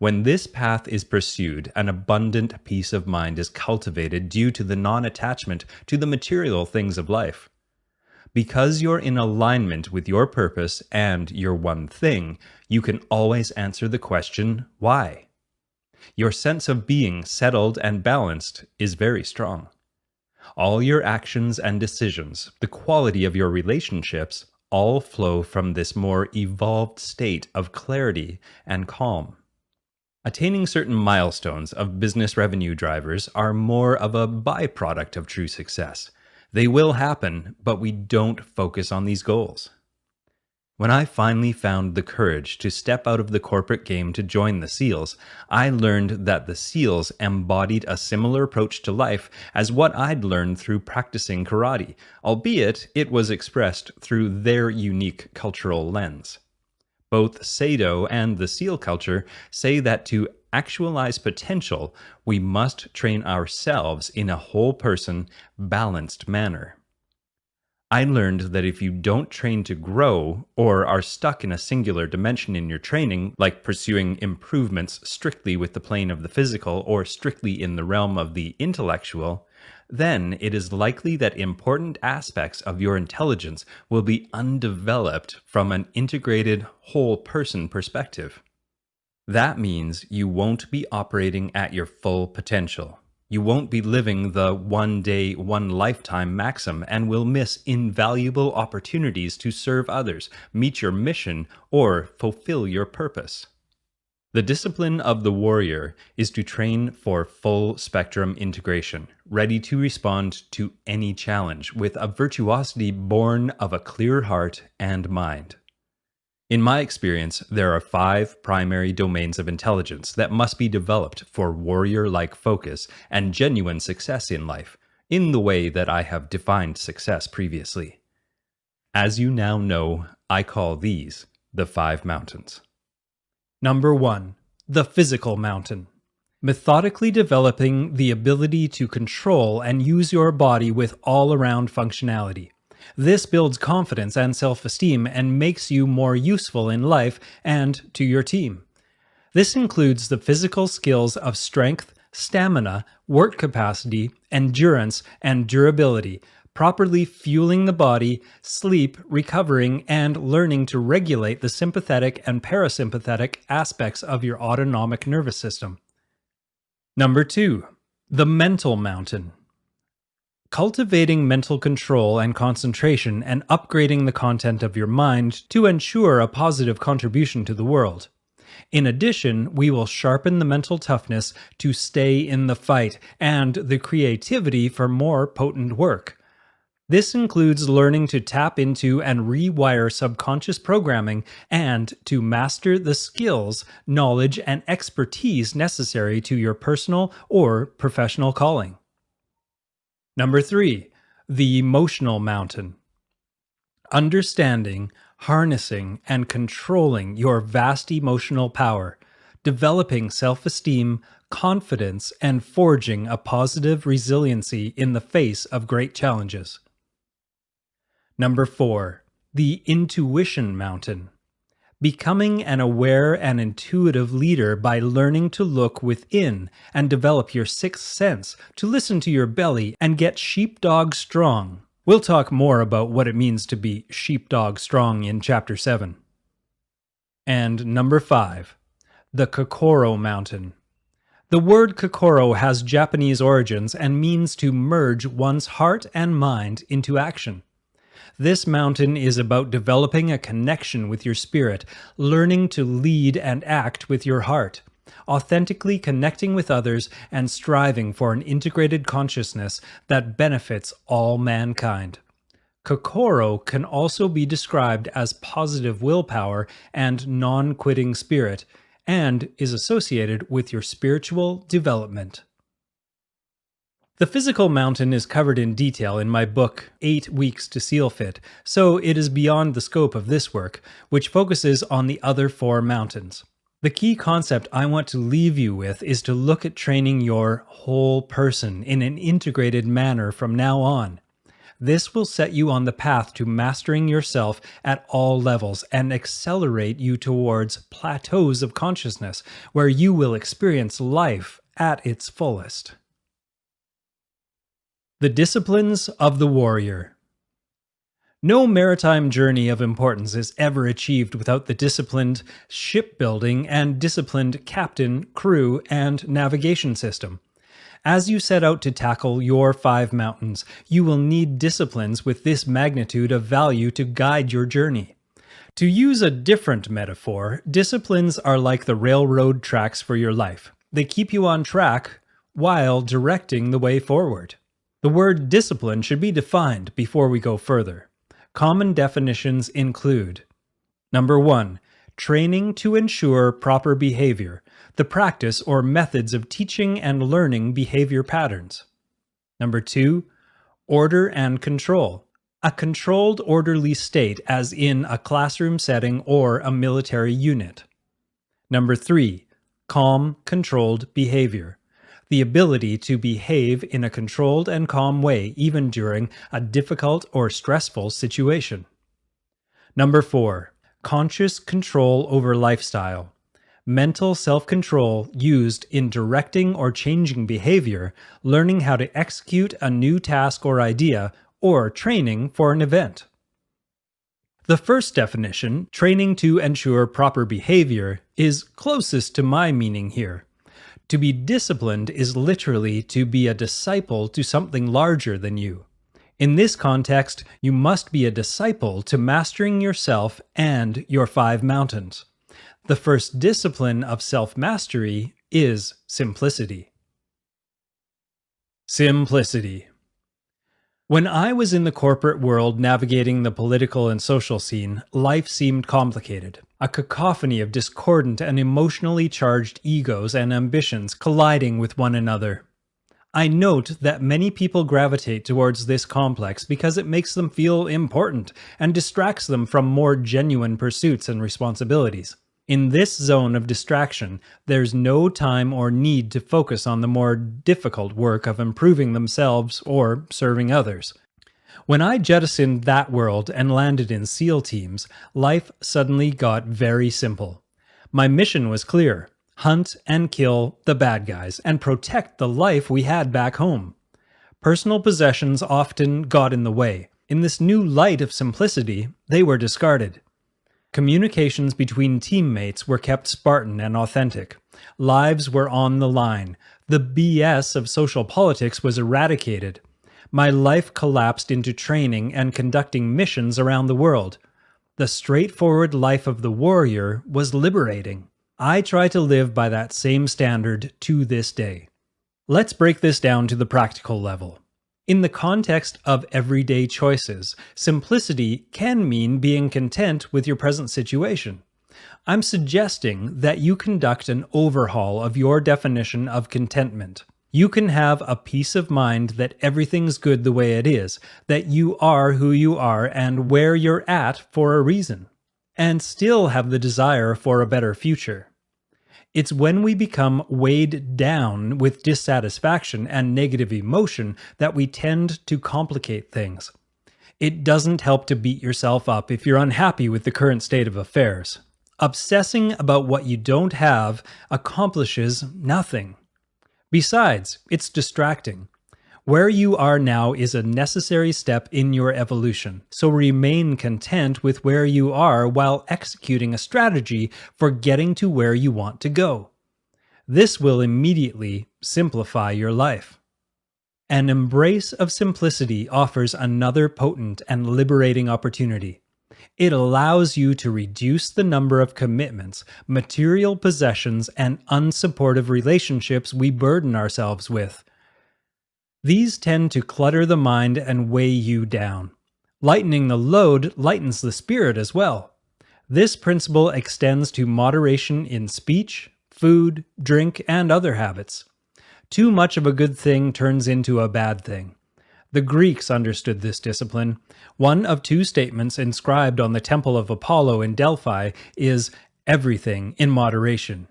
When this path is pursued, an abundant peace of mind is cultivated due to the non-attachment to the material things of life. Because you're in alignment with your purpose and your one thing, you can always answer the question, why? Your sense of being settled and balanced is very strong. All your actions and decisions, the quality of your relationships, all flow from this more evolved state of clarity and calm. Attaining certain milestones of business revenue drivers are more of a byproduct of true success. They will happen, but we don't focus on these goals. When I finally found the courage to step out of the corporate game to join the SEALs, I learned that the SEALs embodied a similar approach to life as what I'd learned through practicing karate, albeit it was expressed through their unique cultural lens. Both Sado and the SEAL culture say that to actualize potential, we must train ourselves in a whole person, balanced manner. I learned that if you don't train to grow, or are stuck in a singular dimension in your training, like pursuing improvements strictly with the plane of the physical or strictly in the realm of the intellectual, then it is likely that important aspects of your intelligence will be undeveloped from an integrated whole person perspective. That means you won't be operating at your full potential. You won't be living the one day, one lifetime maxim and will miss invaluable opportunities to serve others, meet your mission, or fulfill your purpose. The discipline of the warrior is to train for full spectrum integration, ready to respond to any challenge with a virtuosity born of a clear heart and mind. In my experience, there are 5 primary domains of intelligence that must be developed for warrior-like focus and genuine success in life, in the way that I have defined success previously. As you now know, I call these the 5 mountains. Number 1. The physical mountain. Methodically developing the ability to control and use your body with all-around functionality. This builds confidence and self-esteem and makes you more useful in life and to your team. This includes the physical skills of strength, stamina, work capacity, endurance, and durability, properly fueling the body, sleep, recovering, and learning to regulate the sympathetic and parasympathetic aspects of your autonomic nervous system. Number 2. The mental mountain. Cultivating mental control and concentration and upgrading the content of your mind to ensure a positive contribution to the world. In addition, we will sharpen the mental toughness to stay in the fight and the creativity for more potent work. This includes learning to tap into and rewire subconscious programming and to master the skills, knowledge, and expertise necessary to your personal or professional calling. Number 3. The emotional mountain. Understanding, harnessing, and controlling your vast emotional power, developing self-esteem, confidence, and forging a positive resiliency in the face of great challenges. Number 4. The intuition mountain. Becoming an aware and intuitive leader by learning to look within and develop your sixth sense, to listen to your belly and get sheepdog strong. We'll talk more about what it means to be sheepdog strong in Chapter 7. And number 5. The Kokoro Mountain. The word Kokoro has Japanese origins and means to merge one's heart and mind into action. This mountain is about developing a connection with your spirit, learning to lead and act with your heart, authentically connecting with others, and striving for an integrated consciousness that benefits all mankind. Kokoro can also be described as positive willpower and non-quitting spirit, and is associated with your spiritual development. The physical mountain is covered in detail in my book, 8 Weeks to Seal Fit, so it is beyond the scope of this work, which focuses on the other 4 mountains. The key concept I want to leave you with is to look at training your whole person in an integrated manner from now on. This will set you on the path to mastering yourself at all levels and accelerate you towards plateaus of consciousness where you will experience life at its fullest. The disciplines of the warrior. No maritime journey of importance is ever achieved without the disciplined shipbuilding and disciplined captain, crew, and navigation system. As you set out to tackle your 5 mountains, you will need disciplines with this magnitude of value to guide your journey. To use a different metaphor, disciplines are like the railroad tracks for your life. They keep you on track while directing the way forward. The word discipline should be defined before we go further. Common definitions include: Number 1. Training to ensure proper behavior, the practice or methods of teaching and learning behavior patterns. Number 2. Order and control, a controlled orderly state as in a classroom setting or a military unit. Number 3. Calm, controlled behavior, the ability to behave in a controlled and calm way even during a difficult or stressful situation. Number 4. Conscious control over lifestyle, mental self-control used in directing or changing behavior, learning how to execute a new task or idea, or training for an event. The first definition, training to ensure proper behavior, is closest to my meaning here. To be disciplined is literally to be a disciple to something larger than you. In this context, you must be a disciple to mastering yourself and your 5 mountains. The first discipline of self-mastery is simplicity. Simplicity. When I was in the corporate world navigating the political and social scene, life seemed complicated. A cacophony of discordant and emotionally charged egos and ambitions colliding with one another. I note that many people gravitate towards this complex because it makes them feel important and distracts them from more genuine pursuits and responsibilities. In this zone of distraction, there's no time or need to focus on the more difficult work of improving themselves or serving others. When I jettisoned that world and landed in SEAL teams, life suddenly got very simple. My mission was clear: hunt and kill the bad guys and protect the life we had back home. Personal possessions often got in the way. In this new light of simplicity, they were discarded. Communications between teammates were kept Spartan and authentic. Lives were on the line. The BS of social politics was eradicated. My life collapsed into training and conducting missions around the world. The straightforward life of the warrior was liberating. I try to live by that same standard to this day. Let's break this down to the practical level. In the context of everyday choices, simplicity can mean being content with your present situation. I'm suggesting that you conduct an overhaul of your definition of contentment. You can have a peace of mind that everything's good the way it is, that you are who you are and where you're at for a reason, and still have the desire for a better future. It's when we become weighed down with dissatisfaction and negative emotion that we tend to complicate things. It doesn't help to beat yourself up if you're unhappy with the current state of affairs. Obsessing about what you don't have accomplishes nothing. Besides, it's distracting. Where you are now is a necessary step in your evolution, so remain content with where you are while executing a strategy for getting to where you want to go. This will immediately simplify your life. An embrace of simplicity offers another potent and liberating opportunity. It allows you to reduce the number of commitments, material possessions, and unsupportive relationships we burden ourselves with. These tend to clutter the mind and weigh you down. Lightening the load lightens the spirit as well. This principle extends to moderation in speech, food, drink, and other habits. Too much of a good thing turns into a bad thing. The Greeks understood this discipline. One of two statements inscribed on the Temple of Apollo in Delphi is everything in moderation.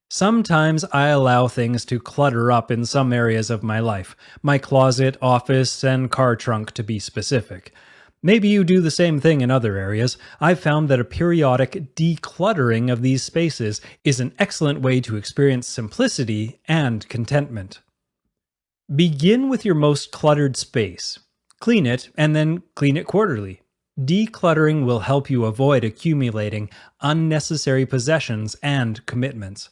Sometimes I allow things to clutter up in some areas of my life, my closet, office, and car trunk to be specific. Maybe you do the same thing in other areas. I've found that a periodic decluttering of these spaces is an excellent way to experience simplicity and contentment. Begin with your most cluttered space. Clean it, and then clean it quarterly. Decluttering will help you avoid accumulating unnecessary possessions and commitments.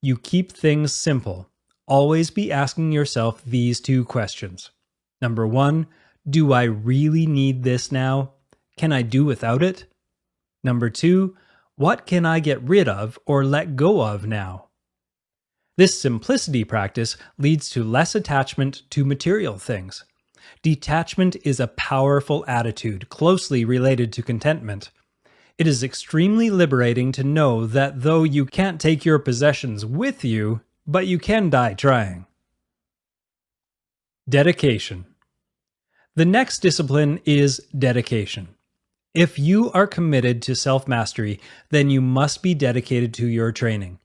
You keep things simple. Always be asking yourself these two questions. Number 1, do I really need this now? Can I do without it? Number 2, what can I get rid of or let go of now? This simplicity practice leads to less attachment to material things. Detachment is a powerful attitude closely related to contentment. It is extremely liberating to know that though you can't take your possessions with you, but you can die trying. Dedication. The next discipline is dedication. If you are committed to self-mastery, then you must be dedicated to your training.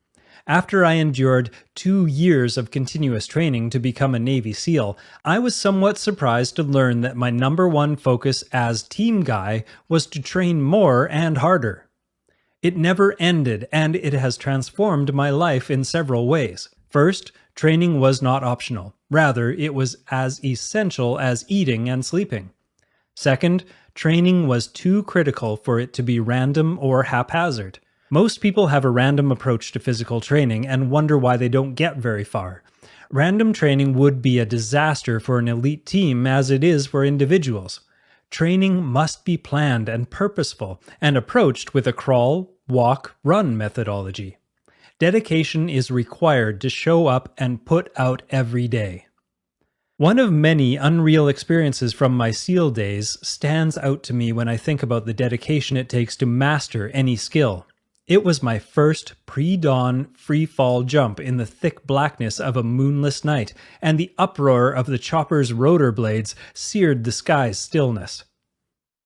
After I endured 2 years of continuous training to become a Navy SEAL, I was somewhat surprised to learn that my number one focus as team guy was to train more and harder. It never ended, and it has transformed my life in several ways. First, training was not optional. Rather, it was as essential as eating and sleeping. Second, training was too critical for it to be random or haphazard. Most people have a random approach to physical training and wonder why they don't get very far. Random training would be a disaster for an elite team as it is for individuals. Training must be planned and purposeful and approached with a crawl, walk, run methodology. Dedication is required to show up and put out every day. One of many unreal experiences from my SEAL days stands out to me when I think about the dedication it takes to master any skill. It was my first pre-dawn free-fall jump in the thick blackness of a moonless night, and the uproar of the chopper's rotor blades seared the sky's stillness.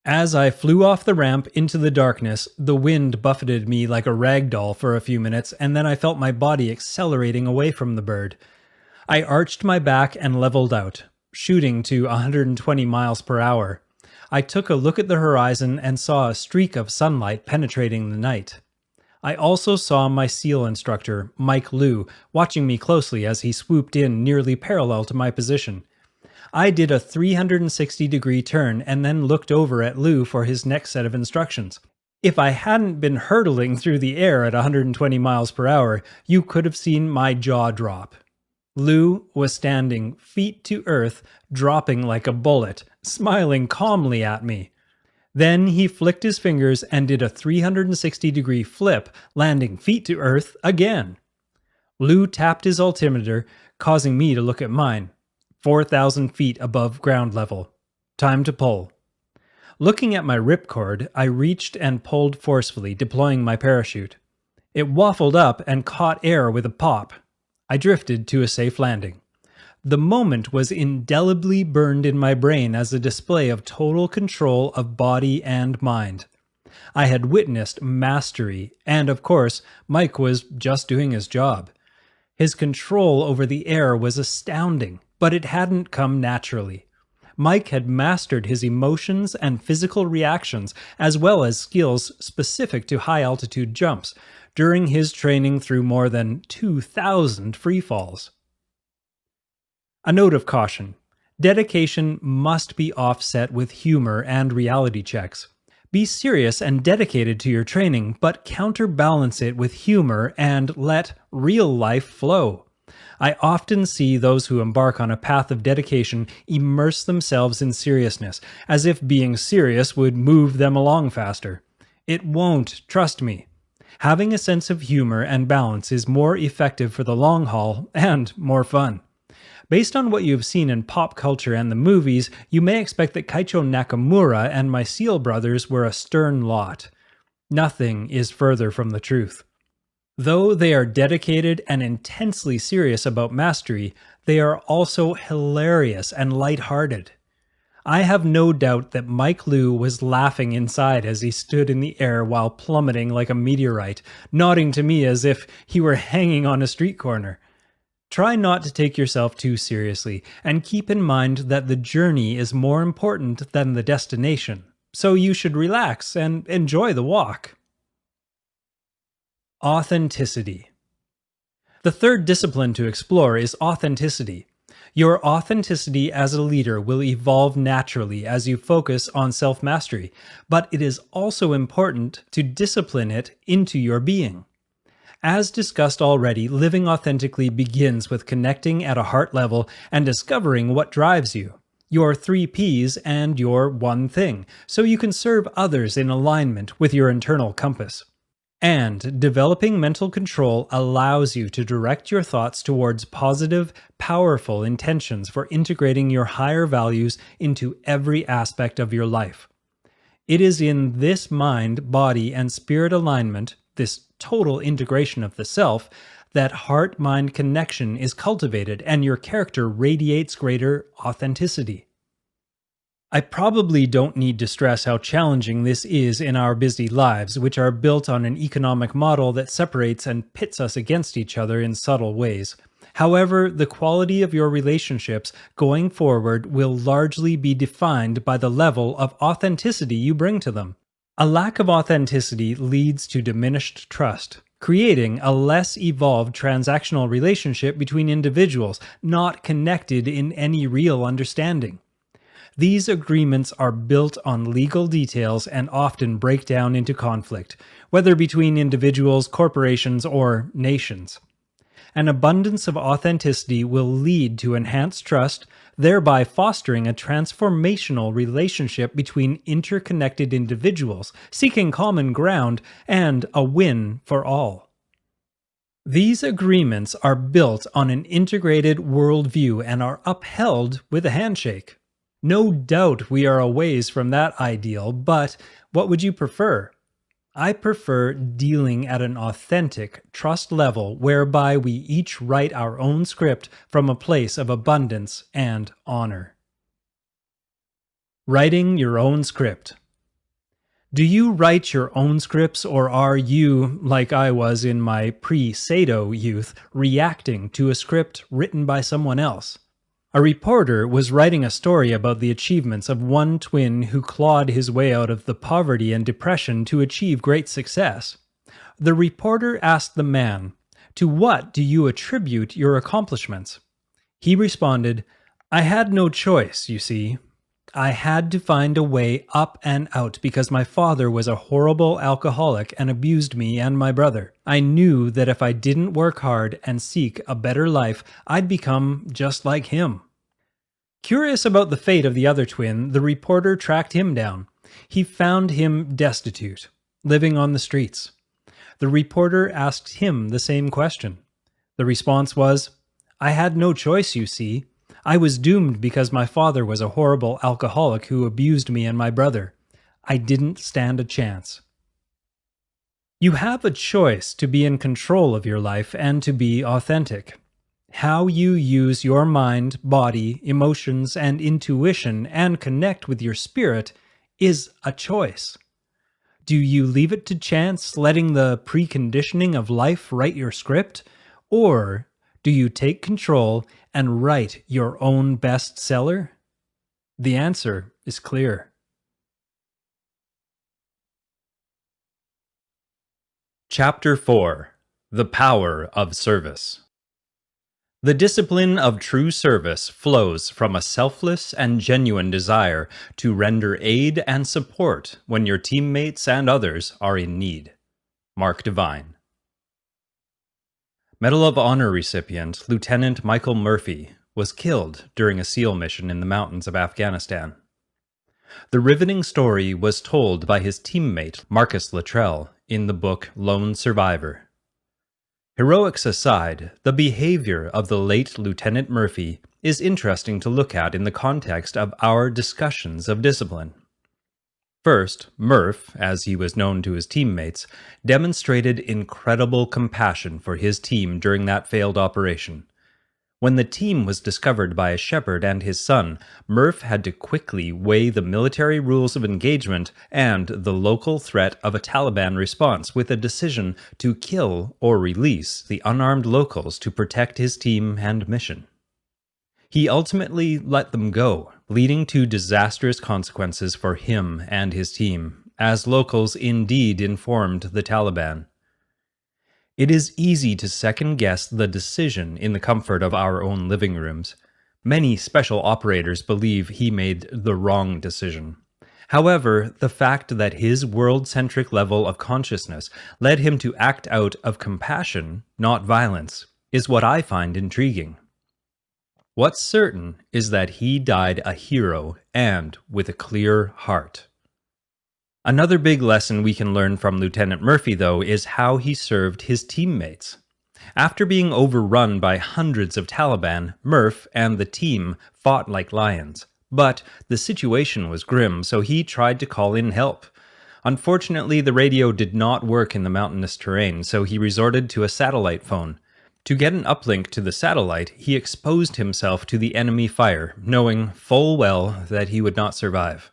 As I flew off the ramp into the darkness, the wind buffeted me like a rag doll for a few minutes, and then I felt my body accelerating away from the bird. I arched my back and leveled out, shooting to 120 miles per hour. I took a look at the horizon and saw a streak of sunlight penetrating the night. I also saw my SEAL instructor, Mike Liu, watching me closely as he swooped in nearly parallel to my position. I did a 360-degree turn and then looked over at Liu for his next set of instructions. If I hadn't been hurtling through the air at 120 miles per hour, you could have seen my jaw drop. Liu was standing feet to earth, dropping like a bullet, smiling calmly at me. Then he flicked his fingers and did a 360-degree flip, landing feet to earth again. Liu tapped his altimeter, causing me to look at mine. 4,000 feet above ground level. Time to pull. Looking at my ripcord, I reached and pulled forcefully, deploying my parachute. It waffled up and caught air with a pop. I drifted to a safe landing. The moment was indelibly burned in my brain as a display of total control of body and mind. I had witnessed mastery, and of course, Mike was just doing his job. His control over the air was astounding, but it hadn't come naturally. Mike had mastered his emotions and physical reactions, as well as skills specific to high-altitude jumps, during his training through more than 2,000 free falls. A note of caution. Dedication must be offset with humor and reality checks. Be serious and dedicated to your training, but counterbalance it with humor and let real life flow. I often see those who embark on a path of dedication immerse themselves in seriousness, as if being serious would move them along faster. It won't, trust me. Having a sense of humor and balance is more effective for the long haul and more fun. Based on what you've seen in pop culture and the movies, you may expect that Kaicho Nakamura and my SEAL brothers were a stern lot. Nothing is further from the truth. Though they are dedicated and intensely serious about mastery, they are also hilarious and lighthearted. I have no doubt that Mike Liu was laughing inside as he stood in the air while plummeting like a meteorite, nodding to me as if he were hanging on a street corner. Try not to take yourself too seriously, and keep in mind that the journey is more important than the destination, so you should relax and enjoy the walk. Authenticity. The third discipline to explore is authenticity. Your authenticity as a leader will evolve naturally as you focus on self-mastery, but it is also important to discipline it into your being. As discussed already, living authentically begins with connecting at a heart level and discovering what drives you, your 3 Ps and your one thing, so you can serve others in alignment with your internal compass. And developing mental control allows you to direct your thoughts towards positive, powerful intentions for integrating your higher values into every aspect of your life. It is in this mind, body, and spirit alignment, this total integration of the self, that heart-mind connection is cultivated and your character radiates greater authenticity. I probably don't need to stress how challenging this is in our busy lives, which are built on an economic model that separates and pits us against each other in subtle ways. However, the quality of your relationships going forward will largely be defined by the level of authenticity you bring to them. A lack of authenticity leads to diminished trust, creating a less evolved transactional relationship between individuals not connected in any real understanding. These agreements are built on legal details and often break down into conflict, whether between individuals, corporations, or nations. An abundance of authenticity will lead to enhanced trust, thereby fostering a transformational relationship between interconnected individuals seeking common ground and a win for all. These agreements are built on an integrated worldview and are upheld with a handshake. No doubt we are a ways from that ideal, but what would you prefer? I prefer dealing at an authentic trust level whereby we each write our own script from a place of abundance and honor. Writing your own script. Do you write your own scripts, or are you, like I was in my pre-Sado youth, reacting to a script written by someone else? A reporter was writing a story about the achievements of one twin who clawed his way out of the poverty and depression to achieve great success. The reporter asked the man, "To what do you attribute your accomplishments?" He responded, "I had no choice, you see. I had to find a way up and out because my father was a horrible alcoholic and abused me and my brother. I knew that if I didn't work hard and seek a better life, I'd become just like him." Curious about the fate of the other twin, the reporter tracked him down. He found him destitute, living on the streets. The reporter asked him the same question. The response was, "I had no choice, you see. I was doomed because my father was a horrible alcoholic who abused me and my brother. I didn't stand a chance." You have a choice to be in control of your life and to be authentic. How you use your mind, body, emotions, and intuition and connect with your spirit is a choice. Do you leave it to chance, letting the preconditioning of life write your script? Or do you take control and write your own bestseller? The answer is clear. Chapter 4: The Power of Service. The discipline of true service flows from a selfless and genuine desire to render aid and support when your teammates and others are in need. Mark Devine. Medal of Honor recipient Lieutenant Michael Murphy was killed during a SEAL mission in the mountains of Afghanistan. The riveting story was told by his teammate Marcus Luttrell in the book Lone Survivor. Heroics aside, the behavior of the late Lieutenant Murphy is interesting to look at in the context of our discussions of discipline. First, Murph, as he was known to his teammates, demonstrated incredible compassion for his team during that failed operation. When the team was discovered by a shepherd and his son, Murph had to quickly weigh the military rules of engagement and the local threat of a Taliban response with a decision to kill or release the unarmed locals to protect his team and mission. He ultimately let them go, leading to disastrous consequences for him and his team, as locals indeed informed the Taliban. It is easy to second-guess the decision in the comfort of our own living rooms. Many special operators believe he made the wrong decision. However, the fact that his world-centric level of consciousness led him to act out of compassion, not violence, is what I find intriguing. What's certain is that he died a hero and with a clear heart. Another big lesson we can learn from Lieutenant Murphy, though, is how he served his teammates. After being overrun by hundreds of Taliban, Murph and the team fought like lions. But the situation was grim, so he tried to call in help. Unfortunately, the radio did not work in the mountainous terrain, so he resorted to a satellite phone. To get an uplink to the satellite, he exposed himself to the enemy fire, knowing full well that he would not survive.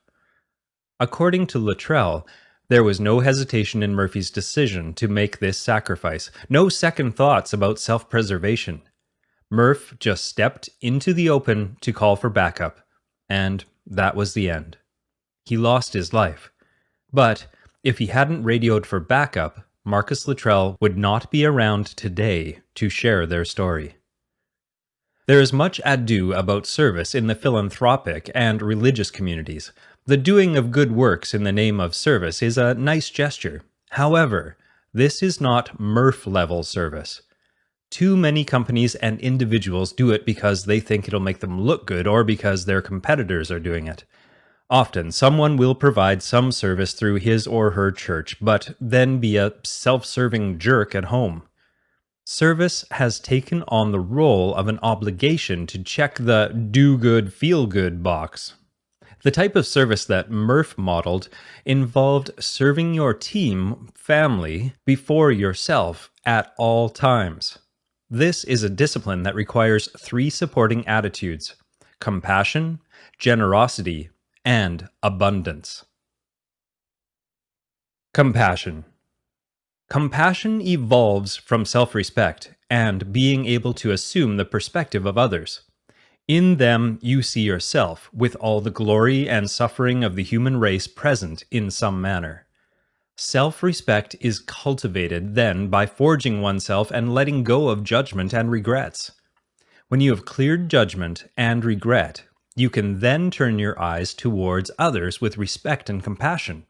According to Luttrell, there was no hesitation in Murphy's decision to make this sacrifice, no second thoughts about self-preservation. Murph just stepped into the open to call for backup, and that was the end. He lost his life. But if he hadn't radioed for backup, Marcus Luttrell would not be around today to share their story. There is much ado about service in the philanthropic and religious communities. The doing of good works in the name of service is a nice gesture. However, this is not Murph-level service. Too many companies and individuals do it because they think it'll make them look good or because their competitors are doing it. Often, someone will provide some service through his or her church, but then be a self-serving jerk at home. Service has taken on the role of an obligation to check the do-good, feel-good box. The type of service that Murph modeled involved serving your team, family, before yourself at all times. This is a discipline that requires 3 supporting attitudes: compassion, generosity, and abundance. Compassion. Compassion evolves from self-respect and being able to assume the perspective of others. In them, you see yourself, with all the glory and suffering of the human race present in some manner. Self-respect is cultivated then by forging oneself and letting go of judgment and regrets. When you have cleared judgment and regret, you can then turn your eyes towards others with respect and compassion.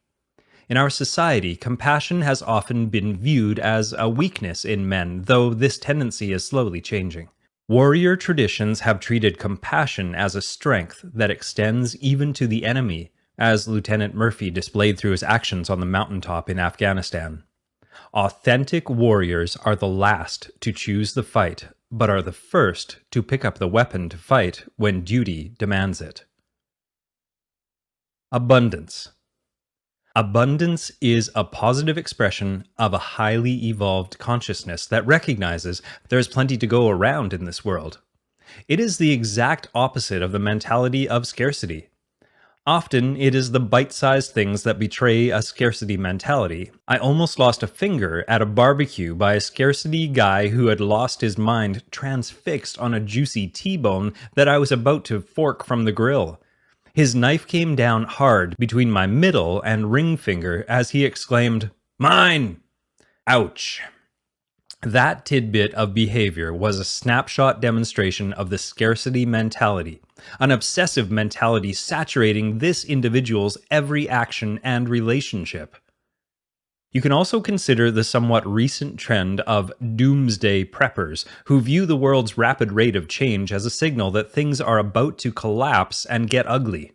In our society, compassion has often been viewed as a weakness in men, though this tendency is slowly changing. Warrior traditions have treated compassion as a strength that extends even to the enemy, as Lieutenant Murphy displayed through his actions on the mountaintop in Afghanistan. Authentic warriors are the last to choose the fight, but are the first to pick up the weapon to fight when duty demands it. Abundance. Abundance is a positive expression of a highly evolved consciousness that recognizes there is plenty to go around in this world. It is the exact opposite of the mentality of scarcity. Often, it is the bite-sized things that betray a scarcity mentality. I almost lost a finger at a barbecue by a scarcity guy who had lost his mind transfixed on a juicy T-bone that I was about to fork from the grill. His knife came down hard between my middle and ring finger as he exclaimed, "Mine!" Ouch. That tidbit of behavior was a snapshot demonstration of the scarcity mentality, an obsessive mentality saturating this individual's every action and relationship. You can also consider the somewhat recent trend of doomsday preppers, who view the world's rapid rate of change as a signal that things are about to collapse and get ugly.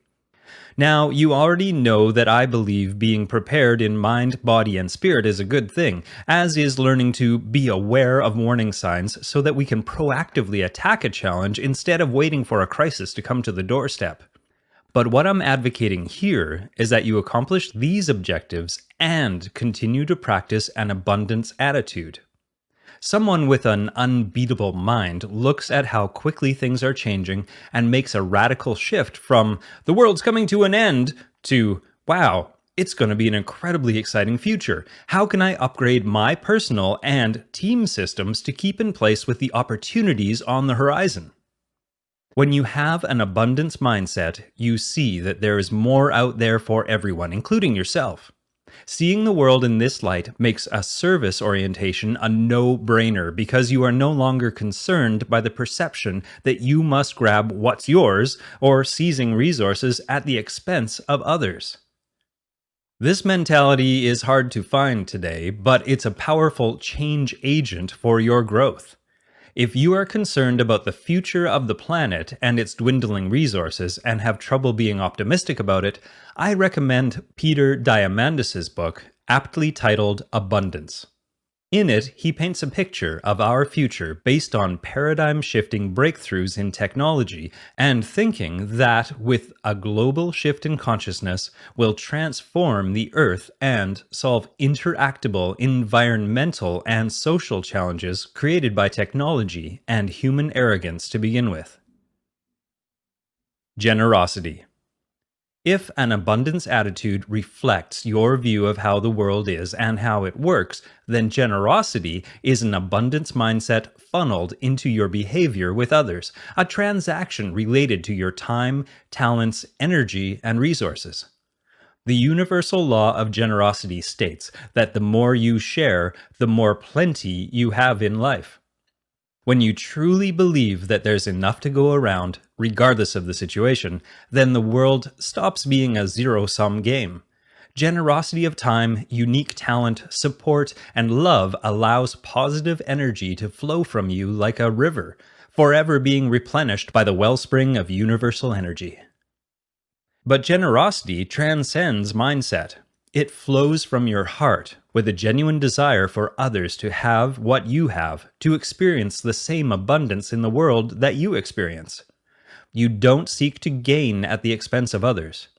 Now, you already know that I believe being prepared in mind, body, and spirit is a good thing, as is learning to be aware of warning signs so that we can proactively attack a challenge instead of waiting for a crisis to come to the doorstep. But what I'm advocating here is that you accomplish these objectives and continue to practice an abundance attitude. Someone with an unbeatable mind looks at how quickly things are changing and makes a radical shift from "the world's coming to an end" to "wow, it's going to be an incredibly exciting future. How can I upgrade my personal and team systems to keep in place with the opportunities on the horizon?" When you have an abundance mindset, you see that there is more out there for everyone, including yourself. Seeing the world in this light makes a service orientation a no-brainer because you are no longer concerned by the perception that you must grab what's yours or seizing resources at the expense of others. This mentality is hard to find today, but it's a powerful change agent for your growth. If you are concerned about the future of the planet and its dwindling resources and have trouble being optimistic about it, I recommend Peter Diamandis' book, aptly titled Abundance. In it, he paints a picture of our future based on paradigm-shifting breakthroughs in technology and thinking that, with a global shift in consciousness, will transform the Earth and solve interactable environmental and social challenges created by technology and human arrogance to begin with. Generosity. If an abundance attitude reflects your view of how the world is and how it works, then generosity is an abundance mindset funneled into your behavior with others, a transaction related to your time, talents, energy, and resources. The universal law of generosity states that the more you share, the more plenty you have in life. When you truly believe that there's enough to go around, regardless of the situation, then the world stops being a zero-sum game. Generosity of time, unique talent, support, and love allows positive energy to flow from you like a river, forever being replenished by the wellspring of universal energy. But generosity transcends mindset. It flows from your heart with a genuine desire for others to have what you have, to experience the same abundance in the world that you experience. You don't seek to gain at the expense of others.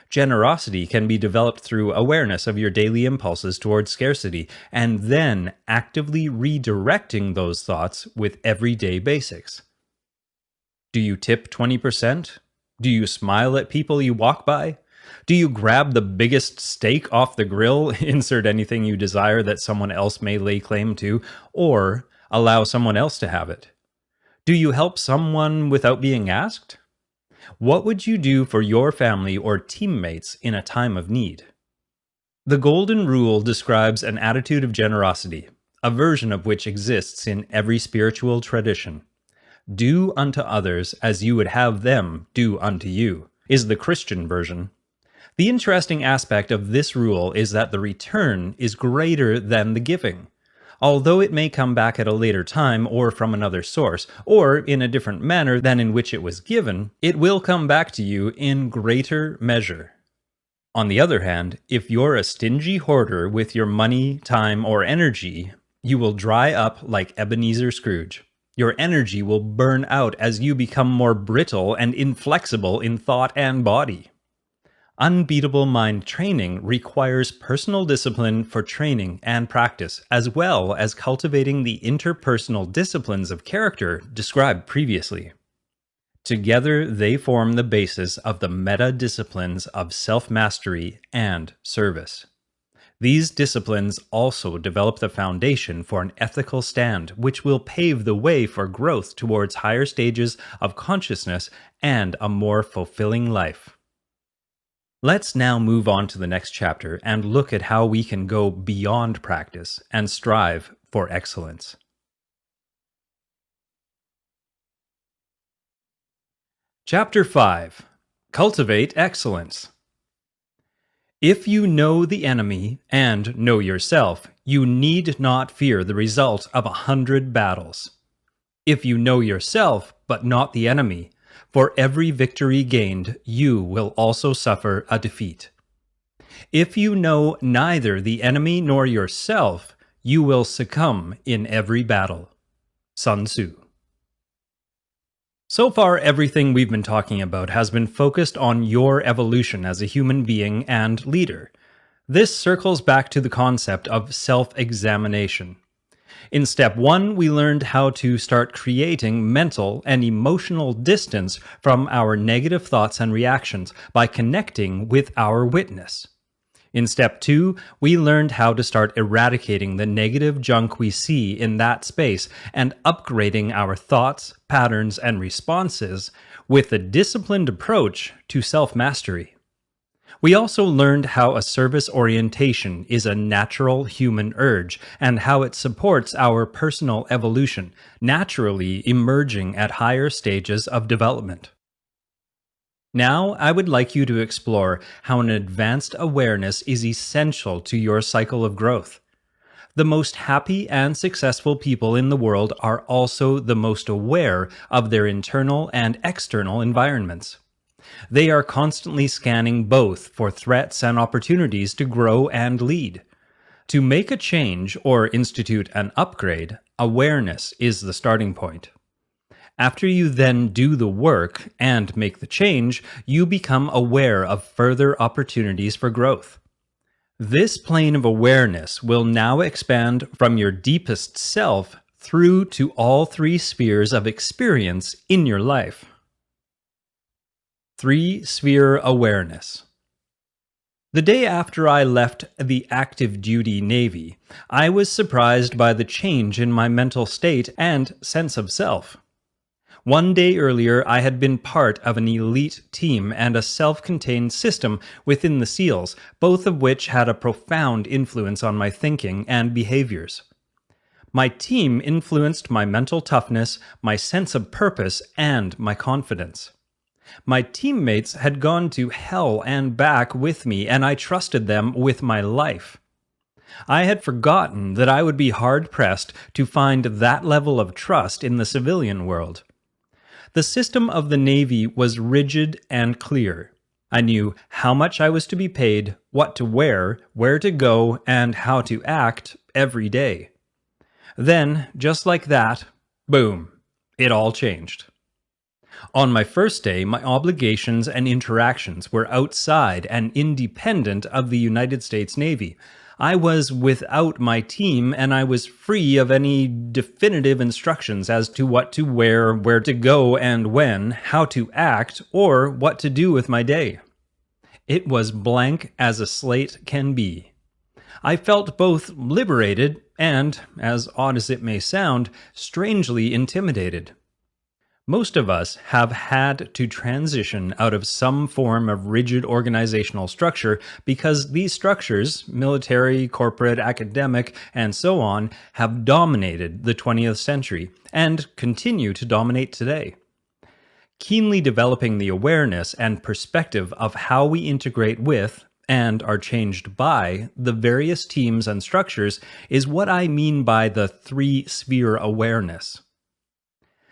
Generosity can be developed through awareness of your daily impulses towards scarcity, and then actively redirecting those thoughts with everyday basics. Do you tip 20%? Do you smile at people you walk by? Do you grab the biggest steak off the grill, insert anything you desire that someone else may lay claim to, or allow someone else to have it? Do you help someone without being asked? What would you do for your family or teammates in a time of need? The Golden Rule describes an attitude of generosity, a version of which exists in every spiritual tradition. Do unto others as you would have them do unto you, is the Christian version. The interesting aspect of this rule is that the return is greater than the giving. Although it may come back at a later time or from another source, or in a different manner than in which it was given, it will come back to you in greater measure. On the other hand, if you're a stingy hoarder with your money, time, or energy, you will dry up like Ebenezer Scrooge. Your energy will burn out as you become more brittle and inflexible in thought and body. Unbeatable mind training requires personal discipline for training and practice, as well as cultivating the interpersonal disciplines of character described previously. Together, they form the basis of the meta-disciplines of self-mastery and service. These disciplines also develop the foundation for an ethical stand, which will pave the way for growth towards higher stages of consciousness and a more fulfilling life. Let's now move on to the next chapter and look at how we can go beyond practice and strive for excellence. Chapter 5. Cultivate Excellence. If you know the enemy and know yourself, you need not fear the result of 100 battles. If you know yourself, but not the enemy, for every victory gained, you will also suffer a defeat. If you know neither the enemy nor yourself, you will succumb in every battle. Sun Tzu. So far, everything we've been talking about has been focused on your evolution as a human being and leader. This circles back to the concept of self-examination. In step 1, we learned how to start creating mental and emotional distance from our negative thoughts and reactions by connecting with our witness. In step 2, we learned how to start eradicating the negative junk we see in that space and upgrading our thoughts, patterns, and responses with a disciplined approach to self-mastery. We also learned how a service orientation is a natural human urge and how it supports our personal evolution, naturally emerging at higher stages of development. Now, I would like you to explore how an advanced awareness is essential to your cycle of growth. The most happy and successful people in the world are also the most aware of their internal and external environments. They are constantly scanning both for threats and opportunities to grow and lead. To make a change or institute an upgrade, awareness is the starting point. After you then do the work and make the change, you become aware of further opportunities for growth. This plane of awareness will now expand from your deepest self through to all three spheres of experience in your life. 3-sphere awareness. The day after I left the active duty Navy, I was surprised by the change in my mental state and sense of self. One day earlier, I had been part of an elite team and a self-contained system within the SEALs, both of which had a profound influence on my thinking and behaviors. My team influenced my mental toughness, my sense of purpose, and my confidence. My teammates had gone to hell and back with me, and I trusted them with my life. I had forgotten that I would be hard-pressed to find that level of trust in the civilian world. The system of the Navy was rigid and clear. I knew how much I was to be paid, what to wear, where to go, and how to act every day. Then, just like that, boom, it all changed. On my first day, my obligations and interactions were outside and independent of the United States Navy. I was without my team, and I was free of any definitive instructions as to what to wear, where to go and when, how to act, or what to do with my day. It was blank as a slate can be. I felt both liberated and, as odd as it may sound, strangely intimidated. Most of us have had to transition out of some form of rigid organizational structure because these structures, military, corporate, academic, and so on, have dominated the 20th century and continue to dominate today. Keenly developing the awareness and perspective of how we integrate with, and are changed by, the various teams and structures is what I mean by the 3-sphere awareness.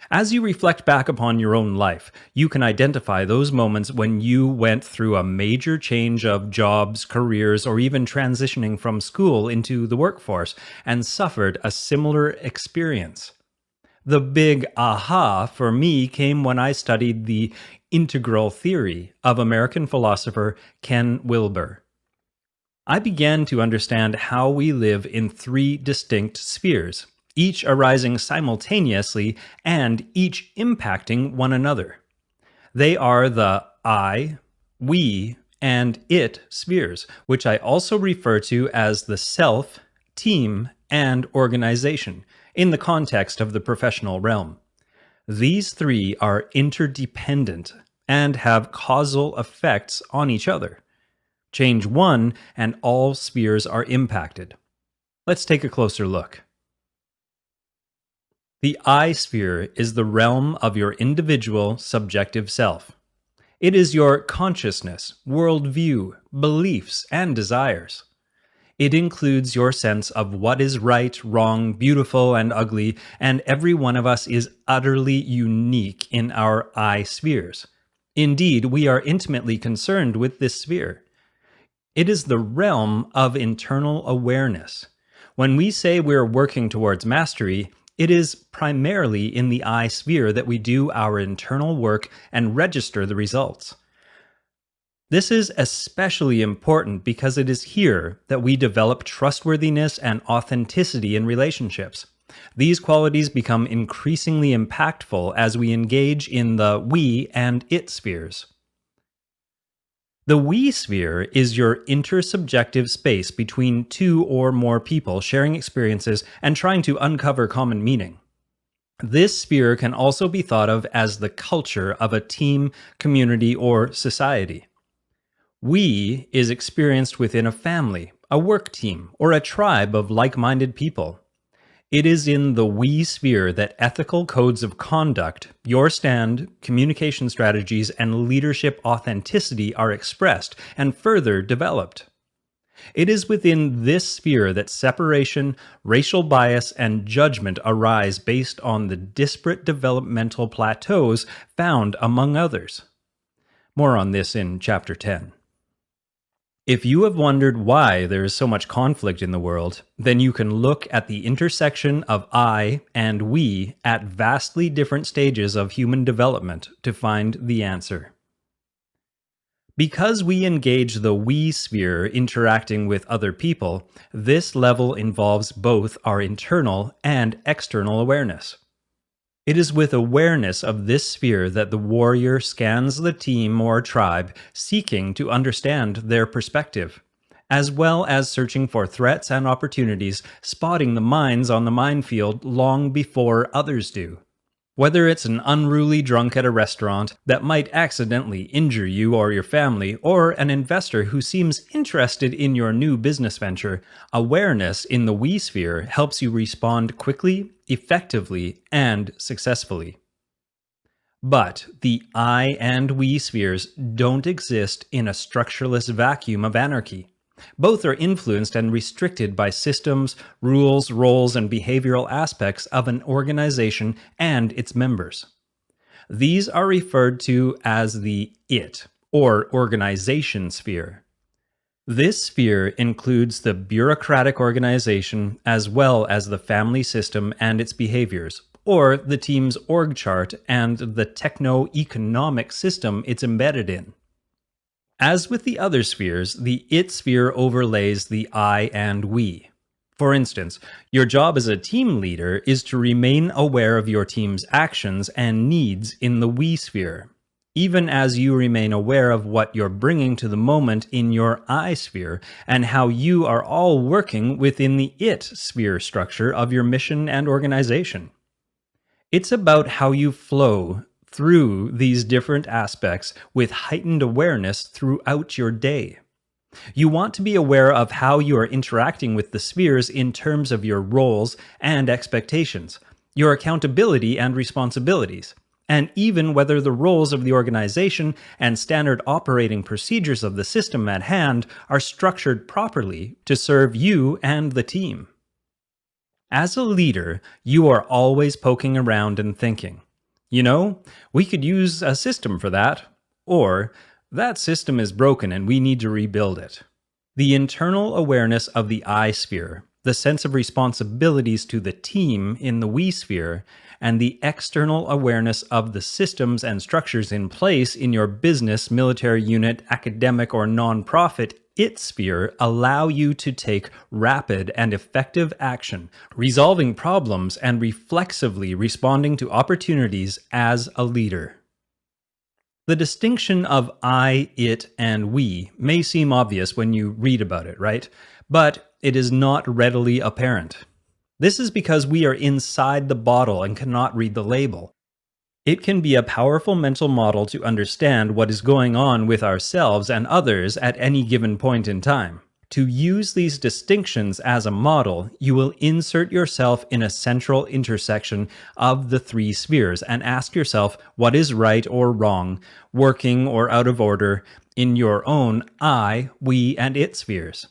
As you reflect back upon your own life, you can identify those moments when you went through a major change of jobs, careers, or even transitioning from school into the workforce and suffered a similar experience. The big aha for me came when I studied the integral theory of American philosopher Ken Wilber. I began to understand how we live in 3 distinct spheres, each arising simultaneously and each impacting one another. They are the I, we, and it spheres, which I also refer to as the self, team, and organization, in the context of the professional realm. These 3 are interdependent and have causal effects on each other. Change one, and all spheres are impacted. Let's take a closer look. The I sphere is the realm of your individual subjective self. It is your consciousness, worldview, beliefs, and desires. It includes your sense of what is right, wrong, beautiful, and ugly, and every one of us is utterly unique in our I spheres. Indeed, we are intimately concerned with this sphere. It is the realm of internal awareness. When we say we're working towards mastery, It is primarily in the I sphere that we do our internal work and register the results. This is especially important because it is here that we develop trustworthiness and authenticity in relationships. These qualities become increasingly impactful as we engage in the we and it spheres. The we sphere is your intersubjective space between two or more people sharing experiences and trying to uncover common meaning. This sphere can also be thought of as the culture of a team, community, or society. We is experienced within a family, a work team, or a tribe of like-minded people. It is in the we sphere that ethical codes of conduct, your stand, communication strategies, and leadership authenticity are expressed and further developed. It is within this sphere that separation, racial bias, and judgment arise based on the disparate developmental plateaus found among others. More on this in Chapter 10. If you have wondered why there is so much conflict in the world, then you can look at the intersection of I and we at vastly different stages of human development to find the answer. Because we engage the we sphere interacting with other people, this level involves both our internal and external awareness. It is with awareness of this sphere that the warrior scans the team or tribe, seeking to understand their perspective, as well as searching for threats and opportunities, spotting the mines on the minefield long before others do. Whether it's an unruly drunk at a restaurant that might accidentally injure you or your family, or an investor who seems interested in your new business venture, awareness in the we sphere helps you respond quickly, effectively, and successfully. But the I and we spheres don't exist in a structureless vacuum of anarchy. Both are influenced and restricted by systems, rules, roles, and behavioral aspects of an organization and its members. These are referred to as the it, or organization sphere. This sphere includes the bureaucratic organization as well as the family system and its behaviors, or the team's org chart and the techno-economic system it's embedded in. As with the other spheres, the it sphere overlays the I and we. For instance, your job as a team leader is to remain aware of your team's actions and needs in the we sphere, even as you remain aware of what you're bringing to the moment in your I sphere and how you are all working within the it sphere structure of your mission and organization. It's about how you flow through these different aspects with heightened awareness throughout your day. You want to be aware of how you are interacting with the spheres in terms of your roles and expectations, your accountability and responsibilities, and even whether the roles of the organization and standard operating procedures of the system at hand are structured properly to serve you and the team. As a leader, you are always poking around and thinking, you know, we could use a system for that, or that system is broken and we need to rebuild it. The internal awareness of the I sphere, the sense of responsibilities to the team in the we sphere, and the external awareness of the systems and structures in place in your business, military unit, academic, or nonprofit it sphere allow you to take rapid and effective action, resolving problems and reflexively responding to opportunities as a leader. The distinction of I, it, and we may seem obvious when you read about it, right? But it is not readily apparent. This is because we are inside the bottle and cannot read the label. It can be a powerful mental model to understand what is going on with ourselves and others at any given point in time. To use these distinctions as a model, you will insert yourself in a central intersection of the three spheres and ask yourself what is right or wrong, working or out of order, in your own I, we, and it spheres.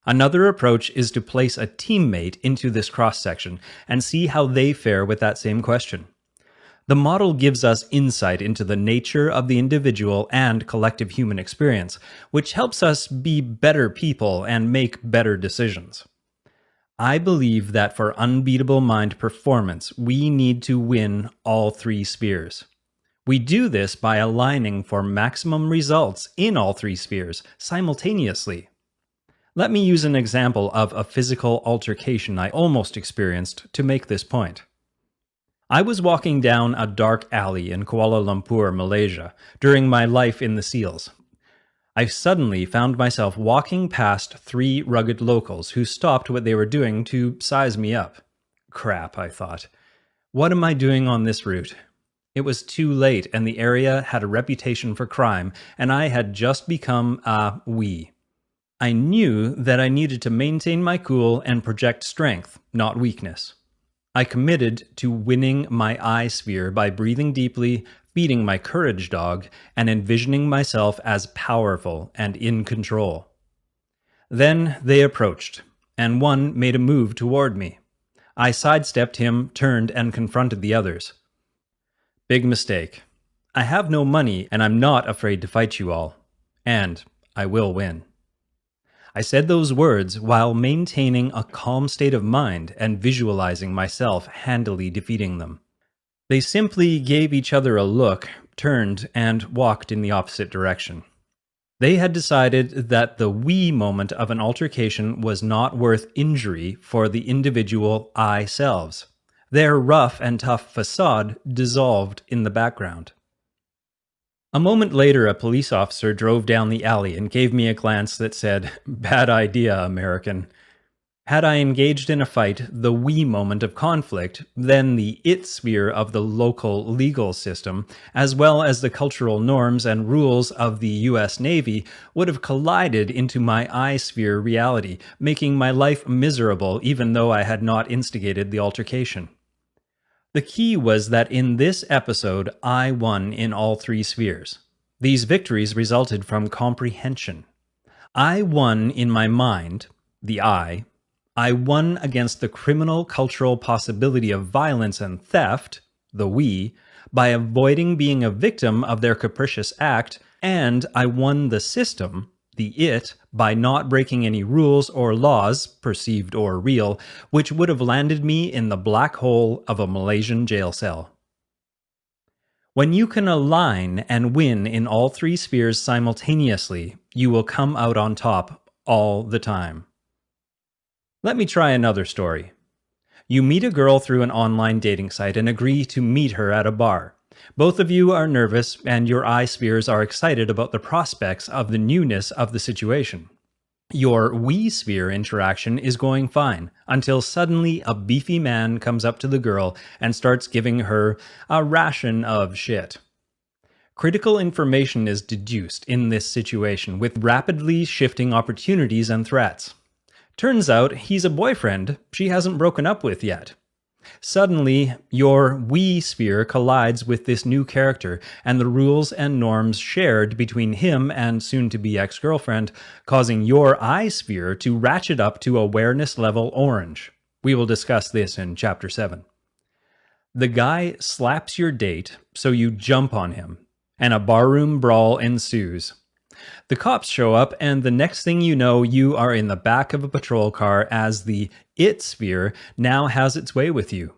Another approach is to place a teammate into this cross-section and see how they fare with that same question. The model gives us insight into the nature of the individual and collective human experience, which helps us be better people and make better decisions. I believe that for unbeatable mind performance, we need to win all three spheres. We do this by aligning for maximum results in all three spheres simultaneously. Let me use an example of a physical altercation I almost experienced to make this point. I was walking down a dark alley in Kuala Lumpur, Malaysia, during my life in the SEALs. I suddenly found myself walking past three rugged locals who stopped what they were doing to size me up. Crap, I thought. What am I doing on this route? It was too late, and the area had a reputation for crime, and I had just become a we. I knew that I needed to maintain my cool and project strength, not weakness. I committed to winning my I sphere by breathing deeply, feeding my courage dog, and envisioning myself as powerful and in control. Then they approached, and one made a move toward me. I sidestepped him, turned, and confronted the others. Big mistake. I have no money, and I'm not afraid to fight you all. And I will win. I said those words while maintaining a calm state of mind and visualizing myself handily defeating them. They simply gave each other a look, turned, and walked in the opposite direction. They had decided that the we moment of an altercation was not worth injury for the individual I selves. Their rough and tough facade dissolved in the background. A moment later, a police officer drove down the alley and gave me a glance that said, "Bad idea, American." Had I engaged in a fight, the we moment of conflict, then the it sphere of the local legal system, as well as the cultural norms and rules of the US Navy, would have collided into my I sphere reality, making my life miserable even though I had not instigated the altercation. The key was that in this episode, I won in all three spheres. These victories resulted from comprehension. I won in my mind, the I won against the criminal cultural possibility of violence and theft, the we, by avoiding being a victim of their capricious act, and I won the system, the it, by not breaking any rules or laws, perceived or real, which would have landed me in the black hole of a Malaysian jail cell. When you can align and win in all three spheres simultaneously, you will come out on top all the time. Let me try another story. You meet a girl through an online dating site and agree to meet her at a bar. Both of you are nervous, and your I spheres are excited about the prospects of the newness of the situation. Your we sphere interaction is going fine, until suddenly a beefy man comes up to the girl and starts giving her a ration of shit. Critical information is deduced in this situation, with rapidly shifting opportunities and threats. Turns out he's a boyfriend she hasn't broken up with yet. Suddenly, your we sphere collides with this new character, and the rules and norms shared between him and soon-to-be ex-girlfriend, causing your I sphere to ratchet up to awareness level orange. We will discuss this in Chapter 7. The guy slaps your date, so you jump on him, and a barroom brawl ensues. The cops show up, and the next thing you know, you are in the back of a patrol car as the it sphere now has its way with you.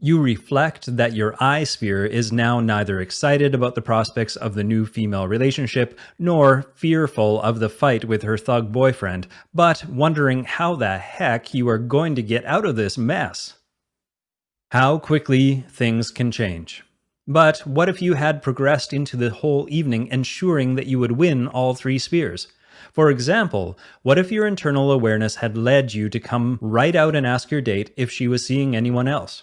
You reflect that your I sphere is now neither excited about the prospects of the new female relationship, nor fearful of the fight with her thug boyfriend, but wondering how the heck you are going to get out of this mess. How quickly things can change. But what if you had progressed into the whole evening ensuring that you would win all three spheres? For example, what if your internal awareness had led you to come right out and ask your date if she was seeing anyone else?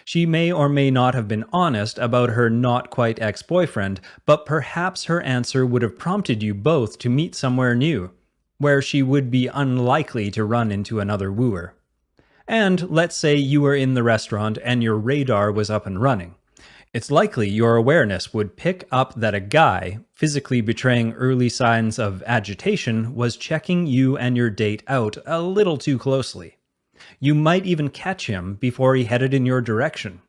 She may or may not have been honest about her not-quite ex-boyfriend, but perhaps her answer would have prompted you both to meet somewhere new, where she would be unlikely to run into another wooer. And let's say you were in the restaurant and your radar was up and running. It's likely your awareness would pick up that a guy, physically betraying early signs of agitation, was checking you and your date out a little too closely. You might even catch him before he headed in your direction.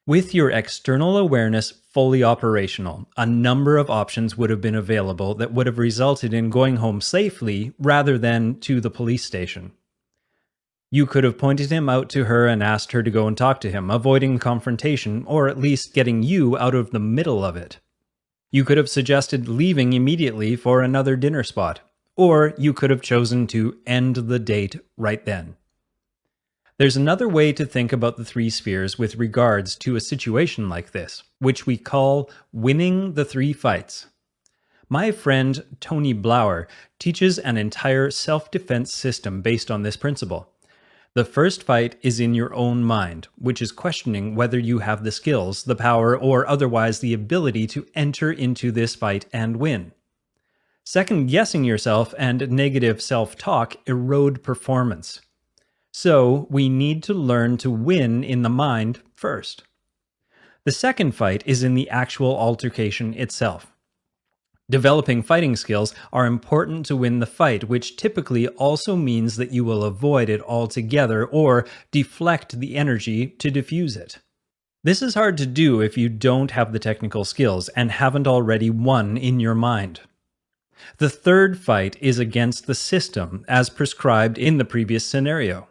With your external awareness fully operational, a number of options would have been available that would have resulted in going home safely rather than to the police station. You could have pointed him out to her and asked her to go and talk to him, avoiding confrontation, or at least getting you out of the middle of it. You could have suggested leaving immediately for another dinner spot, or you could have chosen to end the date right then. There's another way to think about the three spheres with regards to a situation like this, which we call winning the three fights. My friend Tony Blauer teaches an entire self-defense system based on this principle. The first fight is in your own mind, which is questioning whether you have the skills, the power, or otherwise the ability to enter into this fight and win. Second-guessing yourself and negative self-talk erode performance. So, we need to learn to win in the mind first. The second fight is in the actual altercation itself. Developing fighting skills are important to win the fight, which typically also means that you will avoid it altogether or deflect the energy to diffuse it. This is hard to do if you don't have the technical skills and haven't already won in your mind. The third fight is against the system, as prescribed in the previous scenario.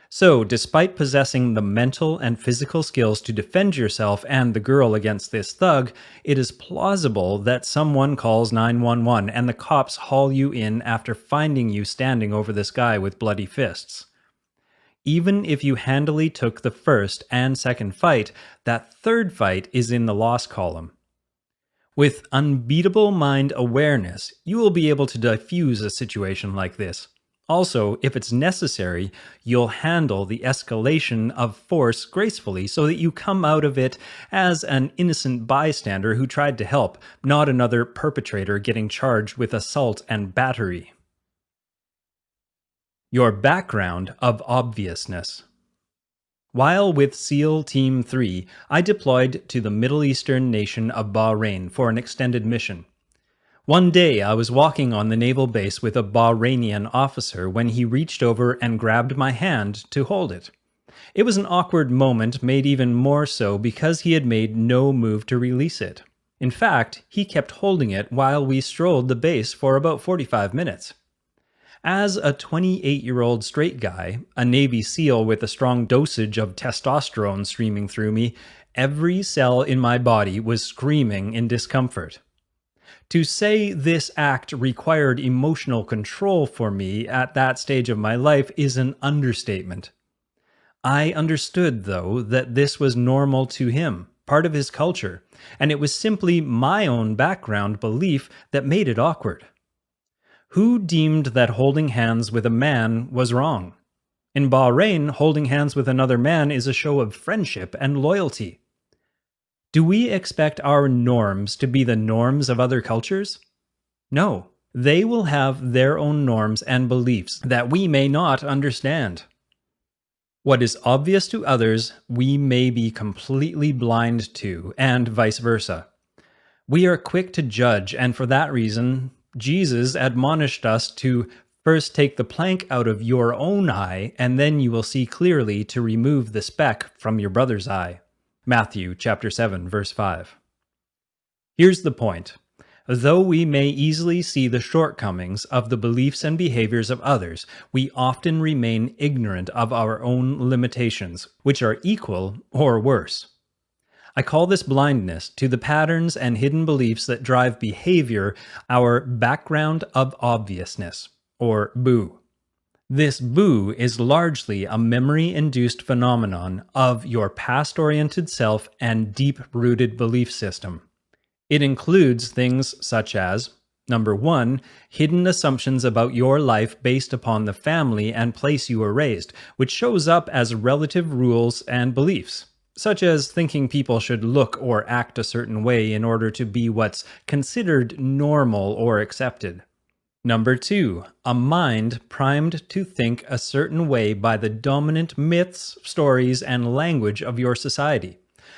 So, despite possessing the mental and physical skills to defend yourself and the girl against this thug, it is plausible that someone calls 911 and the cops haul you in after finding you standing over this guy with bloody fists. Even if you handily took the first and second fight, that third fight is in the loss column. With unbeatable mind awareness, you will be able to diffuse a situation like this. Also, if it's necessary, you'll handle the escalation of force gracefully so that you come out of it as an innocent bystander who tried to help, not another perpetrator getting charged with assault and battery. Your background of obviousness. While with SEAL Team 3, I deployed to the Middle Eastern nation of Bahrain for an extended mission. One day, I was walking on the naval base with a Bahrainian officer when he reached over and grabbed my hand to hold it. It was an awkward moment, made even more so because he had made no move to release it. In fact, he kept holding it while we strolled the base for about 45 minutes. As a 28-year-old straight guy, a Navy SEAL with a strong dosage of testosterone streaming through me, every cell in my body was screaming in discomfort. To say this act required emotional control for me at that stage of my life is an understatement. I understood, though, that this was normal to him, part of his culture, and it was simply my own background belief that made it awkward. Who deemed that holding hands with a man was wrong? In Bahrain, holding hands with another man is a show of friendship and loyalty. Do we expect our norms to be the norms of other cultures? No, they will have their own norms and beliefs that we may not understand. What is obvious to others, we may be completely blind to, and vice versa. We are quick to judge, and for that reason, Jesus admonished us to first take the plank out of your own eye, and then you will see clearly to remove the speck from your brother's eye. Matthew chapter 7, verse 5. Here's the point. Though we may easily see the shortcomings of the beliefs and behaviors of others, we often remain ignorant of our own limitations, which are equal or worse. I call this blindness to the patterns and hidden beliefs that drive behavior, our background of obviousness, or BOO. This BOO is largely a memory-induced phenomenon of your past-oriented self and deep-rooted belief system. It includes things such as, number 1, hidden assumptions about your life based upon the family and place you were raised, which shows up as relative rules and beliefs, such as thinking people should look or act a certain way in order to be what's considered normal or accepted. Number 2, a mind primed to think a certain way by the dominant myths, stories, and language of your society.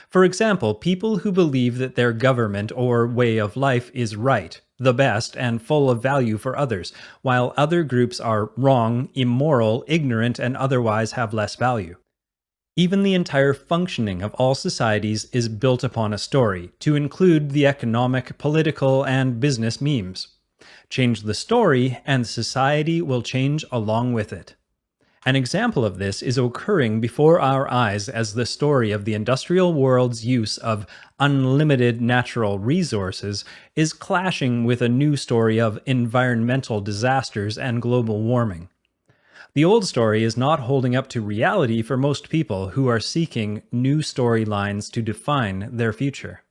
For example, people who believe that their government or way of life is right, the best, and full of value for others, while other groups are wrong, immoral, ignorant, and otherwise have less value. Even the entire functioning of all societies is built upon a story, to include the economic, political, and business memes. Change the story, and society will change along with it. An example of this is occurring before our eyes as the story of the industrial world's use of unlimited natural resources is clashing with a new story of environmental disasters and global warming. The old story is not holding up to reality for most people who are seeking new storylines to define their future.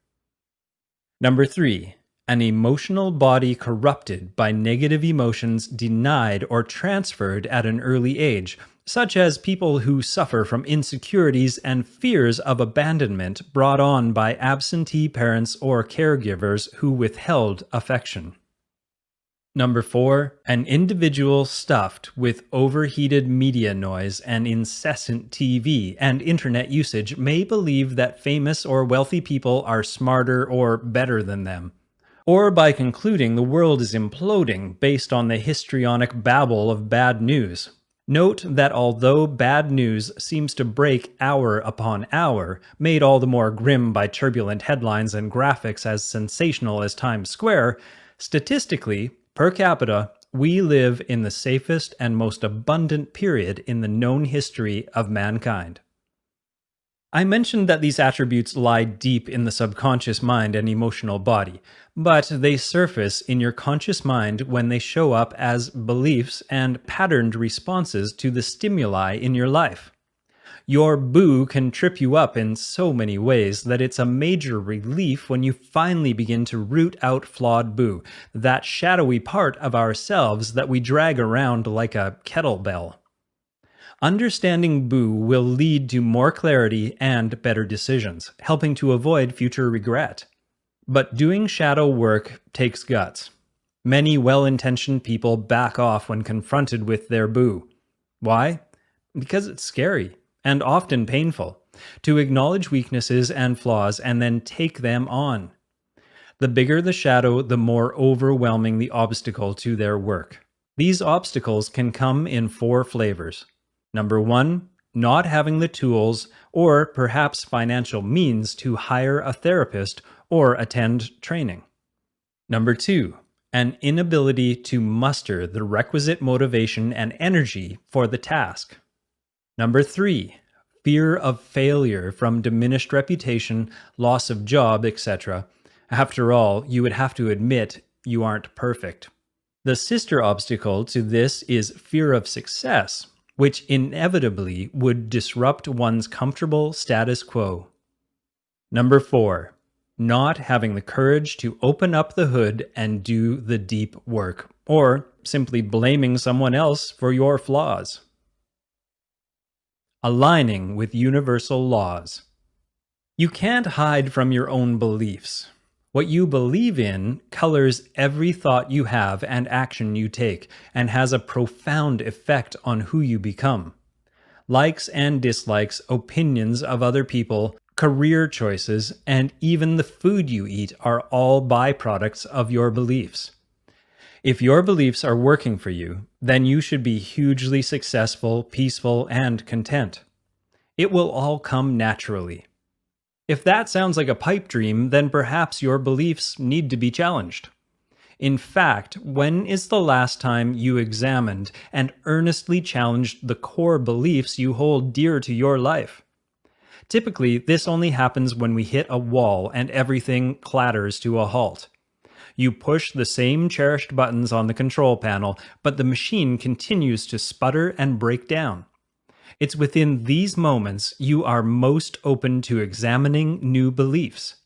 Number 3. An emotional body corrupted by negative emotions denied or transferred at an early age, such as people who suffer from insecurities and fears of abandonment brought on by absentee parents or caregivers who withheld affection. Number 4, an individual stuffed with overheated media noise and incessant TV and internet usage may believe that famous or wealthy people are smarter or better than them, or by concluding the world is imploding based on the histrionic babble of bad news. Note that although bad news seems to break hour upon hour, made all the more grim by turbulent headlines and graphics as sensational as Times Square, statistically, per capita, we live in the safest and most abundant period in the known history of mankind. I mentioned that these attributes lie deep in the subconscious mind and emotional body, but they surface in your conscious mind when they show up as beliefs and patterned responses to the stimuli in your life. Your boo can trip you up in so many ways that it's a major relief when you finally begin to root out flawed boo, that shadowy part of ourselves that we drag around like a kettlebell. Understanding boo will lead to more clarity and better decisions, helping to avoid future regret. But doing shadow work takes guts. Many well-intentioned people back off when confronted with their boo. Why? Because it's scary and often painful to acknowledge weaknesses and flaws and then take them on. The bigger the shadow, the more overwhelming the obstacle to their work. These obstacles can come in 4 flavors. Number 1, not having the tools or perhaps financial means to hire a therapist or attend training. Number 2, an inability to muster the requisite motivation and energy for the task. Number 3, fear of failure from diminished reputation, loss of job, etc. After all, you would have to admit you aren't perfect. The sister obstacle to this is fear of success, which inevitably would disrupt one's comfortable status quo. Number 4, not having the courage to open up the hood and do the deep work, or simply blaming someone else for your flaws. Aligning with universal laws. You can't hide from your own beliefs. What you believe in colors every thought you have and action you take, and has a profound effect on who you become. Likes and dislikes, opinions of other people, career choices, and even the food you eat are all byproducts of your beliefs. If your beliefs are working for you, then you should be hugely successful, peaceful, and content. It will all come naturally. If that sounds like a pipe dream, then perhaps your beliefs need to be challenged. In fact, when is the last time you examined and earnestly challenged the core beliefs you hold dear to your life? Typically, this only happens when we hit a wall and everything clatters to a halt. You push the same cherished buttons on the control panel, but the machine continues to sputter and break down. It's within these moments you are most open to examining new beliefs.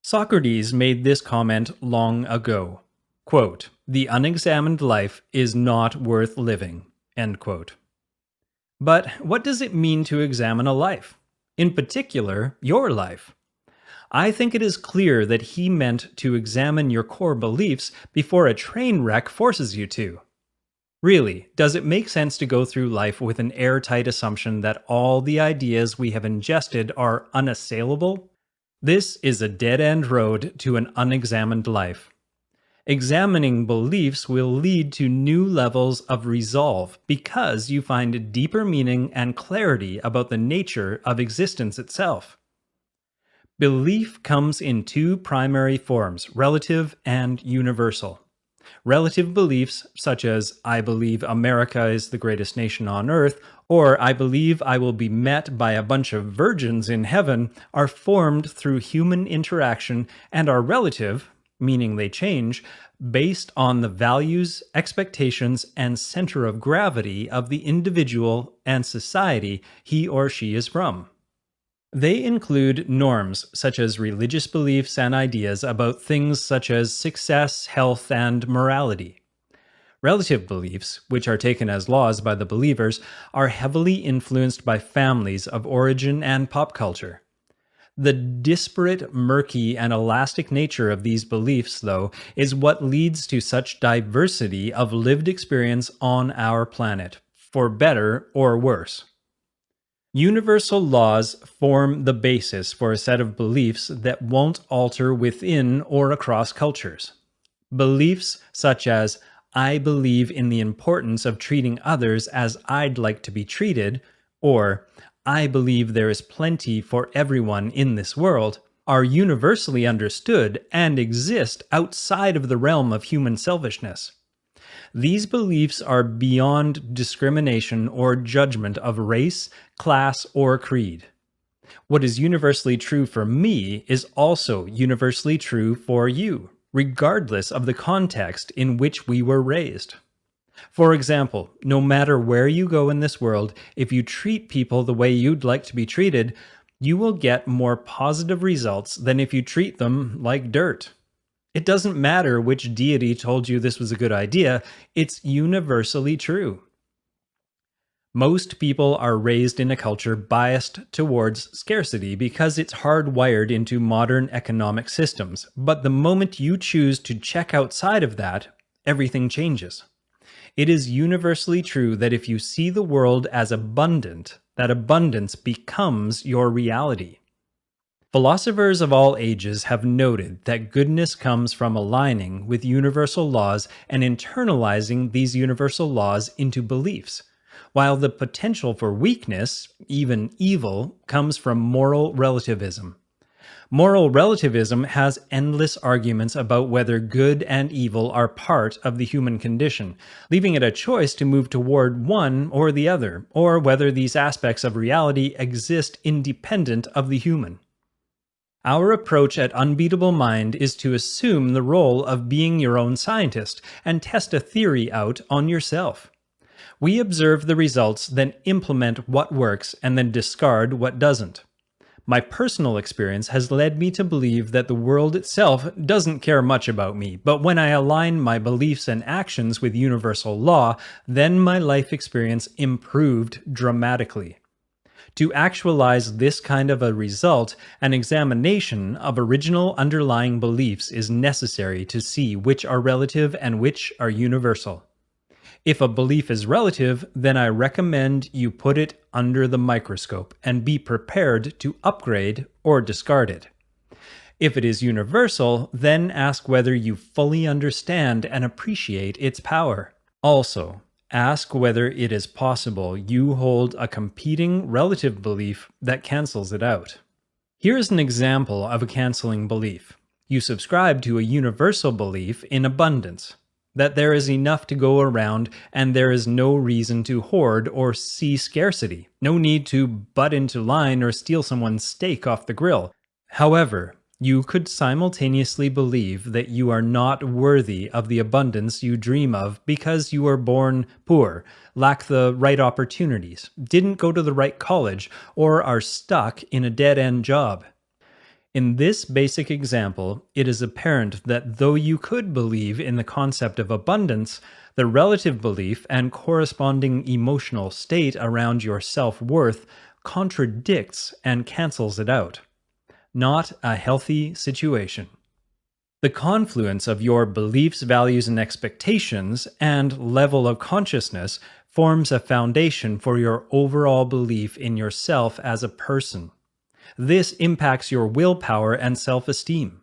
Socrates made this comment long ago. Quote, "The unexamined life is not worth living." End quote. But what does it mean to examine a life? In particular, your life? I think it is clear that he meant to examine your core beliefs before a train wreck forces you to. Really, does it make sense to go through life with an airtight assumption that all the ideas we have ingested are unassailable? This is a dead-end road to an unexamined life. Examining beliefs will lead to new levels of resolve because you find deeper meaning and clarity about the nature of existence itself. Belief comes in 2 primary forms, relative and universal. Relative beliefs, such as I believe America is the greatest nation on earth, or I believe I will be met by a bunch of virgins in heaven, are formed through human interaction and are relative, meaning they change, based on the values, expectations, and center of gravity of the individual and society he or she is from. They include norms such as religious beliefs and ideas about things such as success, health, and morality. Relative beliefs, which are taken as laws by the believers, are heavily influenced by families of origin and pop culture. The disparate, murky, and elastic nature of these beliefs, though, is what leads to such diversity of lived experience on our planet, for better or worse. Universal laws form the basis for a set of beliefs that won't alter within or across cultures. Beliefs such as, I believe in the importance of treating others as I'd like to be treated, or I believe there is plenty for everyone in this world, are universally understood and exist outside of the realm of human selfishness. These beliefs are beyond discrimination or judgment of race, class, or creed. What is universally true for me is also universally true for you, regardless of the context in which we were raised. For example, no matter where you go in this world, if you treat people the way you'd like to be treated, you will get more positive results than if you treat them like dirt. It doesn't matter which deity told you this was a good idea, it's universally true. Most people are raised in a culture biased towards scarcity because it's hardwired into modern economic systems. But the moment you choose to check outside of that, everything changes. It is universally true that if you see the world as abundant, that abundance becomes your reality. Philosophers of all ages have noted that goodness comes from aligning with universal laws and internalizing these universal laws into beliefs, while the potential for weakness, even evil, comes from moral relativism. Moral relativism has endless arguments about whether good and evil are part of the human condition, leaving it a choice to move toward one or the other, or whether these aspects of reality exist independent of the human. Our approach at Unbeatable Mind is to assume the role of being your own scientist and test a theory out on yourself. We observe the results, then implement what works, and then discard what doesn't. My personal experience has led me to believe that the world itself doesn't care much about me, but when I align my beliefs and actions with universal law, then my life experience improved dramatically. To actualize this kind of a result, an examination of original underlying beliefs is necessary to see which are relative and which are universal. If a belief is relative, then I recommend you put it under the microscope and be prepared to upgrade or discard it. If it is universal, then ask whether you fully understand and appreciate its power. Also, ask whether it is possible you hold a competing relative belief that cancels it out. Here is an example of a canceling belief. You subscribe to a universal belief in abundance, that there is enough to go around and there is no reason to hoard or see scarcity, no need to butt into line or steal someone's steak off the grill. However, you could simultaneously believe that you are not worthy of the abundance you dream of because you were born poor, lack the right opportunities, didn't go to the right college, or are stuck in a dead-end job. In this basic example, it is apparent that though you could believe in the concept of abundance, the relative belief and corresponding emotional state around your self-worth contradicts and cancels it out. Not a healthy situation. The confluence of your beliefs, values, and expectations and level of consciousness forms a foundation for your overall belief in yourself as a person. This impacts your willpower and self-esteem.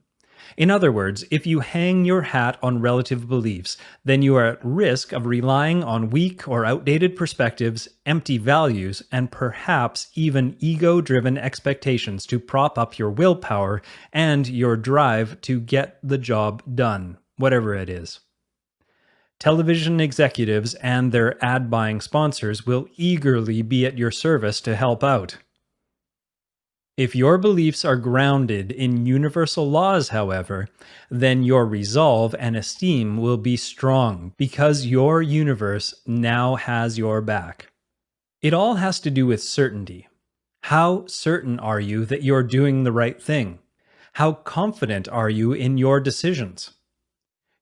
In other words, if you hang your hat on relative beliefs, then you are at risk of relying on weak or outdated perspectives, empty values, and perhaps even ego-driven expectations to prop up your willpower and your drive to get the job done, whatever it is. Television executives and their ad buying sponsors will eagerly be at your service to help out. If your beliefs are grounded in universal laws, however, then your resolve and esteem will be strong because your universe now has your back. It all has to do with certainty. How certain are you that you're doing the right thing? How confident are you in your decisions?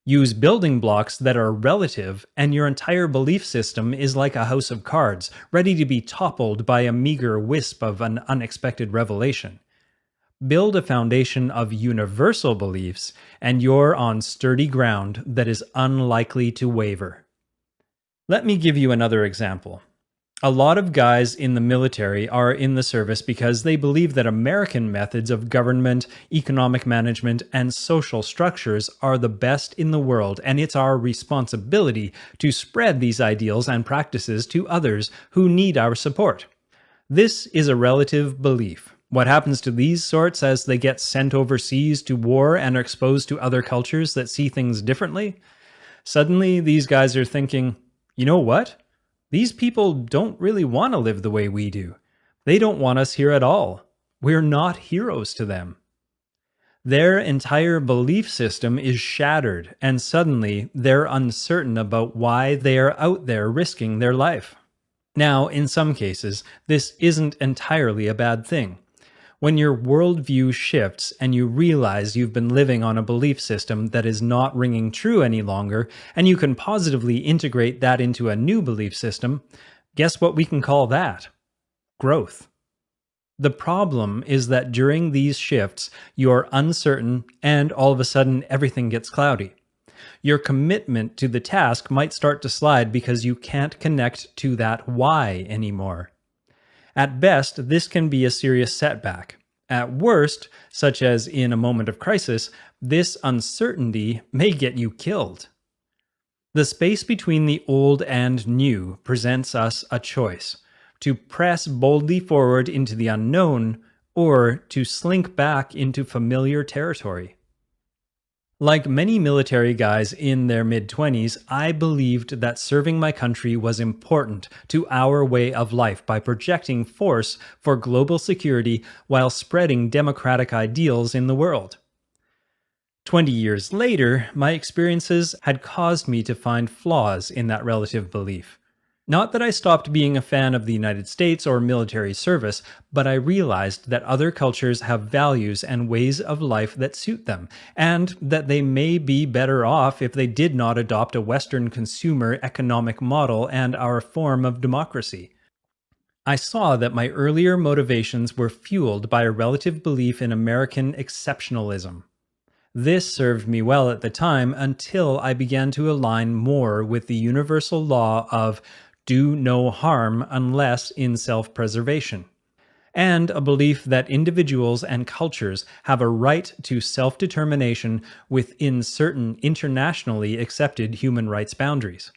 Use building blocks that are relative, and your entire belief system is like a house of cards, ready to be toppled by a meager wisp of an unexpected revelation. Build a foundation of universal beliefs, and you're on sturdy ground that is unlikely to waver. Let me give you another example. A lot of guys in the military are in the service because they believe that American methods of government, economic management, and social structures are the best in the world, and it's our responsibility to spread these ideals and practices to others who need our support. This is a relative belief. What happens to these sorts as they get sent overseas to war and are exposed to other cultures that see things differently? Suddenly, these guys are thinking, you know what? These people don't really want to live the way we do. They don't want us here at all. We're not heroes to them. Their entire belief system is shattered, and suddenly they're uncertain about why they are out there risking their life. Now, in some cases, this isn't entirely a bad thing. When your worldview shifts and you realize you've been living on a belief system that is not ringing true any longer, and you can positively integrate that into a new belief system, guess what we can call that? Growth. The problem is that during these shifts, you're uncertain and all of a sudden everything gets cloudy. Your commitment to the task might start to slide because you can't connect to that why anymore. At best, this can be a serious setback. At worst, such as in a moment of crisis, this uncertainty may get you killed. The space between the old and new presents us a choice: to press boldly forward into the unknown, or to slink back into familiar territory. Like many military guys in their mid-20s, I believed that serving my country was important to our way of life by projecting force for global security while spreading democratic ideals in the world. 20 years later, my experiences had caused me to find flaws in that relative belief. Not that I stopped being a fan of the United States or military service, but I realized that other cultures have values and ways of life that suit them, and that they may be better off if they did not adopt a Western consumer economic model and our form of democracy. I saw that my earlier motivations were fueled by a relative belief in American exceptionalism. This served me well at the time until I began to align more with the universal law of do no harm unless in self-preservation, and a belief that individuals and cultures have a right to self-determination within certain internationally accepted human rights boundaries.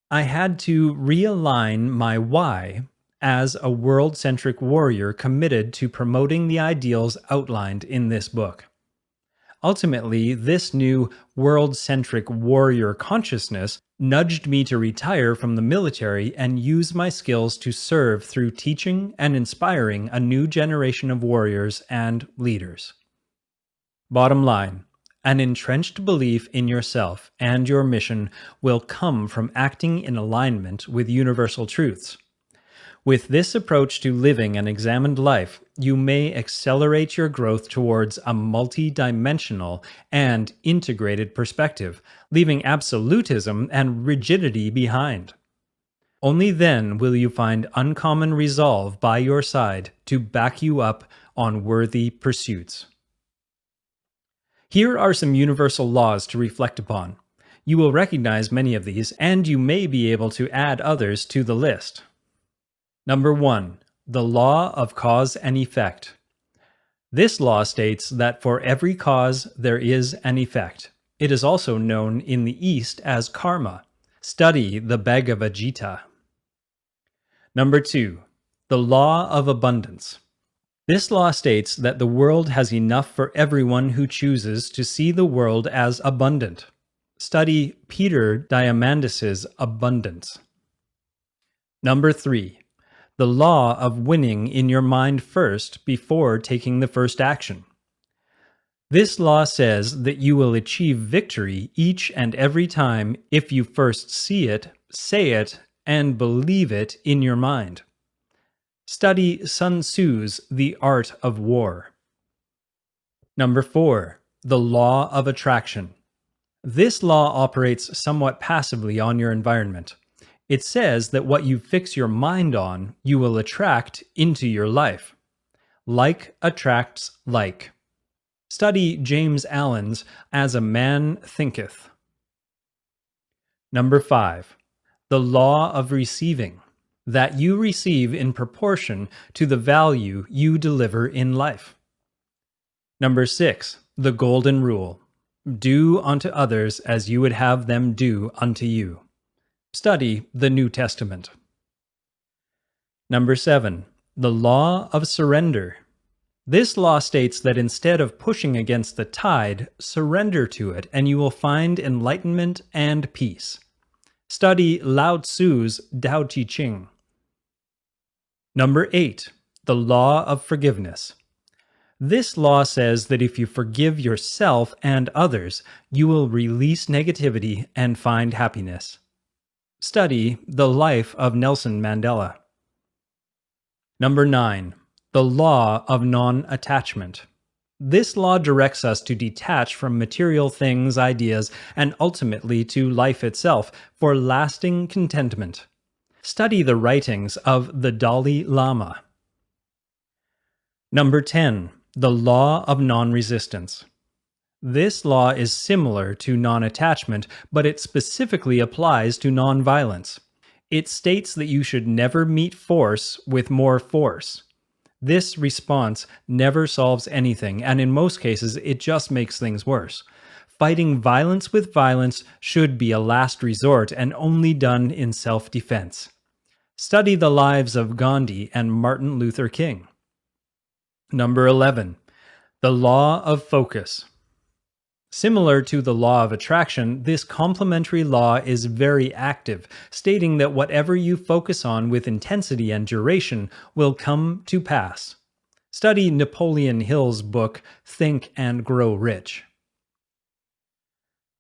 I had to realign my why as a world-centric warrior committed to promoting the ideals outlined in this book. Ultimately, this new world-centric warrior consciousness nudged me to retire from the military and use my skills to serve through teaching and inspiring a new generation of warriors and leaders. Bottom line, an entrenched belief in yourself and your mission will come from acting in alignment with universal truths. With this approach to living an examined life, you may accelerate your growth towards a multi-dimensional and integrated perspective, leaving absolutism and rigidity behind. Only then will you find uncommon resolve by your side to back you up on worthy pursuits. Here are some universal laws to reflect upon. You will recognize many of these, and you may be able to add others to the list. Number 1. The law of cause and effect. This law states that for every cause there is an effect. It is also known in the East as karma. Study the Bhagavad Gita. Number 2. The law of abundance. This law states that the world has enough for everyone who chooses to see the world as abundant. Study Peter Diamandis's Abundance. Number 3. The law of winning in your mind first before taking the first action. This law says that you will achieve victory each and every time if you first see it, say it, and believe it in your mind. Study Sun Tzu's The Art of War. Number 4. The law of attraction. This law operates somewhat passively on your environment. It says that what you fix your mind on, you will attract into your life. Like attracts like. Study James Allen's As a Man Thinketh. Number 5. The law of receiving. That you receive in proportion to the value you deliver in life. Number 6. The golden rule. Do unto others as you would have them do unto you. Study the New Testament. Number 7. The law of surrender. This law states that instead of pushing against the tide, surrender to it and you will find enlightenment and peace. Study Lao Tzu's Tao Te Ching. Number 8. The law of forgiveness. This law says that if you forgive yourself and others, you will release negativity and find happiness. Study The Life of Nelson Mandela. Number 9. The law of non-attachment. This law directs us to detach from material things, ideas, and ultimately to life itself for lasting contentment. Study the writings of the Dalai Lama. Number 10. The law of non-resistance. This law is similar to non-attachment, but it specifically applies to non-violence. It states that you should never meet force with more force. This response never solves anything, and in most cases, it just makes things worse. Fighting violence with violence should be a last resort and only done in self-defense. Study the lives of Gandhi and Martin Luther King. Number 11. The law of focus. Similar to the law of attraction, this complementary law is very active, stating that whatever you focus on with intensity and duration will come to pass. Study Napoleon Hill's book, Think and Grow Rich.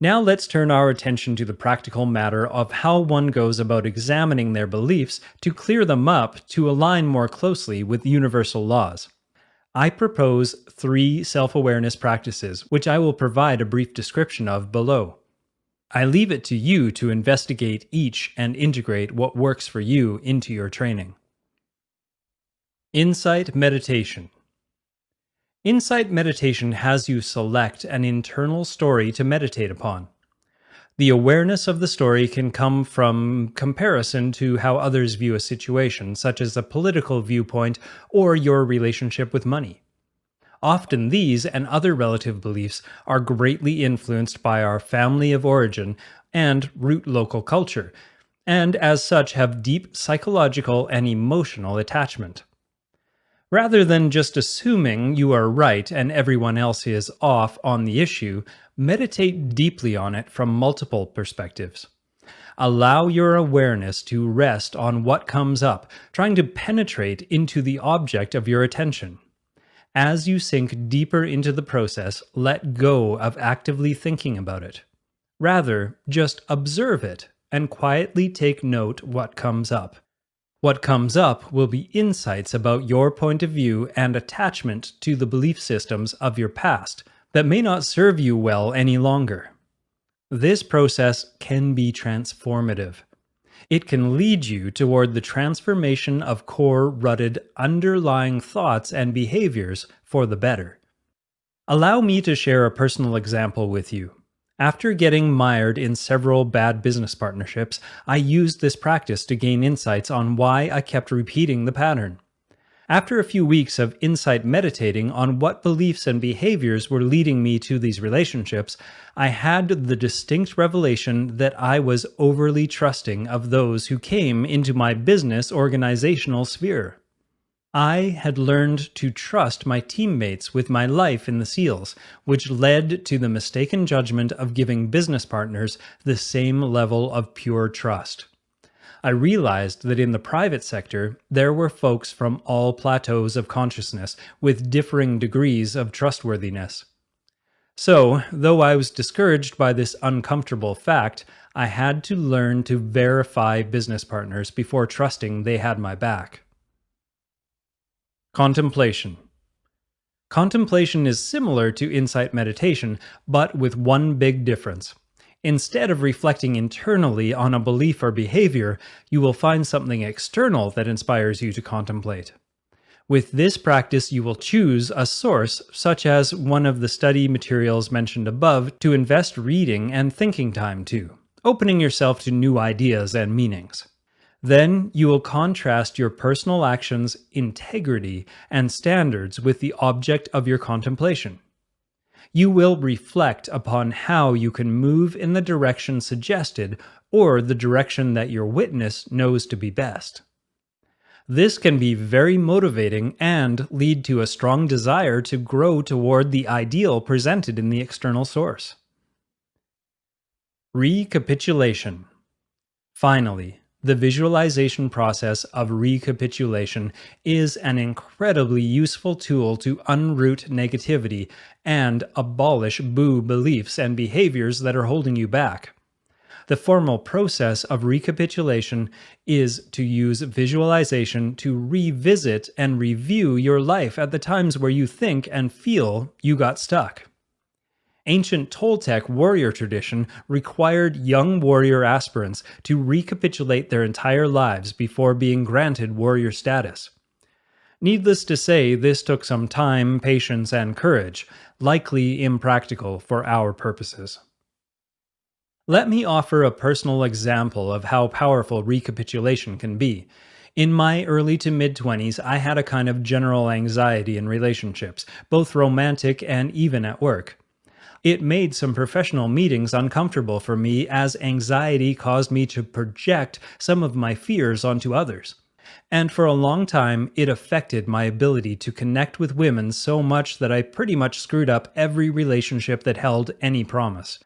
Now let's turn our attention to the practical matter of how one goes about examining their beliefs to clear them up to align more closely with universal laws. I propose 3 self-awareness practices, which I will provide a brief description of below. I leave it to you to investigate each and integrate what works for you into your training. Insight meditation. Insight meditation has you select an internal story to meditate upon. The awareness of the story can come from comparison to how others view a situation, such as a political viewpoint or your relationship with money. Often these and other relative beliefs are greatly influenced by our family of origin and root local culture, and as such have deep psychological and emotional attachment. Rather than just assuming you are right and everyone else is off on the issue, meditate deeply on it from multiple perspectives. Allow your awareness to rest on what comes up, trying to penetrate into the object of your attention. As you sink deeper into the process, let go of actively thinking about it. Rather, just observe it and quietly take note what comes up. What comes up will be insights about your point of view and attachment to the belief systems of your past that may not serve you well any longer. This process can be transformative. It can lead you toward the transformation of core rooted underlying thoughts and behaviors for the better. Allow me to share a personal example with you. After getting mired in several bad business partnerships, I used this practice to gain insights on why I kept repeating the pattern. After a few weeks of insight meditating on what beliefs and behaviors were leading me to these relationships, I had the distinct revelation that I was overly trusting of those who came into my business organizational sphere. I had learned to trust my teammates with my life in the SEALs, which led to the mistaken judgment of giving business partners the same level of pure trust. I realized that in the private sector, there were folks from all plateaus of consciousness with differing degrees of trustworthiness. So, though I was discouraged by this uncomfortable fact, I had to learn to verify business partners before trusting they had my back. Contemplation. Contemplation is similar to insight meditation, but with one big difference. Instead of reflecting internally on a belief or behavior, you will find something external that inspires you to contemplate. With this practice, you will choose a source, such as one of the study materials mentioned above, to invest reading and thinking time to, opening yourself to new ideas and meanings. Then you will contrast your personal actions, integrity, and standards with the object of your contemplation. You will reflect upon how you can move in the direction suggested or the direction that your witness knows to be best. This can be very motivating and lead to a strong desire to grow toward the ideal presented in the external source. Recapitulation. Finally, the visualization process of recapitulation is an incredibly useful tool to unroot negativity and abolish boo beliefs and behaviors that are holding you back. The formal process of recapitulation is to use visualization to revisit and review your life at the times where you think and feel you got stuck. Ancient Toltec warrior tradition required young warrior aspirants to recapitulate their entire lives before being granted warrior status. Needless to say, this took some time, patience, and courage, likely impractical for our purposes. Let me offer a personal example of how powerful recapitulation can be. In my early to mid-20s, I had a kind of general anxiety in relationships, both romantic and even at work. It made some professional meetings uncomfortable for me as anxiety caused me to project some of my fears onto others. And for a long time, it affected my ability to connect with women so much that I pretty much screwed up every relationship that held any promise.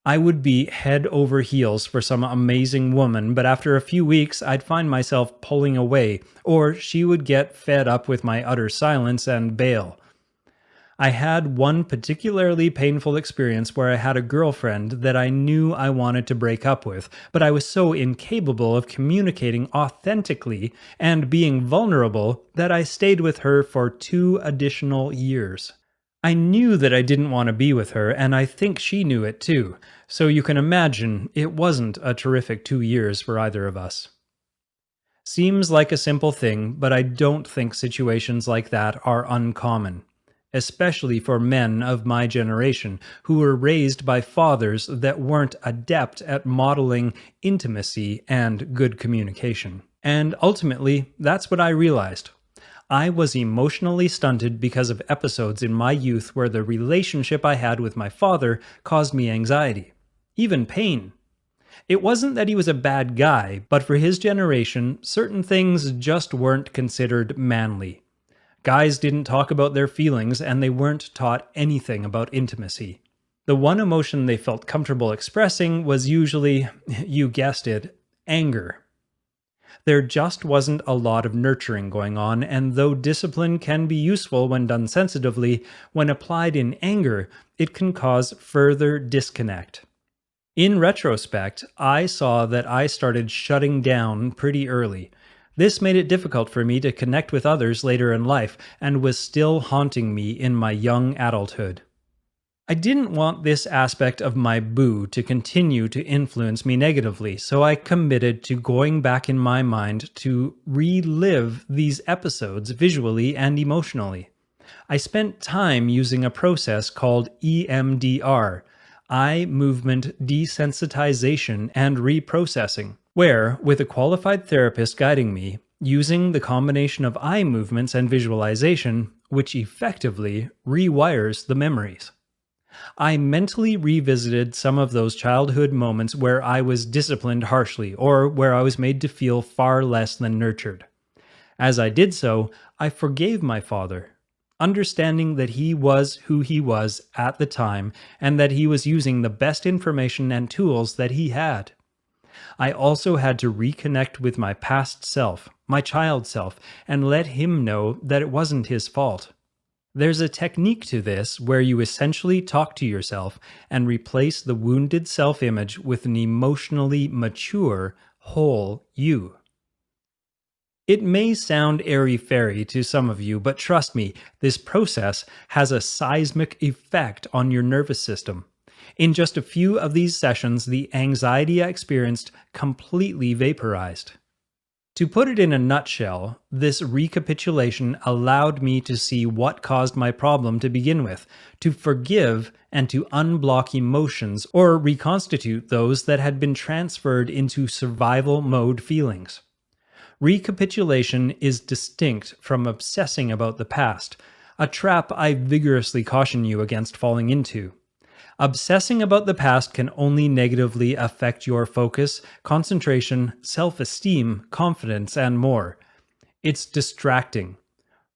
I would be head over heels for some amazing woman, but after a few weeks, I'd find myself pulling away, or she would get fed up with my utter silence and bail. I had one particularly painful experience where I had a girlfriend that I knew I wanted to break up with, but I was so incapable of communicating authentically and being vulnerable that I stayed with her for 2 additional years. I knew that I didn't want to be with her, and I think she knew it too, so you can imagine it wasn't a terrific 2 years for either of us. Seems like a simple thing, but I don't think situations like that are uncommon, especially for men of my generation who were raised by fathers that weren't adept at modeling intimacy and good communication. And ultimately, that's what I realized. I was emotionally stunted because of episodes in my youth where the relationship I had with my father caused me anxiety, even pain. It wasn't that he was a bad guy, but for his generation, certain things just weren't considered manly. Guys didn't talk about their feelings, and they weren't taught anything about intimacy. The one emotion they felt comfortable expressing was usually, you guessed it, anger. There just wasn't a lot of nurturing going on, and though discipline can be useful when done sensitively, when applied in anger, it can cause further disconnect. In retrospect, I saw that I started shutting down pretty early. This made it difficult for me to connect with others later in life and was still haunting me in my young adulthood. I didn't want this aspect of my boo to continue to influence me negatively, so I committed to going back in my mind to relive these episodes visually and emotionally. I spent time using a process called EMDR, eye movement desensitization and reprocessing, where, with a qualified therapist guiding me, using the combination of eye movements and visualization, which effectively rewires the memories. I mentally revisited some of those childhood moments where I was disciplined harshly or where I was made to feel far less than nurtured. As I did so, I forgave my father, understanding that he was who he was at the time and that he was using the best information and tools that he had. I also had to reconnect with my past self, my child self, and let him know that it wasn't his fault. There's a technique to this where you essentially talk to yourself and replace the wounded self image with an emotionally mature, whole you. It may sound airy-fairy to some of you, but trust me, this process has a seismic effect on your nervous system. In just a few of these sessions, the anxiety I experienced completely vaporized. To put it in a nutshell, this recapitulation allowed me to see what caused my problem to begin with, to forgive and to unblock emotions or reconstitute those that had been transferred into survival mode feelings. Recapitulation is distinct from obsessing about the past, a trap I vigorously caution you against falling into. Obsessing about the past can only negatively affect your focus, concentration, self-esteem, confidence, and more. It's distracting.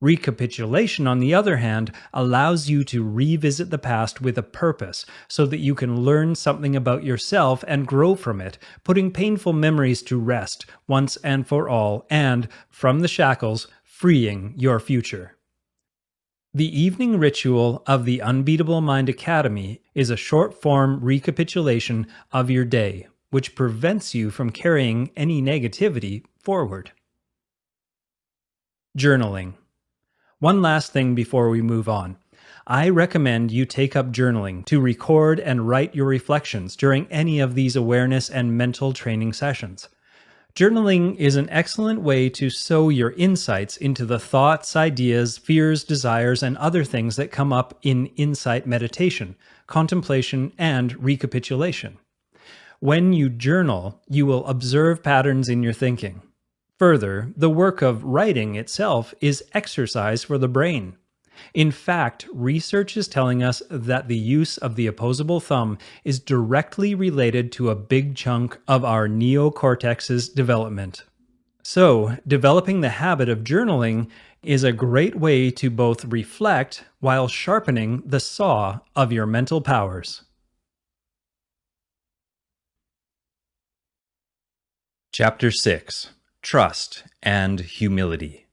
Recapitulation, on the other hand, allows you to revisit the past with a purpose so that you can learn something about yourself and grow from it, putting painful memories to rest once and for all, and, from the shackles, freeing your future. The evening ritual of the Unbeatable Mind Academy is a short-form recapitulation of your day, which prevents you from carrying any negativity forward. Journaling. One last thing before we move on. I recommend you take up journaling to record and write your reflections during any of these awareness and mental training sessions. Journaling is an excellent way to sow your insights into the thoughts, ideas, fears, desires, and other things that come up in insight meditation, contemplation, and recapitulation. When you journal, you will observe patterns in your thinking. Further, the work of writing itself is exercise for the brain. In fact, research is telling us that the use of the opposable thumb is directly related to a big chunk of our neocortex's development. So, developing the habit of journaling is a great way to both reflect while sharpening the saw of your mental powers. Chapter 6: Trust and Humility.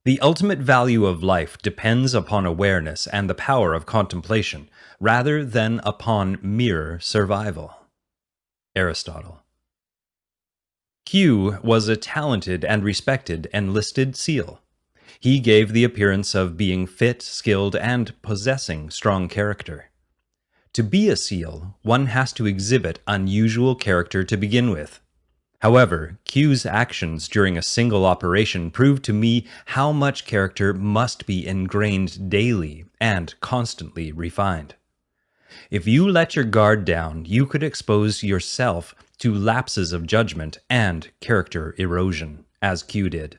The ultimate value of life depends upon awareness and the power of contemplation, rather than upon mere survival. Aristotle. Q was a talented and respected enlisted SEAL. He gave the appearance of being fit, skilled, and possessing strong character. To be a SEAL, one has to exhibit unusual character to begin with. However, Q's actions during a single operation proved to me how much character must be ingrained daily and constantly refined. If you let your guard down, you could expose yourself to lapses of judgment and character erosion, as Q did.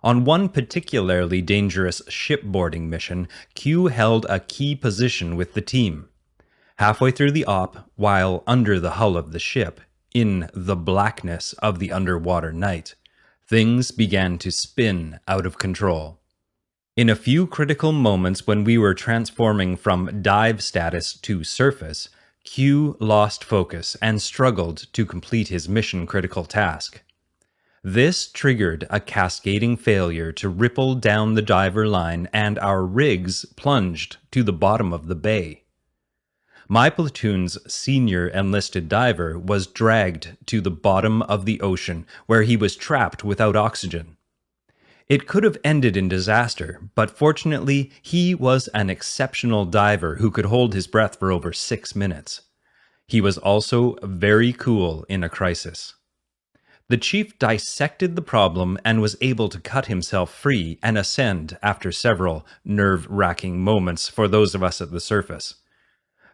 On one particularly dangerous shipboarding mission, Q held a key position with the team. Halfway through the op, while under the hull of the ship, in the blackness of the underwater night, things began to spin out of control. In a few critical moments when we were transforming from dive status to surface, Q lost focus and struggled to complete his mission-critical task. This triggered a cascading failure to ripple down the diver line, and our rigs plunged to the bottom of the bay. My platoon's senior enlisted diver was dragged to the bottom of the ocean, where he was trapped without oxygen. It could have ended in disaster, but fortunately, he was an exceptional diver who could hold his breath for over 6 minutes. He was also very cool in a crisis. The chief dissected the problem and was able to cut himself free and ascend after several nerve-wracking moments for those of us at the surface.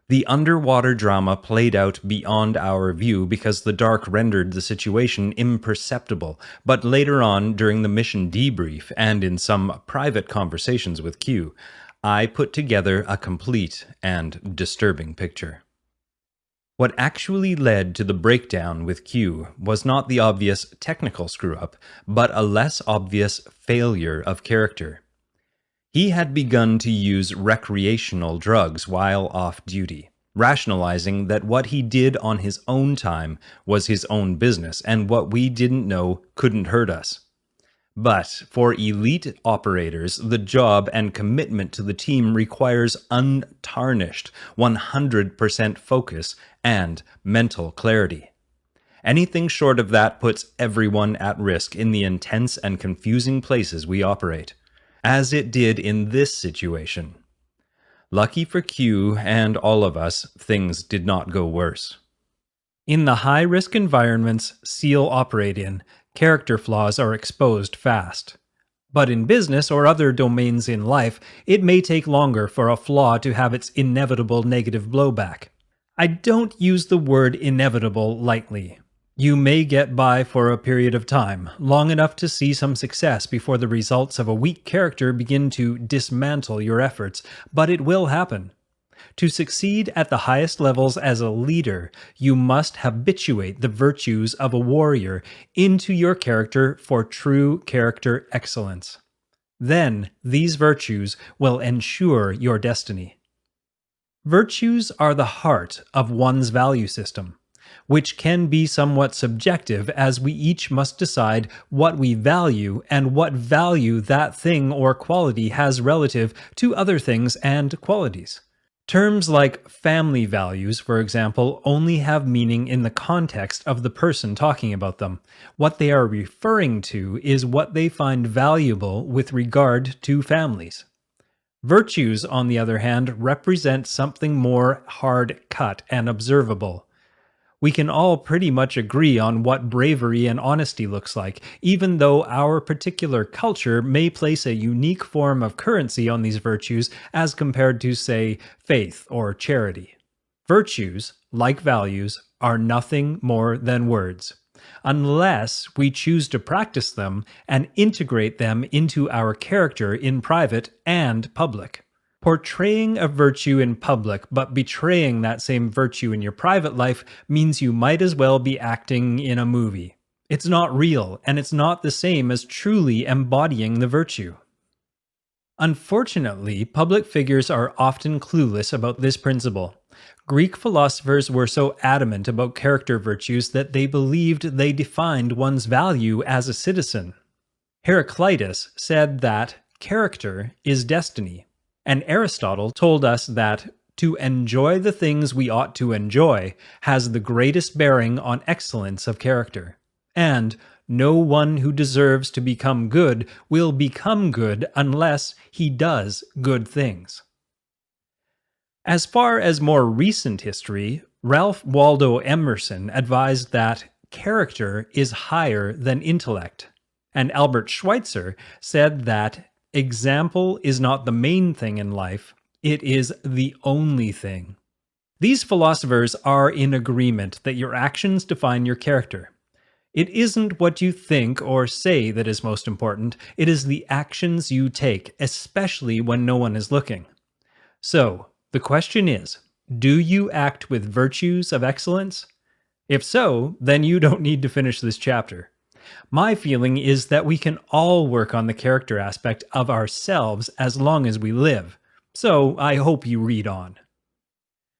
The underwater drama played out beyond our view because the dark rendered the situation imperceptible, but later on, during the mission debrief and in some private conversations with Q, I put together a complete and disturbing picture. What actually led to the breakdown with Q was not the obvious technical screw-up, but a less obvious failure of character. He had begun to use recreational drugs while off duty, rationalizing that what he did on his own time was his own business, and what we didn't know couldn't hurt us. But for elite operators, the job and commitment to the team requires untarnished 100% focus and mental clarity. Anything short of that puts everyone at risk in the intense and confusing places we operate, as it did in this situation. Lucky for Q and all of us, things did not go worse. In the high-risk environments SEAL operate in, character flaws are exposed fast. But in business or other domains in life, it may take longer for a flaw to have its inevitable negative blowback. I don't use the word inevitable lightly. You may get by for a period of time, long enough to see some success before the results of a weak character begin to dismantle your efforts, but it will happen. To succeed at the highest levels as a leader, you must habituate the virtues of a warrior into your character for true character excellence. Then, these virtues will ensure your destiny. Virtues are the heart of one's value system, which can be somewhat subjective as we each must decide what we value and what value that thing or quality has relative to other things and qualities. Terms like family values, for example, only have meaning in the context of the person talking about them. What they are referring to is what they find valuable with regard to families. Virtues, on the other hand, represent something more hard-cut and observable. We can all pretty much agree on what bravery and honesty looks like, even though our particular culture may place a unique form of currency on these virtues as compared to, say, faith or charity. Virtues, like values, are nothing more than words, unless we choose to practice them and integrate them into our character in private and public. Portraying a virtue in public but betraying that same virtue in your private life means you might as well be acting in a movie. It's not real, and it's not the same as truly embodying the virtue. Unfortunately, public figures are often clueless about this principle. Greek philosophers were so adamant about character virtues that they believed they defined one's value as a citizen. Heraclitus said that character is destiny. And Aristotle told us that to enjoy the things we ought to enjoy has the greatest bearing on excellence of character. And no one who deserves to become good will become good unless he does good things. As far as more recent history, Ralph Waldo Emerson advised that character is higher than intellect, and Albert Schweitzer said that example is not the main thing in life, it is the only thing. These philosophers are in agreement that your actions define your character. It isn't what you think or say that is most important, it is the actions you take, especially when no one is looking. So, the question is, do you act with virtues of excellence? If so, then you don't need to finish this chapter. My feeling is that we can all work on the character aspect of ourselves as long as we live, so I hope you read on.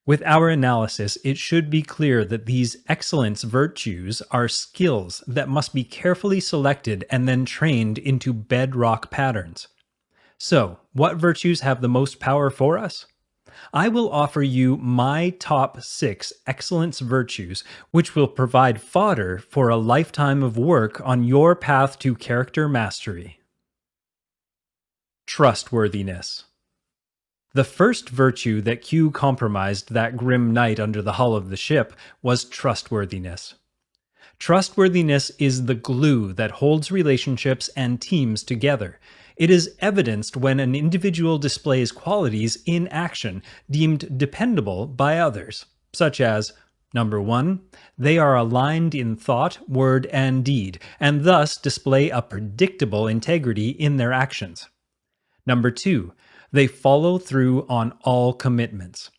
With our analysis, it should be clear that these excellence virtues are skills that must be carefully selected and then trained into bedrock patterns. So, what virtues have the most power for us? I will offer you my top 6 excellence virtues, which will provide fodder for a lifetime of work on your path to character mastery. Trustworthiness. The first virtue that Q compromised that grim night under the hull of the ship was trustworthiness. Trustworthiness is the glue that holds relationships and teams together. It is evidenced when an individual displays qualities in action deemed dependable by others, such as, number 1, they are aligned in thought, word, and deed, and thus display a predictable integrity in their actions. Number 2, they follow through on all commitments.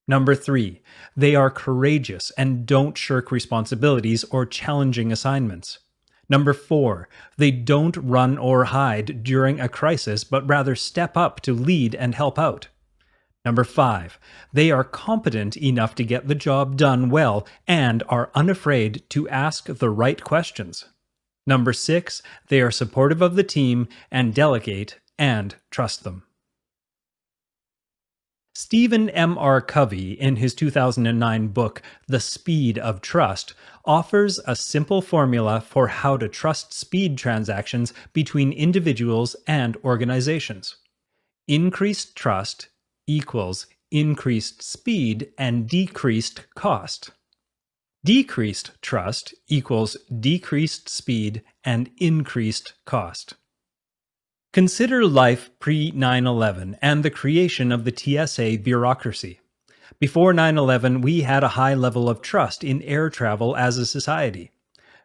Number 3, they are courageous and don't shirk responsibilities or challenging assignments. Number 4, they don't run or hide during a crisis but rather step up to lead and help out. Number 5, they are competent enough to get the job done well and are unafraid to ask the right questions. Number 6, they are supportive of the team and delegate and trust them. Stephen M. R. Covey, in his 2009 book, The Speed of Trust, offers a simple formula for how to trust speed transactions between individuals and organizations. Increased trust equals increased speed and decreased cost. Decreased trust equals decreased speed and increased cost. Consider life pre-9/11 and the creation of the TSA bureaucracy. Before 9/11, we had a high level of trust in air travel as a society.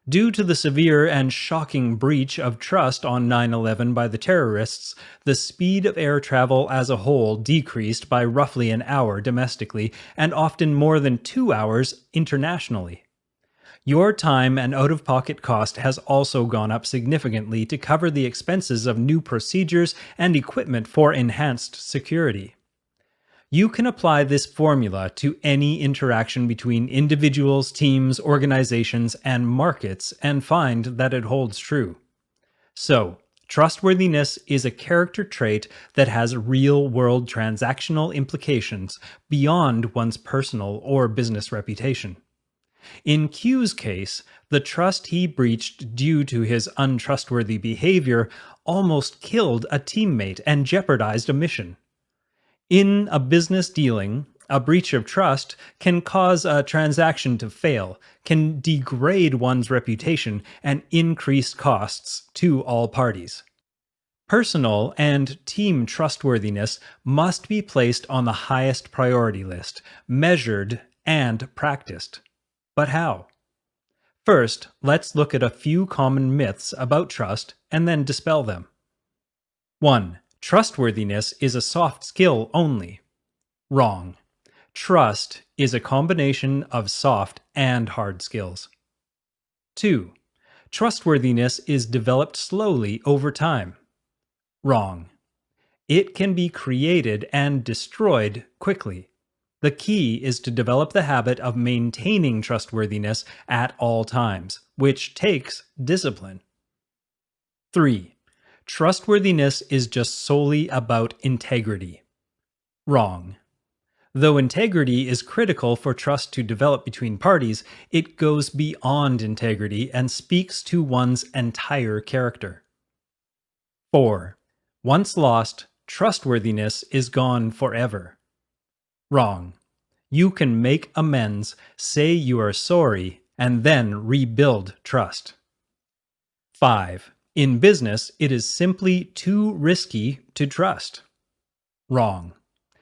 Due to the severe and shocking breach of trust on 9/11 by the terrorists, the speed of air travel as a whole decreased by roughly an hour domestically and often more than 2 hours internationally. Your time and out-of-pocket cost has also gone up significantly to cover the expenses of new procedures and equipment for enhanced security. You can apply this formula to any interaction between individuals, teams, organizations, and markets and find that it holds true. So, trustworthiness is a character trait that has real-world transactional implications beyond one's personal or business reputation. In Q's case, the trust he breached due to his untrustworthy behavior almost killed a teammate and jeopardized a mission. In a business dealing, a breach of trust can cause a transaction to fail, can degrade one's reputation, and increase costs to all parties. Personal and team trustworthiness must be placed on the highest priority list, measured and practiced. But how? First, let's look at a few common myths about trust and then dispel them. 1. Trustworthiness is a soft skill only. Wrong. Trust is a combination of soft and hard skills. 2. Trustworthiness is developed slowly over time. Wrong. It can be created and destroyed quickly. The key is to develop the habit of maintaining trustworthiness at all times, which takes discipline. 3. Trustworthiness is just solely about integrity. Wrong. Though integrity is critical for trust to develop between parties, it goes beyond integrity and speaks to one's entire character. 4. Once lost, trustworthiness is gone forever. Wrong. You can make amends, say you are sorry, and then rebuild trust. 5. In business, it is simply too risky to trust. Wrong.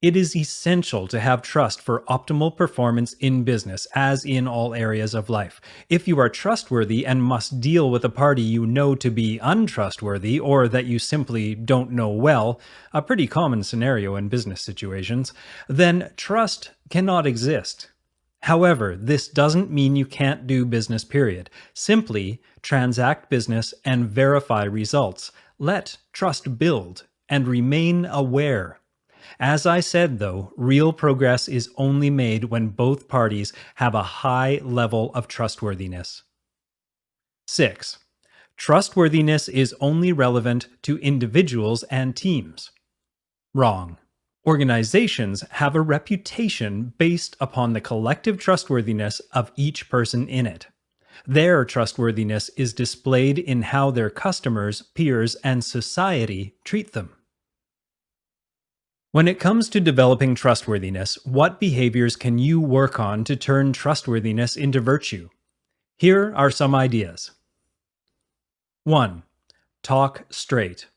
It is essential to have trust for optimal performance in business, as in all areas of life. If you are trustworthy and must deal with a party you know to be untrustworthy or that you simply don't know well, a pretty common scenario in business situations, then trust cannot exist. However, this doesn't mean you can't do business, period. Simply transact business and verify results. Let trust build and remain aware. As I said, though, real progress is only made when both parties have a high level of trustworthiness. 6. Trustworthiness is only relevant to individuals and teams. Wrong. Organizations have a reputation based upon the collective trustworthiness of each person in it. Their trustworthiness is displayed in how their customers, peers, and society treat them. When it comes to developing trustworthiness, what behaviors can you work on to turn trustworthiness into virtue? Here are some ideas. 1. Talk straight.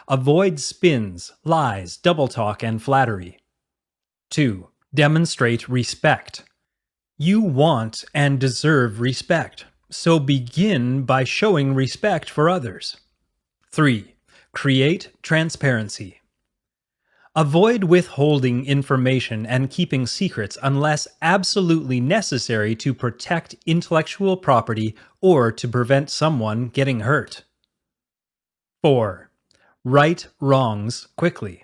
Avoid spins, lies, double talk, and flattery. 2. Demonstrate respect. You want and deserve respect, so begin by showing respect for others. 3. Create transparency. Avoid withholding information and keeping secrets unless absolutely necessary to protect intellectual property or to prevent someone getting hurt. 4. Right wrongs quickly.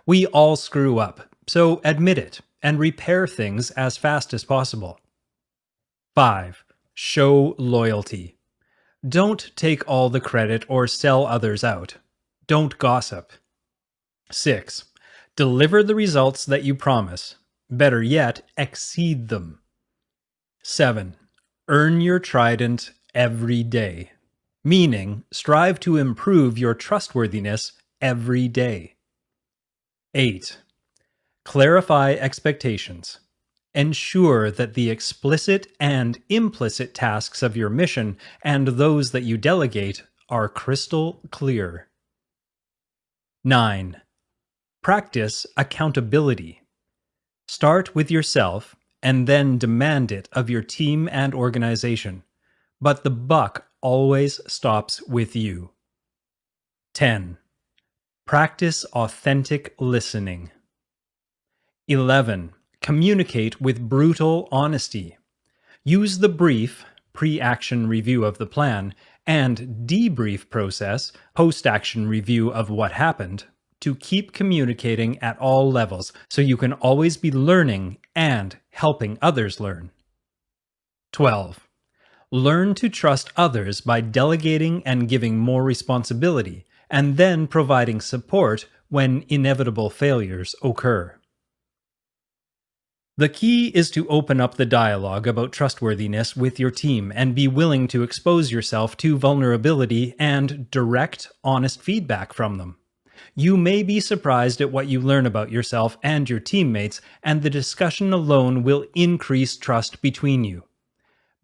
We all screw up, so admit it and repair things as fast as possible. 5. Show loyalty. Don't take all the credit or sell others out. Don't gossip. 6. Deliver the results that you promise. Better yet, exceed them. 7. Earn your trident every day. Meaning, strive to improve your trustworthiness every day. 8. Clarify expectations. Ensure that the explicit and implicit tasks of your mission and those that you delegate are crystal clear. 9. Practice accountability. Start with yourself and then demand it of your team and organization. But the buck always stops with you. 10. Practice authentic listening. 11. Communicate with brutal honesty. Use the brief, pre-action review of the plan, and debrief process, post-action review of what happened, to keep communicating at all levels so you can always be learning and helping others learn. 12. Learn to trust others by delegating and giving more responsibility, and then providing support when inevitable failures occur. The key is to open up the dialogue about trustworthiness with your team and be willing to expose yourself to vulnerability and direct, honest feedback from them. You may be surprised at what you learn about yourself and your teammates, and the discussion alone will increase trust between you.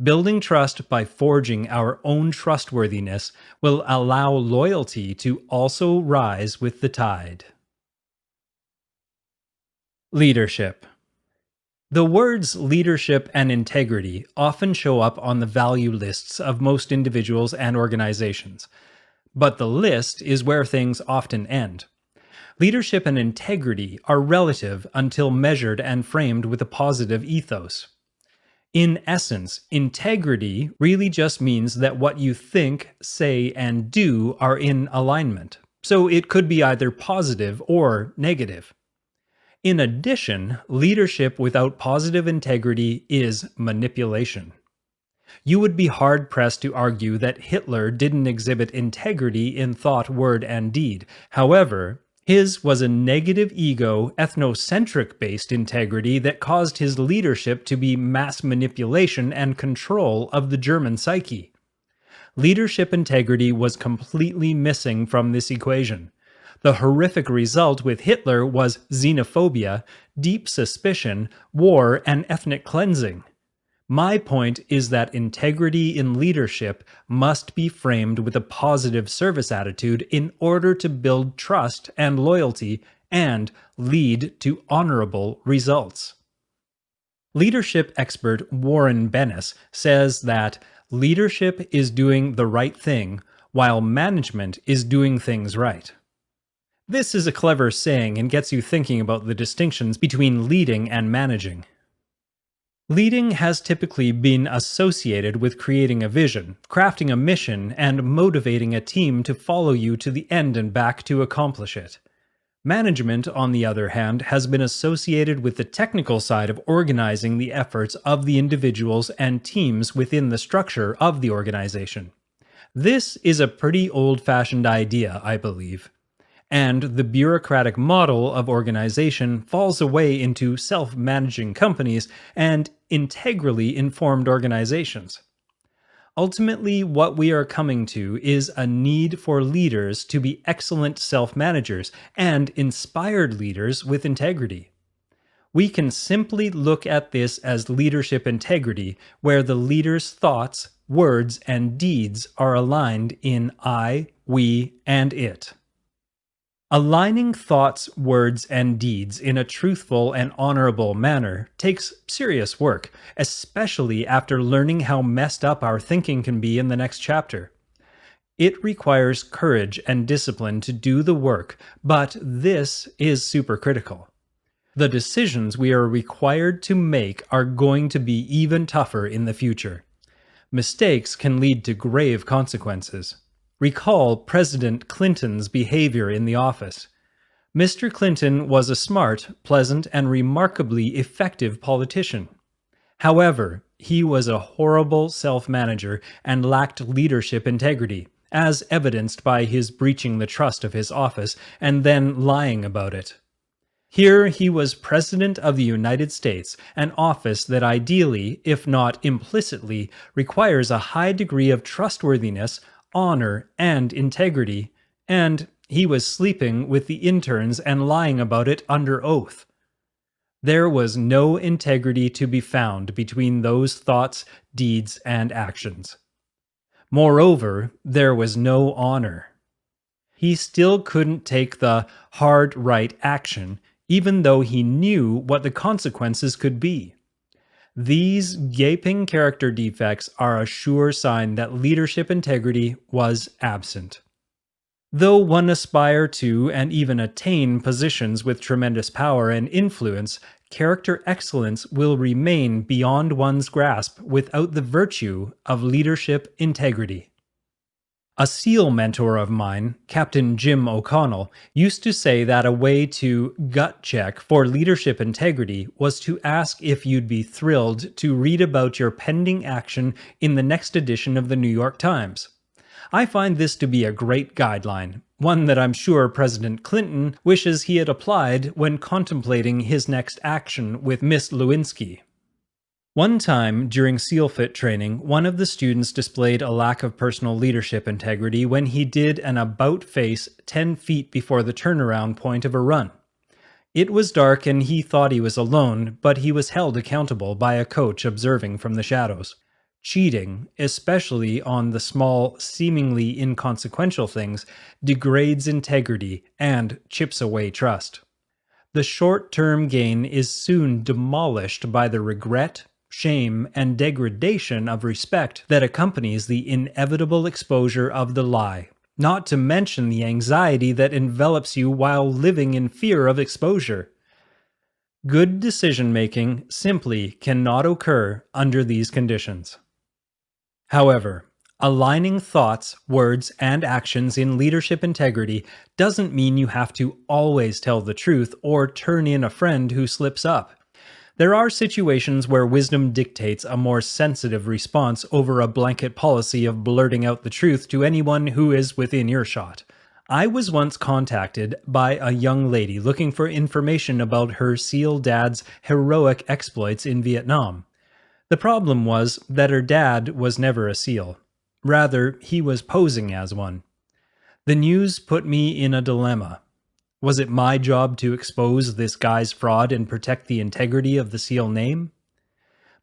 Building trust by forging our own trustworthiness will allow loyalty to also rise with the tide. Leadership. The words leadership and integrity often show up on the value lists of most individuals and organizations. But the list is where things often end. Leadership and integrity are relative until measured and framed with a positive ethos. In essence, integrity really just means that what you think, say, and do are in alignment. So it could be either positive or negative. In addition, leadership without positive integrity is manipulation. You would be hard-pressed to argue that Hitler didn't exhibit integrity in thought, word, and deed. However, his was a negative ego, ethnocentric-based integrity that caused his leadership to be mass manipulation and control of the German psyche. Leadership integrity was completely missing from this equation. The horrific result with Hitler was xenophobia, deep suspicion, war, and ethnic cleansing. My point is that integrity in leadership must be framed with a positive service attitude in order to build trust and loyalty and lead to honorable results. Leadership expert Warren Bennis says that leadership is doing the right thing while management is doing things right. This is a clever saying and gets you thinking about the distinctions between leading and managing. Leading has typically been associated with creating a vision, crafting a mission, and motivating a team to follow you to the end and back to accomplish it. Management, on the other hand, has been associated with the technical side of organizing the efforts of the individuals and teams within the structure of the organization. This is a pretty old-fashioned idea, I believe. And the bureaucratic model of organization falls away into self-managing companies and integrally informed organizations. Ultimately, what we are coming to is a need for leaders to be excellent self-managers and inspired leaders with integrity. We can simply look at this as leadership integrity, where the leader's thoughts, words, and deeds are aligned in I, we, and it. Aligning thoughts, words, and deeds in a truthful and honorable manner takes serious work, especially after learning how messed up our thinking can be in the next chapter. It requires courage and discipline to do the work, but this is supercritical. The decisions we are required to make are going to be even tougher in the future. Mistakes can lead to grave consequences. Recall President Clinton's behavior in the office. Mr. Clinton was a smart, pleasant, and remarkably effective politician. However, he was a horrible self-manager and lacked leadership integrity, as evidenced by his breaching the trust of his office and then lying about it. Here he was President of the United States, an office that ideally, if not implicitly, requires a high degree of trustworthiness, honor, and integrity, and he was sleeping with the interns and lying about it under oath. There was no integrity to be found between those thoughts, deeds, and actions. Moreover, there was no honor. He still couldn't take the hard right action, even though he knew what the consequences could be. These gaping character defects are a sure sign that leadership integrity was absent. Though one aspire to and even attain positions with tremendous power and influence, character excellence will remain beyond one's grasp without the virtue of leadership integrity. A SEAL mentor of mine, Captain Jim O'Connell, used to say that a way to gut check for leadership integrity was to ask if you'd be thrilled to read about your pending action in the next edition of the New York Times. I find this to be a great guideline, one that I'm sure President Clinton wishes he had applied when contemplating his next action with Miss Lewinsky. One time, during SEALFIT training, one of the students displayed a lack of personal leadership integrity when he did an about-face 10 feet before the turnaround point of a run. It was dark and he thought he was alone, but he was held accountable by a coach observing from the shadows. Cheating, especially on the small, seemingly inconsequential things, degrades integrity and chips away trust. The short-term gain is soon demolished by the regret, shame, and degradation of respect that accompanies the inevitable exposure of the lie, not to mention the anxiety that envelops you while living in fear of exposure. Good decision-making simply cannot occur under these conditions. However, aligning thoughts, words, and actions in leadership integrity doesn't mean you have to always tell the truth or turn in a friend who slips up. There are situations where wisdom dictates a more sensitive response over a blanket policy of blurting out the truth to anyone who is within earshot. I was once contacted by a young lady looking for information about her SEAL dad's heroic exploits in Vietnam. The problem was that her dad was never a SEAL. Rather, he was posing as one. The news put me in a dilemma. Was it my job to expose this guy's fraud and protect the integrity of the SEAL name?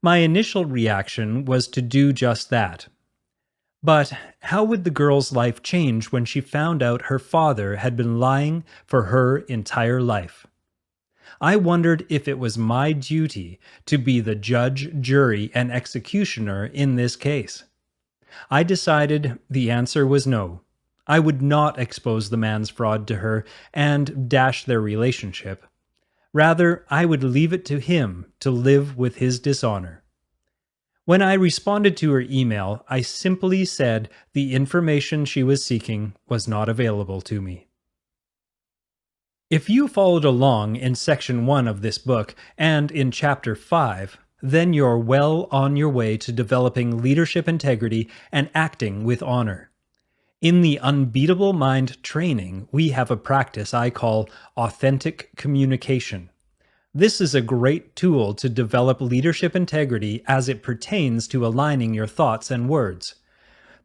My initial reaction was to do just that. But how would the girl's life change when she found out her father had been lying for her entire life? I wondered if it was my duty to be the judge, jury, and executioner in this case. I decided the answer was no. I would not expose the man's fraud to her and dash their relationship. Rather, I would leave it to him to live with his dishonor. When I responded to her email, I simply said the information she was seeking was not available to me. If you followed along in Section 1 of this book and in Chapter 5, then you're well on your way to developing leadership integrity and acting with honor. In the Unbeatable Mind training, we have a practice I call authentic communication. This is a great tool to develop leadership integrity as it pertains to aligning your thoughts and words.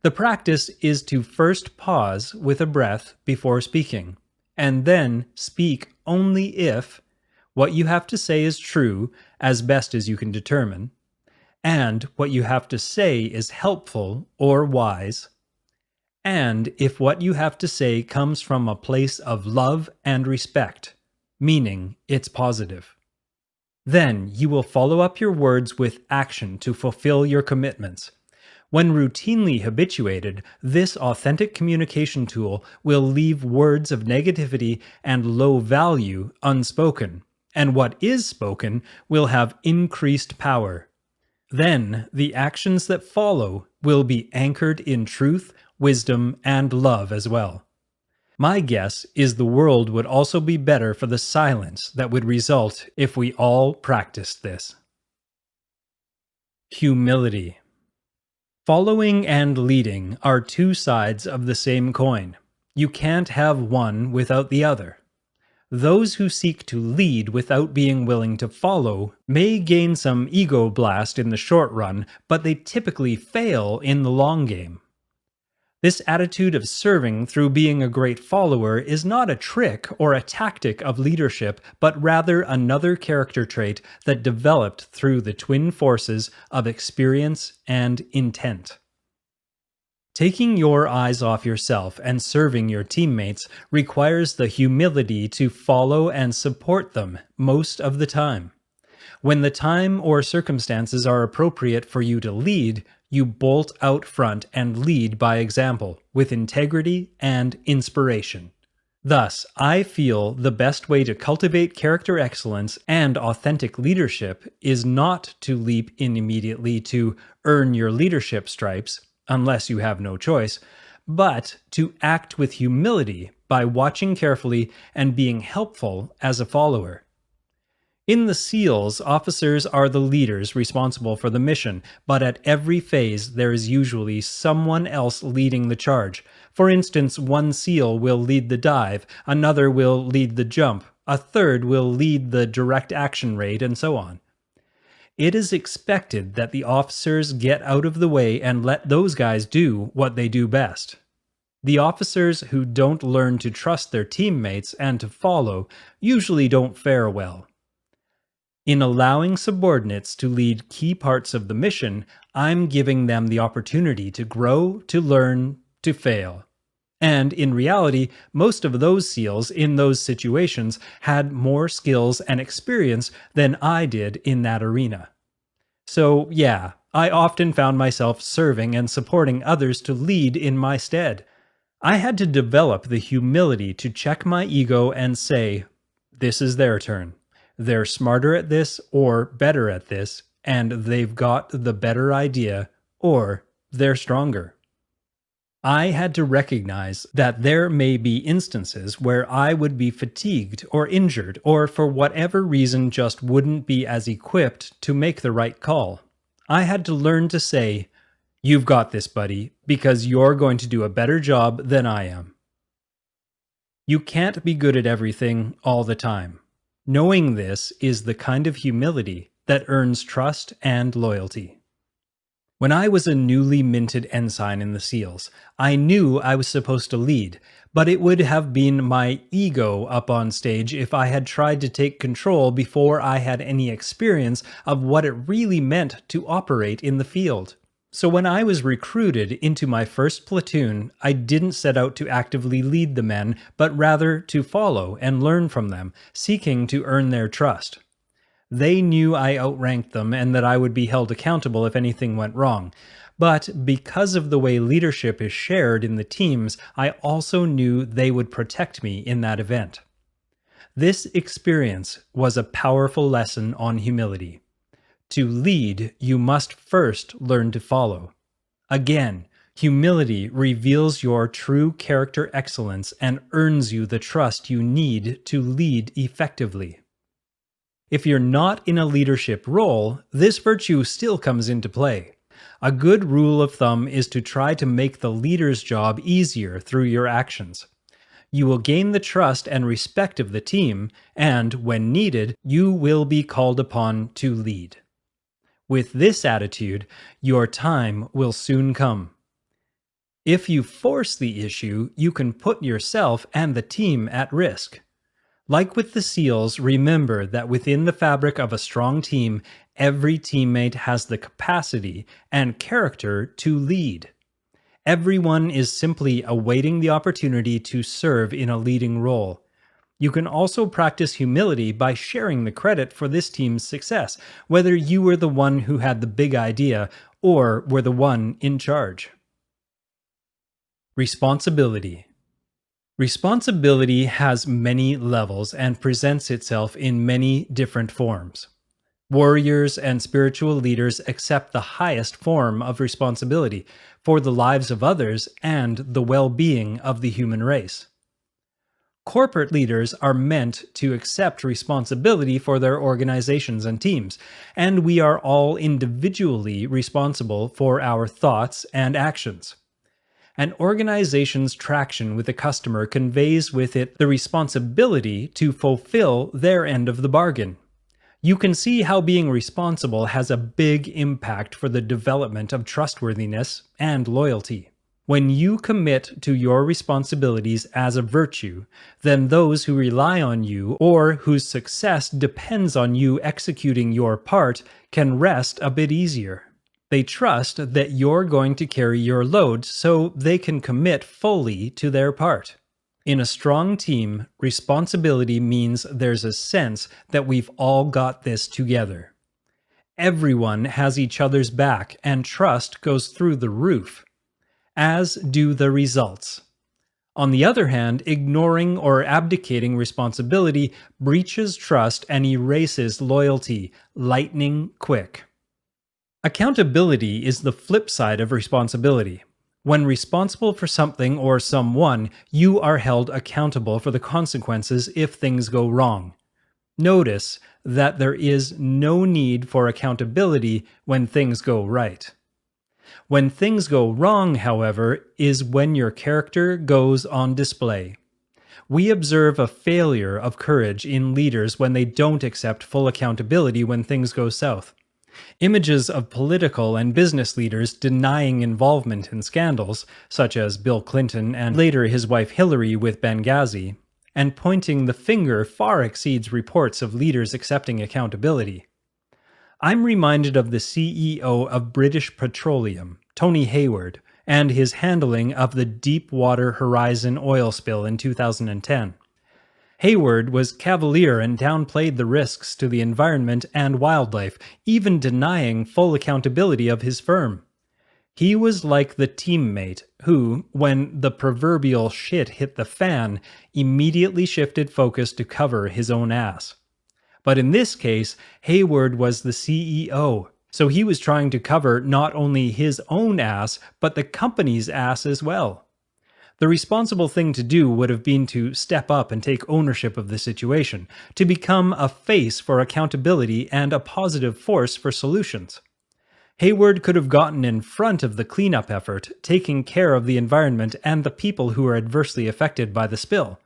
The practice is to first pause with a breath before speaking, and then speak only if what you have to say is true as best as you can determine, and what you have to say is helpful or wise, and if what you have to say comes from a place of love and respect, meaning it's positive. Then you will follow up your words with action to fulfill your commitments. When routinely habituated, this authentic communication tool will leave words of negativity and low value unspoken, and what is spoken will have increased power. Then the actions that follow will be anchored in truth, wisdom, and love as well. My guess is the world would also be better for the silence that would result if we all practiced this. Humility. Following and leading are two sides of the same coin. You can't have one without the other. Those who seek to lead without being willing to follow may gain some ego blast in the short run, but they typically fail in the long game. This attitude of serving through being a great follower is not a trick or a tactic of leadership, but rather another character trait that developed through the twin forces of experience and intent. Taking your eyes off yourself and serving your teammates requires the humility to follow and support them most of the time. When the time or circumstances are appropriate for you to lead, you bolt out front and lead by example, with integrity and inspiration. Thus, I feel the best way to cultivate character excellence and authentic leadership is not to leap in immediately to earn your leadership stripes, unless you have no choice, but to act with humility by watching carefully and being helpful as a follower. In the SEALs, officers are the leaders responsible for the mission, but at every phase there is usually someone else leading the charge. For instance, one SEAL will lead the dive, another will lead the jump, a third will lead the direct action raid, and so on. It is expected that the officers get out of the way and let those guys do what they do best. The officers who don't learn to trust their teammates and to follow usually don't fare well. In allowing subordinates to lead key parts of the mission, I'm giving them the opportunity to grow, to learn, to fail. And in reality, most of those SEALs in those situations had more skills and experience than I did in that arena. So yeah, I often found myself serving and supporting others to lead in my stead. I had to develop the humility to check my ego and say, this is their turn. They're smarter at this or better at this, and they've got the better idea, or they're stronger. I had to recognize that there may be instances where I would be fatigued or injured, or for whatever reason just wouldn't be as equipped to make the right call. I had to learn to say, "You've got this, buddy, because you're going to do a better job than I am." You can't be good at everything all the time. Knowing this is the kind of humility that earns trust and loyalty. When I was a newly minted ensign in the SEALs, I knew I was supposed to lead, but it would have been my ego up on stage if I had tried to take control before I had any experience of what it really meant to operate in the field. So when I was recruited into my first platoon, I didn't set out to actively lead the men, but rather to follow and learn from them, seeking to earn their trust. They knew I outranked them and that I would be held accountable if anything went wrong. But because of the way leadership is shared in the teams, I also knew they would protect me in that event. This experience was a powerful lesson on humility. To lead, you must first learn to follow. Again, humility reveals your true character excellence and earns you the trust you need to lead effectively. If you're not in a leadership role, this virtue still comes into play. A good rule of thumb is to try to make the leader's job easier through your actions. You will gain the trust and respect of the team, and, when needed, you will be called upon to lead. With this attitude, your time will soon come. If you force the issue, you can put yourself and the team at risk. Like with the SEALs, remember that within the fabric of a strong team, every teammate has the capacity and character to lead. Everyone is simply awaiting the opportunity to serve in a leading role. You can also practice humility by sharing the credit for this team's success, whether you were the one who had the big idea or were the one in charge. Responsibility. Responsibility has many levels and presents itself in many different forms. Warriors and spiritual leaders accept the highest form of responsibility for the lives of others and the well-being of the human race. Corporate leaders are meant to accept responsibility for their organizations and teams, and we are all individually responsible for our thoughts and actions. An organization's traction with a customer conveys with it the responsibility to fulfill their end of the bargain. You can see how being responsible has a big impact for the development of trustworthiness and loyalty. When you commit to your responsibilities as a virtue, then those who rely on you or whose success depends on you executing your part can rest a bit easier. They trust that you're going to carry your load so they can commit fully to their part. In a strong team, responsibility means there's a sense that we've all got this together. Everyone has each other's back and trust goes through the roof, as do the results. On the other hand, ignoring or abdicating responsibility breaches trust and erases loyalty, lightning quick. Accountability is the flip side of responsibility. When responsible for something or someone, you are held accountable for the consequences if things go wrong. Notice that there is no need for accountability when things go right. When things go wrong, however, is when your character goes on display. We observe a failure of courage in leaders when they don't accept full accountability when things go south. Images of political and business leaders denying involvement in scandals, such as Bill Clinton and later his wife Hillary with Benghazi, and pointing the finger far exceeds reports of leaders accepting accountability. I'm reminded of the CEO of British Petroleum, Tony Hayward, and his handling of the Deepwater Horizon oil spill in 2010. Hayward was cavalier and downplayed the risks to the environment and wildlife, even denying full accountability of his firm. He was like the teammate who, when the proverbial shit hit the fan, immediately shifted focus to cover his own ass. But in this case, Hayward was the CEO, so he was trying to cover not only his own ass, but the company's ass as well. The responsible thing to do would have been to step up and take ownership of the situation, to become a face for accountability and a positive force for solutions. Hayward could have gotten in front of the cleanup effort, taking care of the environment and the people who are adversely affected by the spill.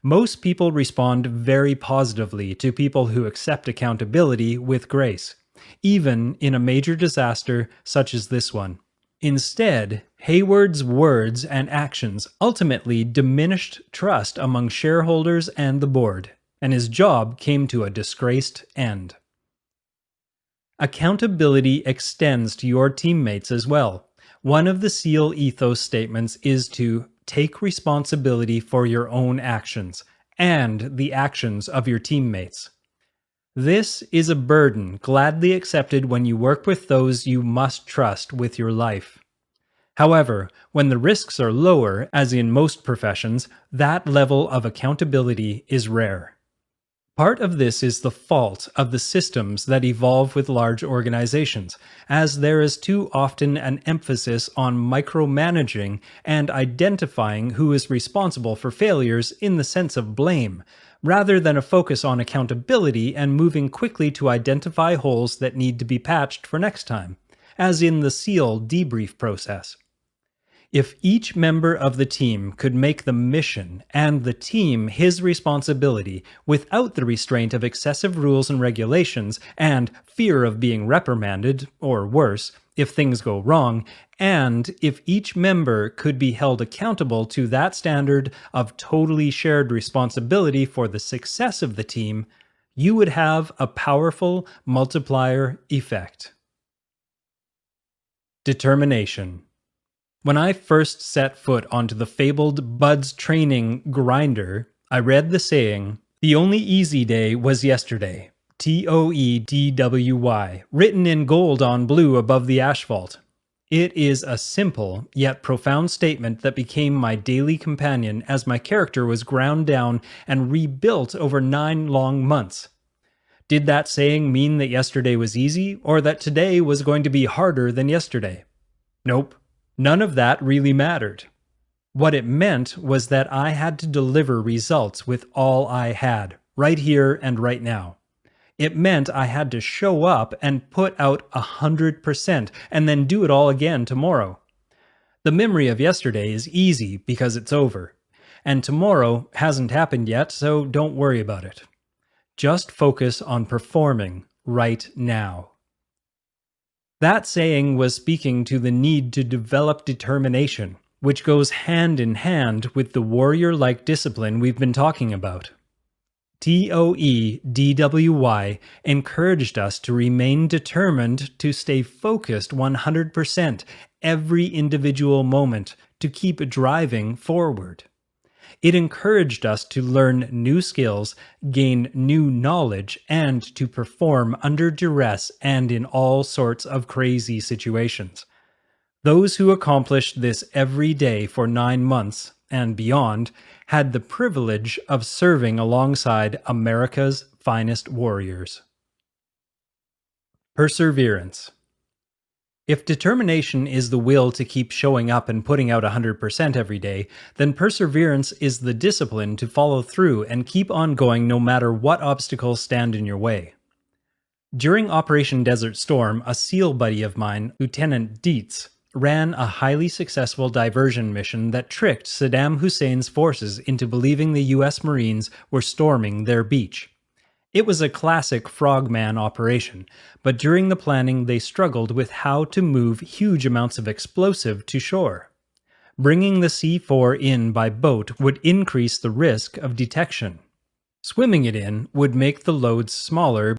Most people respond very positively to people who accept accountability with grace, even in a major disaster such as this one. Instead, Hayward's words and actions ultimately diminished trust among shareholders and the board, and his job came to a disgraced end. Accountability extends to your teammates as well. One of the SEAL ethos statements is to take responsibility for your own actions and the actions of your teammates. This is a burden gladly accepted when you work with those you must trust with your life. However, when the risks are lower, as in most professions, that level of accountability is rare. Part of this is the fault of the systems that evolve with large organizations, as there is too often an emphasis on micromanaging and identifying who is responsible for failures in the sense of blame, rather than a focus on accountability and moving quickly to identify holes that need to be patched for next time, as in the SEAL debrief process. If each member of the team could make the mission and the team his responsibility without the restraint of excessive rules and regulations and fear of being reprimanded, or worse, if things go wrong, and if each member could be held accountable to that standard of totally shared responsibility for the success of the team, you would have a powerful multiplier effect. Determination. When I first set foot onto the fabled Bud's training grinder, I read the saying, "The only easy day was yesterday. TOEDWY, written in gold on blue above the asphalt. It is a simple, yet profound statement that became my daily companion as my character was ground down and rebuilt over 9 long months. Did that saying mean that yesterday was easy, or that today was going to be harder than yesterday? Nope. None of that really mattered. What it meant was that I had to deliver results with all I had, right here and right now. It meant I had to show up and put out 100% and then do it all again tomorrow. The memory of yesterday is easy because it's over. And tomorrow hasn't happened yet, so don't worry about it. Just focus on performing right now. That saying was speaking to the need to develop determination, which goes hand in hand with the warrior-like discipline we've been talking about. TOEDWY encouraged us to remain determined to stay focused 100% every individual moment to keep driving forward. It encouraged us to learn new skills, gain new knowledge, and to perform under duress and in all sorts of crazy situations. Those who accomplished this every day for 9 months and beyond had the privilege of serving alongside America's finest warriors. Perseverance. If determination is the will to keep showing up and putting out 100% every day, then perseverance is the discipline to follow through and keep on going no matter what obstacles stand in your way. During Operation Desert Storm, a SEAL buddy of mine, Lieutenant Dietz, ran a highly successful diversion mission that tricked Saddam Hussein's forces into believing the US Marines were storming their beach. It was a classic frogman operation, but during the planning they struggled with how to move huge amounts of explosive to shore. Bringing the C4 in by boat would increase the risk of detection. Swimming it in would make the loads smaller